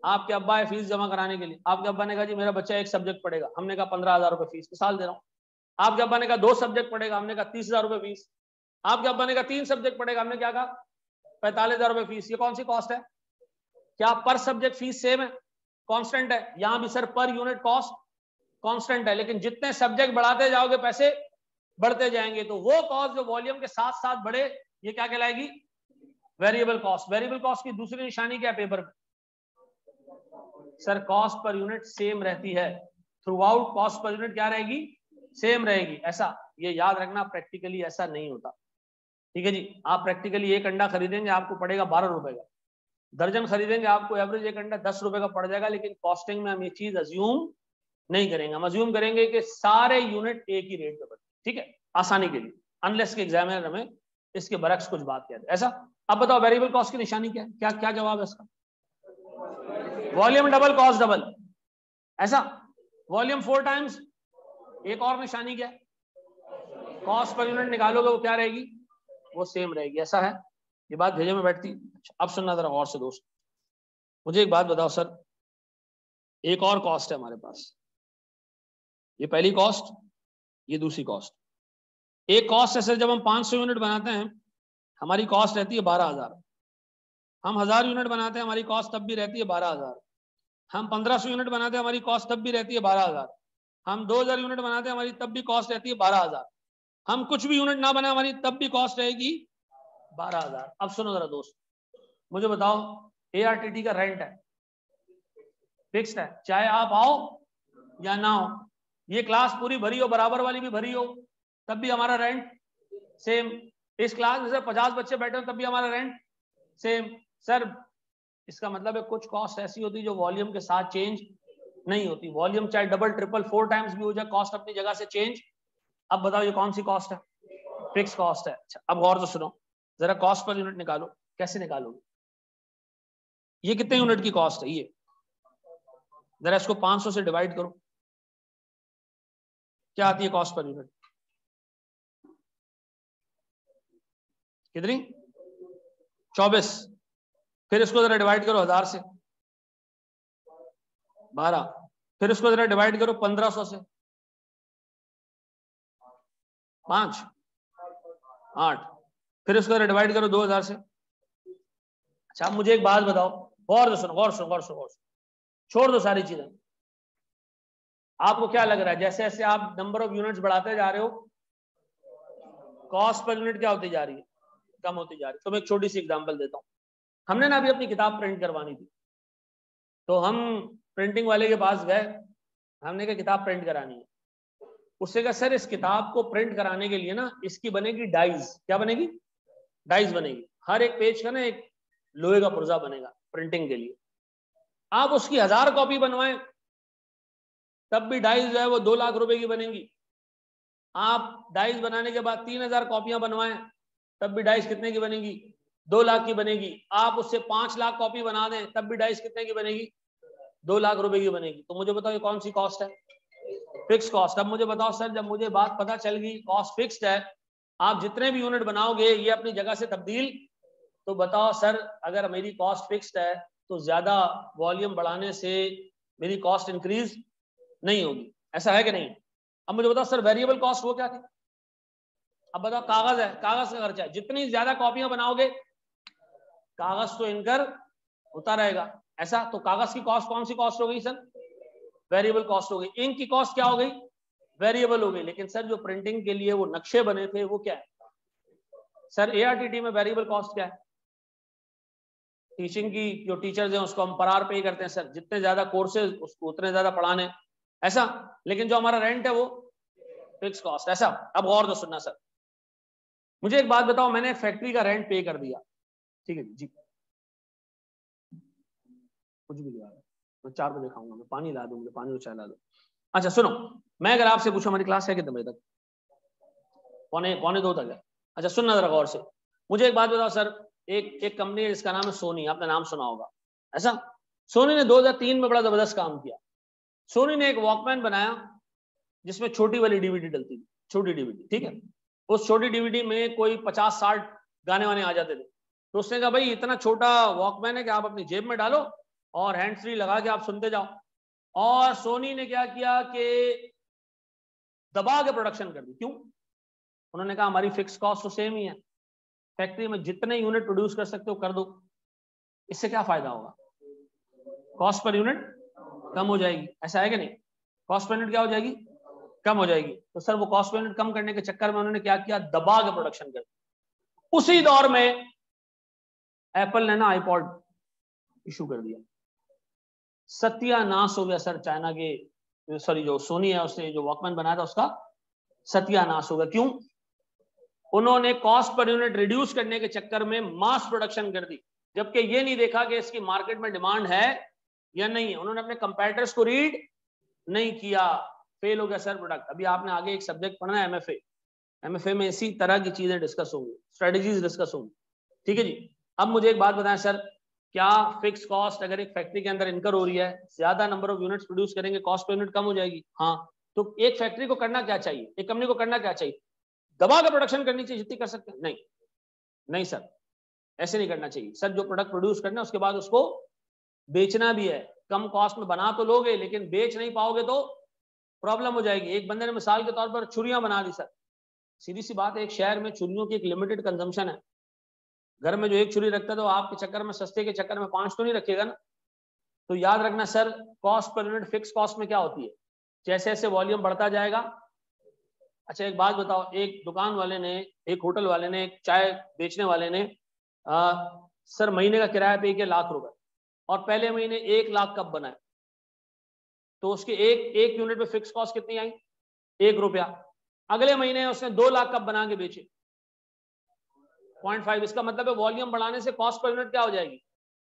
आपके अब्बा है फीस जमा कराने के लिए, आपके अब्बा ने कहा जी मेरा बच्चा एक सब्जेक्ट पढ़ेगा, हमने कहा 15,000 रुपए फीस साल दे रहा हूँ। आपके अब्बा ने कहा 2 सब्जेक्ट पढ़ेगा, हमने कहा 30,000 रुपए फीस। आपके अब्बा ने कहा 3 सब्जेक्ट पढ़ेगा, हमने क्या कहा? 45,000 रुपए फीस। ये कौन सी कॉस्ट है? क्या पर सब्जेक्ट फीस सेम है, कांस्टेंट है? यहां भी sir per unit cost constant है, लेकिन जितने सब्जेक्ट बढ़ाते जाओगे पैसे बढ़ते जाएंगे। तो वो कॉस्ट जो वॉल्यूम के साथ साथ बढ़े ये क्या कहलाएगी? Variable cost. वेरिएबल कॉस्ट की दूसरी निशानी क्या है पेपर पे? Sir cost per unit same रहती है through out, cost per unit क्या रहेगी? सेम रहेगी। ऐसा ये याद रखना, प्रैक्टिकली ऐसा नहीं होता। ठीक है जी, आप प्रैक्टिकली एक अंडा खरीदेंगे आपको पड़ेगा 12 रुपए का, दर्जन खरीदेंगे आपको एवरेज एक अंडा 10 रुपए का पड़ जाएगा। लेकिन कॉस्टिंग में हम ये चीज अज्यूम नहीं करेंगे, हम अज्यूम करेंगे कि सारे यूनिट एक ही रेट पे बढ़े। ठीक है, आसानी के लिए, अनलेस के एग्जामिनर हमें इसके बरक्स कुछ बात कहते हैं। ऐसा? अब बताओ वेरिएबल कॉस्ट की निशानी क्या है? क्या क्या जवाब है इसका? Volume double cost double. ऐसा? वॉल्यूम 4 टाइम्स, एक और निशानी क्या है? कॉस्ट पर यूनिट निकालोगे वो क्या रहेगी? वो सेम रहेगी। ऐसा है? ये बात भेजे में बैठती। अब सुनना जरा और से दोस्त, मुझे एक बात बताओ सर, एक और कॉस्ट है हमारे पास, ये पहली कॉस्ट, ये दूसरी कॉस्ट। एक कॉस्ट है सर जब हम 500 यूनिट बनाते हैं हमारी कॉस्ट रहती है 12,000। हम 1000 यूनिट बनाते हैं हमारी कॉस्ट तब भी रहती है 12,000। हम 1500 यूनिट बनाते हैं हमारी कॉस्ट तब भी रहती है 12,000। हम 2000 यूनिट बनाते हैं हमारी तब भी कॉस्ट रहती है 12,000। हम कुछ भी यूनिट ना बनाए हमारी तब भी कॉस्ट रहेगी 12,000। अब सुनो जरा दोस्त, मुझे बताओ ARTT का रेंट है, फिक्स्ड है, चाहे आप आओ या ना हो, ये क्लास पूरी भरी हो, बराबर वाली भी भरी हो, तब भी हमारा रेंट सेम। इस क्लास में से 50 बच्चे बैठे हो तब भी हमारा रेंट सेम। सर इसका मतलब है कुछ कॉस्ट ऐसी होती है जो वॉल्यूम के साथ चेंज नहीं होती। वॉल्यूम चाहे डबल ट्रिपल 4 टाइम्स भी हो जाए, कॉस्ट अपनी जगह से चेंज। अब बताओ ये कौन सी कॉस्ट है? फिक्स कॉस्ट है। अच्छा अब गौर से सुनो, जरा कॉस्ट पर यूनिट निकालो। कैसे निकालोगे? ये कितने यूनिट की कॉस्ट है? ये जरा इसको 500 से डिवाइड करो, क्या आती है कॉस्ट पर यूनिट? कितनी? 24। फिर इसको जरा डिवाइड करो 1000 से, 12। फिर इसको जरा डिवाइड करो 1500 से, 5, 8। फिर इसको जरा डिवाइड करो 2000 से। अच्छा अब मुझे एक बात बताओ, गौर से सुनो, गौर से गौर से गौर से, छोड़ दो सारी चीजें। आपको क्या लग रहा है जैसे जैसे आप नंबर ऑफ यूनिट्स बढ़ाते जा रहे हो, कॉस्ट पर यूनिट क्या होती जा रही है? कम होती जा रही है। तो मैं एक छोटी सी एग्जांपल देता हूं। हमने ना अभी अपनी किताब प्रिंट करवानी थी, तो हम प्रिंटिंग वाले के पास गए, हमने कहा किताब प्रिंट करानी है। उससे कहा सर इस किताब को प्रिंट कराने के लिए ना इसकी बनेगी डाइज। क्या बनेगी? डाइज बनेगी। हर एक पेज का ना एक लोहे का पुर्जा बनेगा प्रिंटिंग के लिए। आप उसकी 1000 कॉपी बनवाएं तब भी डाइज जो है वो 2 लाख रुपए की बनेगी। आप डाइज बनाने के बाद 3000 कॉपियां बनवाएं तब भी डाइज कितने की बनेगी? 2 लाख की बनेगी। आप उससे 5 लाख कॉपी बना दें तब भी डाइज कितने की बनेगी? 2 लाख रुपए की बनेगी। तो मुझे बताओ ये कौन सी कॉस्ट है? Fix cost. अब मुझे बताओ सर जब मुझे बात पता चल गई कॉस्ट फिक्स्ड है, आप जितने भी यूनिट बनाओगे ये अपनी जगह से तब्दील, तो बताओ सर अगर मेरी कॉस्ट फिक्स्ड है तो ज्यादा वॉल्यूम बढ़ाने से मेरी कॉस्ट इंक्रीज नहीं होगी, ऐसा है कि नहीं? अब मुझे बताओ सर वेरिएबल कॉस्ट वो क्या थी? अब बताओ कागज है, कागज का खर्चा है, जितनी ज्यादा कॉपियां बनाओगे कागज तो इनकर होता रहेगा, ऐसा। तो कागज की कॉस्ट कौन सी कॉस्ट हो गई सर? वेरिएबल कॉस्ट हो गई। इंक की कॉस्ट क्या हो गई? वेरिएबल हो गई। लेकिन सर जो प्रिंटिंग के लिए वो नक्शे बने थे वो क्या है? सर ARTT में वेरिएबल कॉस्ट क्या है? टीचिंग की जो टीचर्स हैं उसको हम पर आवर पे करते हैं सर, जितने ज्यादा कोर्सेज उसको उतने ज्यादा पढ़ाने, ऐसा। लेकिन जो हमारा रेंट है वो फिक्स कॉस्ट, ऐसा। अब गौर से सुनना सर, मुझे एक बात बताओ, मैंने फैक्ट्री का रेंट पे कर दिया, ठीक है जी, कुछ भी लिया, मैं 4 बजे खाऊंगा, मैं पानी ला दूं, मुझे पानी और चाय ला दो। अच्छा सुनो, मैं अगर आपसे पूछूं हमारी क्लास है कितने बजे तक? पौने 2 तक है। अच्छा सुनना जरा गौर से, मुझे एक बात बताओ सर, एक कंपनी है जिसका नाम है सोनी, आपने नाम सुना होगा, ऐसा। सोनी ने 2003 में बड़ा जबरदस्त काम किया। सोनी ने एक वॉकमैन बनाया जिसमें छोटी वाली डीवीडी डलती थी, छोटी डीवीडी, ठीक है। उस छोटी डीवीडी में कोई 50-60 गाने वाने आ जाते थे। तो उसने कहा भाई इतना छोटा वॉकमैन है कि आप अपनी जेब में डालो और हैंड फ्री लगा के आप सुनते जाओ। और सोनी ने क्या किया कि दबा के प्रोडक्शन कर दी। क्यों? उन्होंने कहा हमारी फिक्स कॉस्ट तो सेम ही है, फैक्ट्री में जितने यूनिट प्रोड्यूस कर सकते हो कर दो, इससे क्या फायदा होगा? कॉस्ट पर यूनिट कम हो जाएगी, ऐसा है कि नहीं? कॉस्ट पर यूनिट क्या हो जाएगी? कम हो जाएगी। तो सर वो कॉस्ट पर यूनिट कम करने के चक्कर में उन्होंने क्या किया? दबा के प्रोडक्शन कर दिया। उसी दौर में एप्पल ने ना आईपॉड इशू कर दिया, सत्यानाश हो गया सर। चाइना के, सॉरी जो सोनी है उसने जो वॉकमैन बनाया था उसका सत्यानाश हो गया। क्यों? उन्होंने कॉस्ट पर यूनिट रिड्यूस करने के चक्कर में मास प्रोडक्शन कर दी, जबकि ये नहीं देखा कि इसकी मार्केट में डिमांड है या नहीं है। उन्होंने अपने कंपेटिटर्स को रीड नहीं किया, फेल हो गया सर प्रोडक्ट। अभी आपने आगे एक सब्जेक्ट पढ़ना है एमएफए में इसी तरह की चीजें डिस्कस होंगी, स्ट्रेटेजीज डिस्कस होंगी, ठीक है जी। अब मुझे एक बात बताएं सर, क्या फिक्स कॉस्ट अगर एक फैक्ट्री के अंदर इनकर हो रही है, ज्यादा नंबर ऑफ यूनिट्स प्रोड्यूस करेंगे, कॉस्ट पर यूनिट कम हो जाएगी? हाँ। तो एक फैक्ट्री को करना क्या चाहिए, एक कंपनी को करना क्या चाहिए? दबा कर प्रोडक्शन करनी चाहिए जितनी कर सकते हैं? नहीं नहीं सर, ऐसे नहीं करना चाहिए सर। जो प्रोडक्ट प्रोड्यूस करना है उसके बाद उसको बेचना भी है। कम कॉस्ट में बना तो लोगे लेकिन बेच नहीं पाओगे तो प्रॉब्लम हो जाएगी। एक बंदे ने मिसाल के तौर पर छुरियां बना दी सर, सीधी सी बात है, एक शहर में छुरियों की एक लिमिटेड कंजम्पशन है। घर में जो एक छुरी रखता है तो आपके चक्कर में, सस्ते के चक्कर में 5 तो नहीं रखेगा ना। तो याद रखना sir, cost per unit fix cost में क्या होती है? जैसे जैसे वॉल्यूम बढ़ता जाएगा। अच्छा एक बात बताओ, एक दुकान वाले ने, एक होटल वाले ने, एक चाय बेचने वाले ने सर महीने का किराया पे किया 1,00,000 रुपए, और पहले महीने 1 लाख कब बनाए, तो उसके एक यूनिट पे फिक्स कॉस्ट कितनी आई, 1 रुपया। अगले महीने उसने 2 लाख कब बना के बेचे, 0.5। इसका मतलब है वॉल्यूम बढ़ाने से कॉस्ट पर यूनिट क्या हो जाएगी,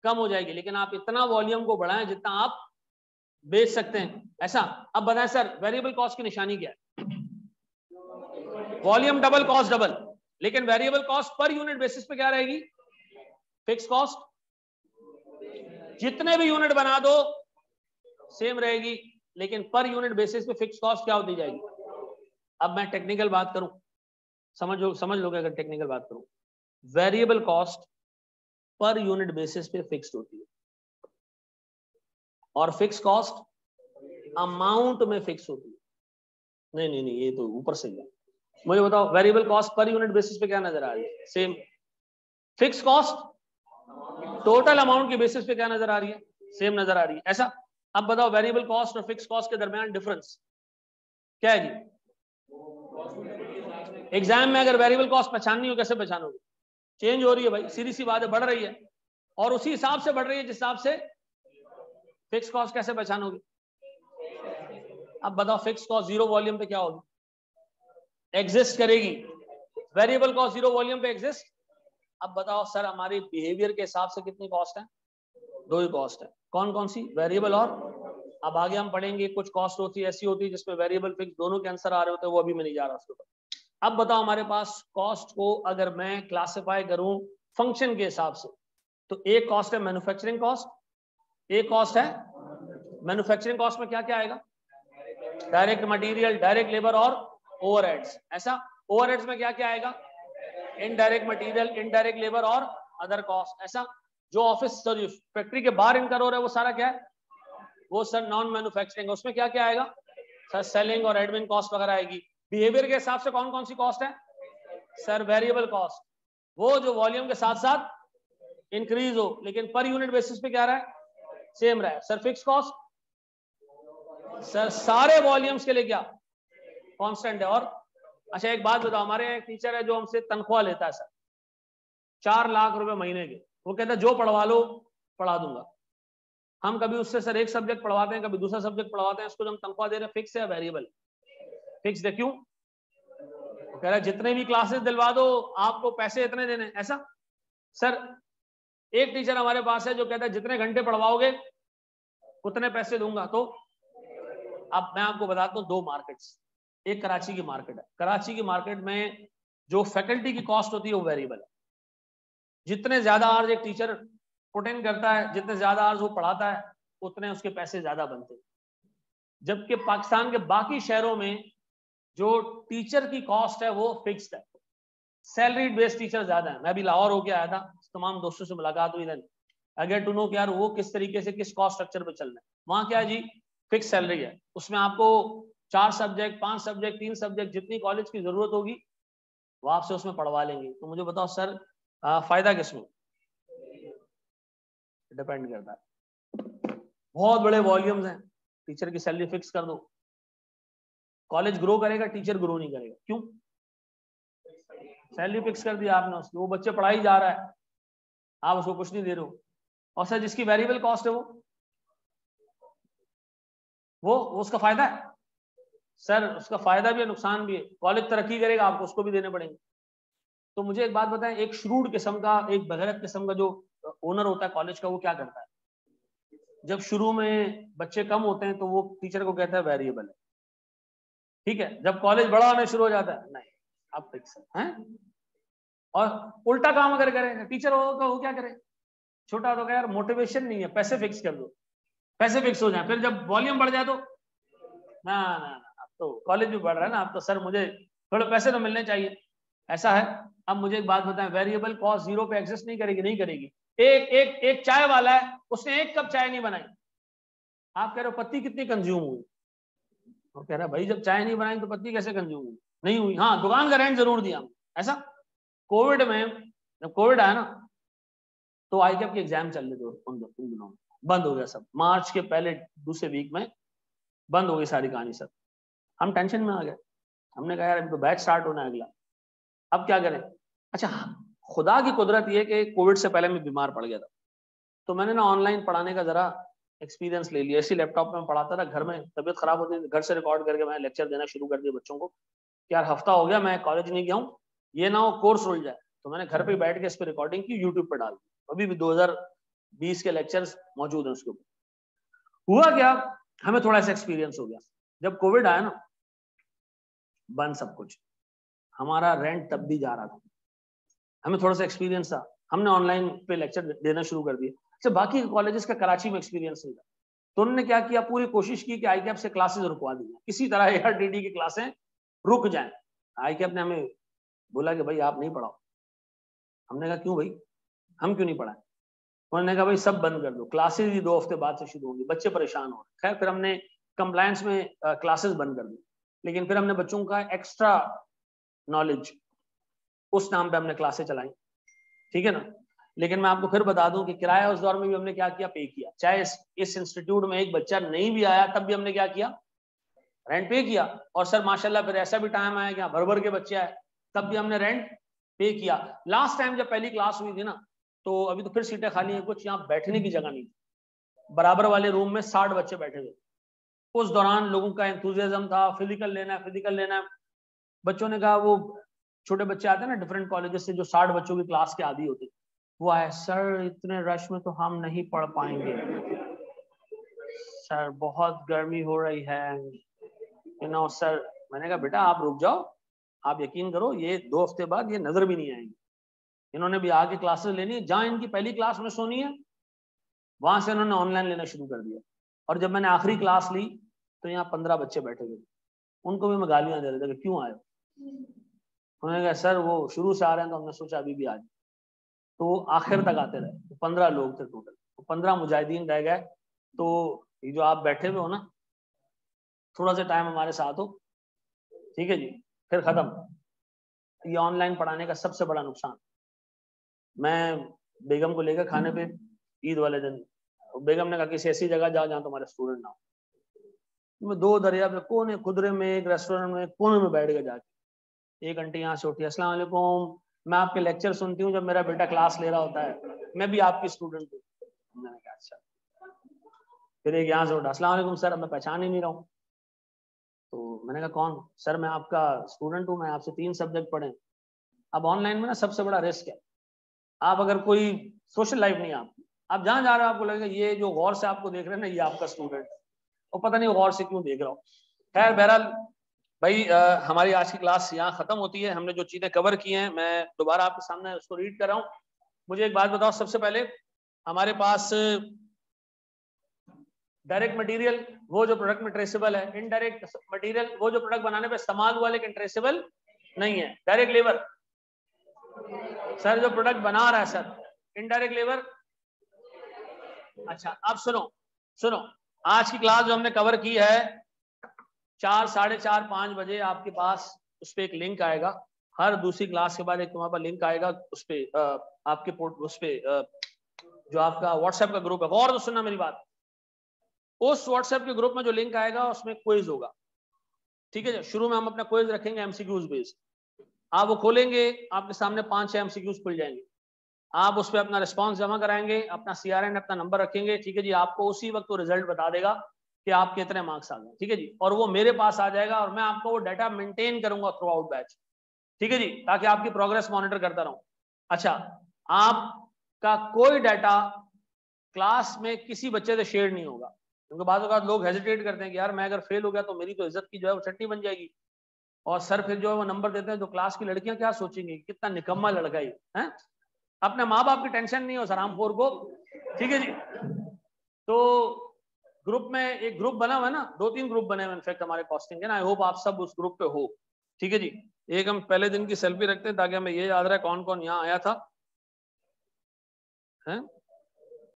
कम हो जाएगी, लेकिन आप इतना वॉल्यूम को बढ़ाएं जितना आप बेच सकते हैं, ऐसा। अब बताएं सर वेरिएबल कॉस्ट की निशानी क्या है, वॉल्यूम डबल कॉस्ट डबल, लेकिन variable cost per unit basis पे क्या रहेगी, फिक्स कॉस्ट। जितने भी यूनिट बना दो सेम रहेगी, लेकिन पर यूनिट बेसिस पे फिक्स कॉस्ट क्या होती जाएगी। अब मैं टेक्निकल बात करूं, समझ लोगे अगर टेक्निकल बात करूं, variable cost per unit basis पे फिक्स्ड होती है और फिक्स कॉस्ट अमाउंट में फिक्स होती है। नहीं, ये तो ऊपर से है। मुझे बताओ variable cost per unit basis पे क्या नजर आ रही है, same. Fix cost total amount के बेसिस पे क्या नजर आ रही है, सेम नजर आ रही है, ऐसा। अब बताओ वेरिएबल कॉस्ट और फिक्स कॉस्ट के दरमियान डिफरेंस क्या है जी। एग्जाम में अगर वेरिएबल कॉस्ट पहचाननी हो कैसे पहचानोगे, चेंज हो रही है भाई, सीधी सी बात है, बढ़ रही है और उसी हिसाब से बढ़ रही है जिस हिसाब से फिक्स कॉस्ट, कैसे पहचानोगे। अब बताओ फिक्स कॉस्ट जीरो वॉल्यूम पे क्या होगी, एग्जिस्ट करेगी, वेरिएबल कॉस्ट जीरो वॉल्यूम पे एग्जिस्ट। अब बताओ सर हमारी बिहेवियर के हिसाब से कितनी कॉस्ट है, 2 ही कॉस्ट है, कौन कौन सी, वेरिएबल और। अब आगे हम पढ़ेंगे कुछ कॉस्ट होती है ऐसी होती है जिसमें वेरिएबल फिक्स दोनों के आंसर आ रहे होते हैं, वो अभी मैं नहीं जा रहा उसके ऊपर। अब बताओ हमारे पास कॉस्ट को अगर मैं क्लासिफाई करूं फंक्शन के हिसाब से, तो एक कॉस्ट है मैन्युफैक्चरिंग कॉस्ट, एक कॉस्ट है मैन्युफैक्चरिंग कॉस्ट में क्या क्या आएगा, डायरेक्ट मटेरियल, डायरेक्ट लेबर और ओवरहेड्स, ऐसा। ओवरहेड्स में क्या क्या आएगा, इनडायरेक्ट मटेरियल, इनडायरेक्ट लेबर और अदर कॉस्ट, ऐसा। जो ऑफिस सॉरी फैक्ट्री के बाहर इनकर हो रहा है वो सारा क्या है, वो सर नॉन मैन्युफैक्चरिंग, उसमें क्या क्या आएगा सर, सेलिंग और एडमिन कॉस्ट वगैरह आएगी। बिहेवियर के हिसाब से कौन कौन सी कॉस्ट है सर, वेरिएबल कॉस्ट, वो जो वॉल्यूम के साथ साथ इंक्रीज हो लेकिन पर यूनिट बेसिस पे क्या रहा है, सेम रहा है। सर फिक्स कॉस्ट सर सारे वॉल्यूम्स के लिए क्या कांस्टेंट है। और अच्छा एक बात बताओ, हमारे एक टीचर है जो हमसे तनख्वाह लेता है सर 4 लाख रुपए महीने के, वो कहता है जो पढ़वा लो पढ़ा दूंगा। हम कभी उससे सर एक सब्जेक्ट पढ़वाते हैं, कभी दूसरा सब्जेक्ट पढ़वाते हैं, उसको जो हम तनख्वाह दे रहे हैं फिक्स है या वेरिएबल, फिक्स है। क्यों, कह रहा है जितने भी क्लासेस दिलवा दो आपको पैसे इतने देने, ऐसा। सर एक टीचर हमारे पास है जो कहता है जितने घंटे पढ़वाओगे उतने पैसे दूंगा। तो अब मैं आपको बताता हूँ 2 मार्केट्स, एक कराची की मार्केट है, कराची की मार्केट में जो फैकल्टी की कॉस्ट होती है वो वेरिएबल है। जितने ज्यादा आवर्स एक टीचर पुट इन करता है, जितने ज्यादा आवर्स वो पढ़ाता है उतने उसके पैसे ज्यादा बनते हैं। जबकि पाकिस्तान के बाकी शहरों में जो टीचर की कॉस्ट है वो फिक्स्ड है, सैलरीड बेस्ड टीचर ज्यादा है। मैं अभी लाहौर होके आया था, तमाम दोस्तों से मुलाकात हुई, अगर टू नो कि यार वो किस तरीके से किस कॉस्ट स्ट्रक्चर पे चल रहे हैं। वहां क्या है जी, फिक्स सैलरी है, उसमें आपको 4 सब्जेक्ट 5 सब्जेक्ट 3 सब्जेक्ट जितनी कॉलेज की जरूरत होगी वो आपसे उसमें पढ़वा लेंगे। तो मुझे बताओ सर फायदा किसमें, डिपेंड करता है। बहुत बड़े वॉल्यूम्स हैं, टीचर की सैलरी फिक्स कर दो, कॉलेज ग्रो करेगा टीचर ग्रो नहीं करेगा। क्यों, सैलरी फिक्स कर दिया आपने उसकी, वो बच्चे पढ़ाई जा रहा है, आप उसको कुछ नहीं दे रहे हो। और सर जिसकी वेरिएबल कॉस्ट है वो उसका फायदा है सर, उसका फायदा भी है नुकसान भी है। कॉलेज तरक्की करेगा आपको उसको भी देने पड़ेंगे। तो मुझे एक बात बताएं, एक श्रूड किस्म का, एक बगैरत किस्म का जो ओनर होता है कॉलेज का, वो क्या करता है, जब शुरू में बच्चे कम होते हैं तो वो टीचर को कहता है वेरिएबल है, ठीक है। जब कॉलेज बड़ा होना शुरू हो जाता है नहीं आप फिक्स है। और उल्टा काम अगर करें टीचर होगा वो क्या करे, छोटा तो क्या यार मोटिवेशन नहीं है, पैसे फिक्स कर दो, पैसे फिक्स हो जाए, फिर जब वॉल्यूम बढ़ जाए तो ना ना ना, अब तो कॉलेज भी बढ़ रहा है ना, अब तो सर मुझे थोड़े पैसे तो मिलने चाहिए, ऐसा है। अब मुझे एक बात बताएं, वेरिएबल कॉस्ट जीरो पे एग्जिस्ट नहीं करेगी, नहीं करेगी। एक चाय वाला है, उसने 1 कप चाय नहीं बनाई, आप कह रहे हो पत्ती कितनी कंज्यूम हुई, वो कह रहा है भाई जब चाय नहीं बनाई तो पत्ती कैसे कंज्यूम हुई, नहीं हुई। हाँ दुकान का रेंट जरूर दिया, ऐसा। कोविड में जब कोविड आया ना तो आईकैप के एग्जाम चल रहे थे उन दिनों में, बंद हो गया सब, मार्च के पहले दूसरे वीक में बंद हो गई सारी कहानी सब। हम टेंशन में आ गए, हमने कहा यार अभी तो बैच स्टार्ट होना है अगला, अब क्या करें। अच्छा खुदा की कुदरत ये कि कोविड से पहले मैं बीमार पड़ गया था, तो मैंने ना ऑनलाइन पढ़ाने का जरा एक्सपीरियंस ले लिया। इसी लैपटॉप में पढ़ाता था, घर में तबीयत खराब होती थी, घर से रिकॉर्ड करके मैं लेक्चर देना शुरू कर दिया बच्चों को। यार हफ्ता हो गया मैं कॉलेज नहीं गया हूँ, ये ना हो कोर्स उड़ जाए, तो मैंने घर पे बैठ के इस पर रिकॉर्डिंग की, यूट्यूब पर डाल दी। अभी भी 2020 के लेक्चर्स मौजूद हैं उसके ऊपर। हुआ क्या, हमें थोड़ा सा एक्सपीरियंस हो गया। जब कोविड आया ना, बंद सब कुछ, हमारा रेंट तब भी जा रहा था, हमें थोड़ा सा एक्सपीरियंस था, हमने ऑनलाइन पे लेक्चर देना शुरू कर दिया। अच्छा, बाकी कॉलेजेस का कराची में एक्सपीरियंस नहीं था, तो उन्होंने क्या किया, पूरी कोशिश की कि आईकैप से क्लासेस रुकवा दी, किसी तरह ARDD की क्लासें रुक जाएं। आईकैप ने हमें बोला कि भाई आप नहीं पढ़ाओ। हमने कहा क्यों भाई, हम क्यों नहीं पढ़ाएं? उन्होंने कहा भाई सब बंद कर दो, क्लासेस ही 2 हफ्ते बाद से शुरू होंगी, बच्चे परेशान हो रहे। खैर फिर हमने कंप्लायंस में क्लासेस बंद कर दी, लेकिन फिर हमने बच्चों का एक्स्ट्रा नॉलेज उस नाम पे हमने क्लासेस चलाई, ठीक है ना। लेकिन मैं आपको फिर बता दूं कि किराया उस दौर में भी हमने क्या किया, पे किया। चाहे इस इंस्टीट्यूट में एक बच्चा नहीं भी आया तब भी हमने क्या किया, रेंट पे किया। और सर माशाल्लाह फिर ऐसा भी टाइम आया कि भर भर के बच्चे आए, तब भी हमने रेंट पे किया। लास्ट टाइम जब पहली क्लास हुई थी ना, तो अभी तो फिर सीटें खाली हैं कुछ, यहाँ बैठने की जगह नहीं थी, बराबर वाले रूम में 60 बच्चे बैठे हुए। उस दौरान लोगों का एंथुजियाज्म था, फिजिकल लेना है, फिजिकल लेना है। बच्चों ने कहा, वो छोटे बच्चे आते हैं ना डिफरेंट कॉलेजेस से, जो 60 बच्चों की क्लास के आदी होते, वो आए, सर इतने रश में तो हम नहीं पढ़ पाएंगे, सर बहुत गर्मी हो रही है, सर। मैंने कहा बेटा आप रुक जाओ, आप यकीन करो ये 2 हफ्ते बाद ये नजर भी नहीं आएंगे। इन्होंने भी आके क्लासेस लेनी है, जहां इनकी पहली क्लास में सोनी है वहां से इन्होंने ऑनलाइन लेना शुरू कर दिया। और जब मैंने आखिरी क्लास ली तो यहाँ 15 बच्चे बैठे हुए, उनको भी मैं गालियां दे रहे थे कि क्यों आए। उन्होंने कहा सर वो शुरू से आ रहे हैं तो हमने सोचा अभी भी आ जाए। तो आखिर तक आते रहे, तो 15 लोग थे टोटल, तो 15 मुजाहिदीन रह गए। तो ये जो आप बैठे हुए हो ना, थोड़ा सा टाइम हमारे साथ हो, ठीक है जी, फिर खत्म। ये ऑनलाइन पढ़ाने का सबसे बड़ा नुकसान। मैं बेगम को लेकर खाने पे ईद वाले दिन, बेगम ने कहा किसी ऐसी जगह जाओ जहाँ तुम्हारे स्टूडेंट ना हो। मैं 2 दरिया पे कोने खुदरे में एक रेस्टोरेंट में कोने में बैठ गया जाके। एक आंटी यहाँ से उठी, अस्सलाम वालेकुम, मैं आपके लेक्चर सुनती हूँ जब मेरा बेटा क्लास ले रहा होता है, मैं भी आपकी स्टूडेंट हूँ। मैंने कहा अच्छा। फिर एक यहाँ से उठा, अस्सलाम वालेकुम सर, मैं पहचान ही नहीं रहा हूँ। तो मैंने कहा कौन? सर मैं आपका स्टूडेंट हूँ, मैं आपसे 3 सब्जेक्ट पढ़े। अब ऑनलाइन में ना सबसे बड़ा रिस्क है, आप अगर कोई सोशल लाइफ नहीं है आपकी, आप जहाँ जा रहे हो आपको लगेगा ये जो गौर से आपको देख रहे हैं ना ये आपका स्टूडेंट है, और पता नहीं गौर से क्यों देख रहा हो। खैर बहरहाल भाई हमारी आज की क्लास यहाँ खत्म होती है। हमने जो चीजें कवर की हैं मैं दोबारा आपके सामने उसको रीड कर रहा हूँ। मुझे एक बात बताओ, सबसे पहले हमारे पास डायरेक्ट मटेरियल वो जो प्रोडक्ट में ट्रेसेबल है, इनडायरेक्ट मटेरियल वो जो प्रोडक्ट बनाने पे इस्तेमाल हुआ लेकिन ट्रेसेबल नहीं है, डायरेक्ट लेबर सर जो प्रोडक्ट बना रहा है सर, इनडायरेक्ट लेबर। अच्छा अब सुनो सुनो, आज की क्लास जो हमने कवर की है 4, 4:30, 5 बजे आपके पास उस पर एक लिंक आएगा। हर दूसरी क्लास के बाद एक तुम्हारे पास लिंक आएगा उस पर, आपके उस पर जो आपका व्हाट्सएप का ग्रुप है, गौर से सुनना मेरी बात, उस व्हाट्सएप के ग्रुप में जो लिंक आएगा उसमें क्विज होगा, ठीक है। शुरू में हम अपना क्विज रखेंगे एमसीक्यूज बेस्ड, आप वो खोलेंगे आपके सामने 5-6 एमसीक्यूज खुल जाएंगे, आप उस पर अपना रिस्पॉन्स जमा कराएंगे, अपना CRN अपना नंबर रखेंगे, ठीक है जी। आपको उसी वक्त वो रिजल्ट बता देगा कि आप कितने मार्क्स आ गए, ठीक है जी। और वो मेरे पास आ जाएगा और मैं आपको वो डाटा मेंटेन करूंगा थ्रू आउट बैच, ठीक है जी, ताकि आपकी प्रोग्रेस मॉनिटर करता रहूं। अच्छा, आपका कोई डाटा क्लास में किसी बच्चे से शेयर नहीं होगा, क्योंकि बाद लोग हेजिटेट करते हैं कि यार मैं अगर फेल हो गया तो मेरी तो इज्जत की जो है वो चट्टी बन जाएगी, और सर फिर जो है वो नंबर देते हैं तो क्लास की लड़कियां क्या सोचेंगी, कितना निकम्मा लड़का है। अपने माँ बाप की टेंशन नहीं हो सरामखोर को, ठीक है जी। तो ग्रुप में एक ग्रुप बना हुआ है ना, 2-3 ग्रुप बने हुए इनफैक्ट हमारे कॉस्टिंग के ना, आई होप आप सब उस ग्रुप पे हो, ठीक है जी। एक हम पहले दिन की सेल्फी रखते हैं ताकि हमें ये याद रहे कौन कौन यहाँ आया था, है?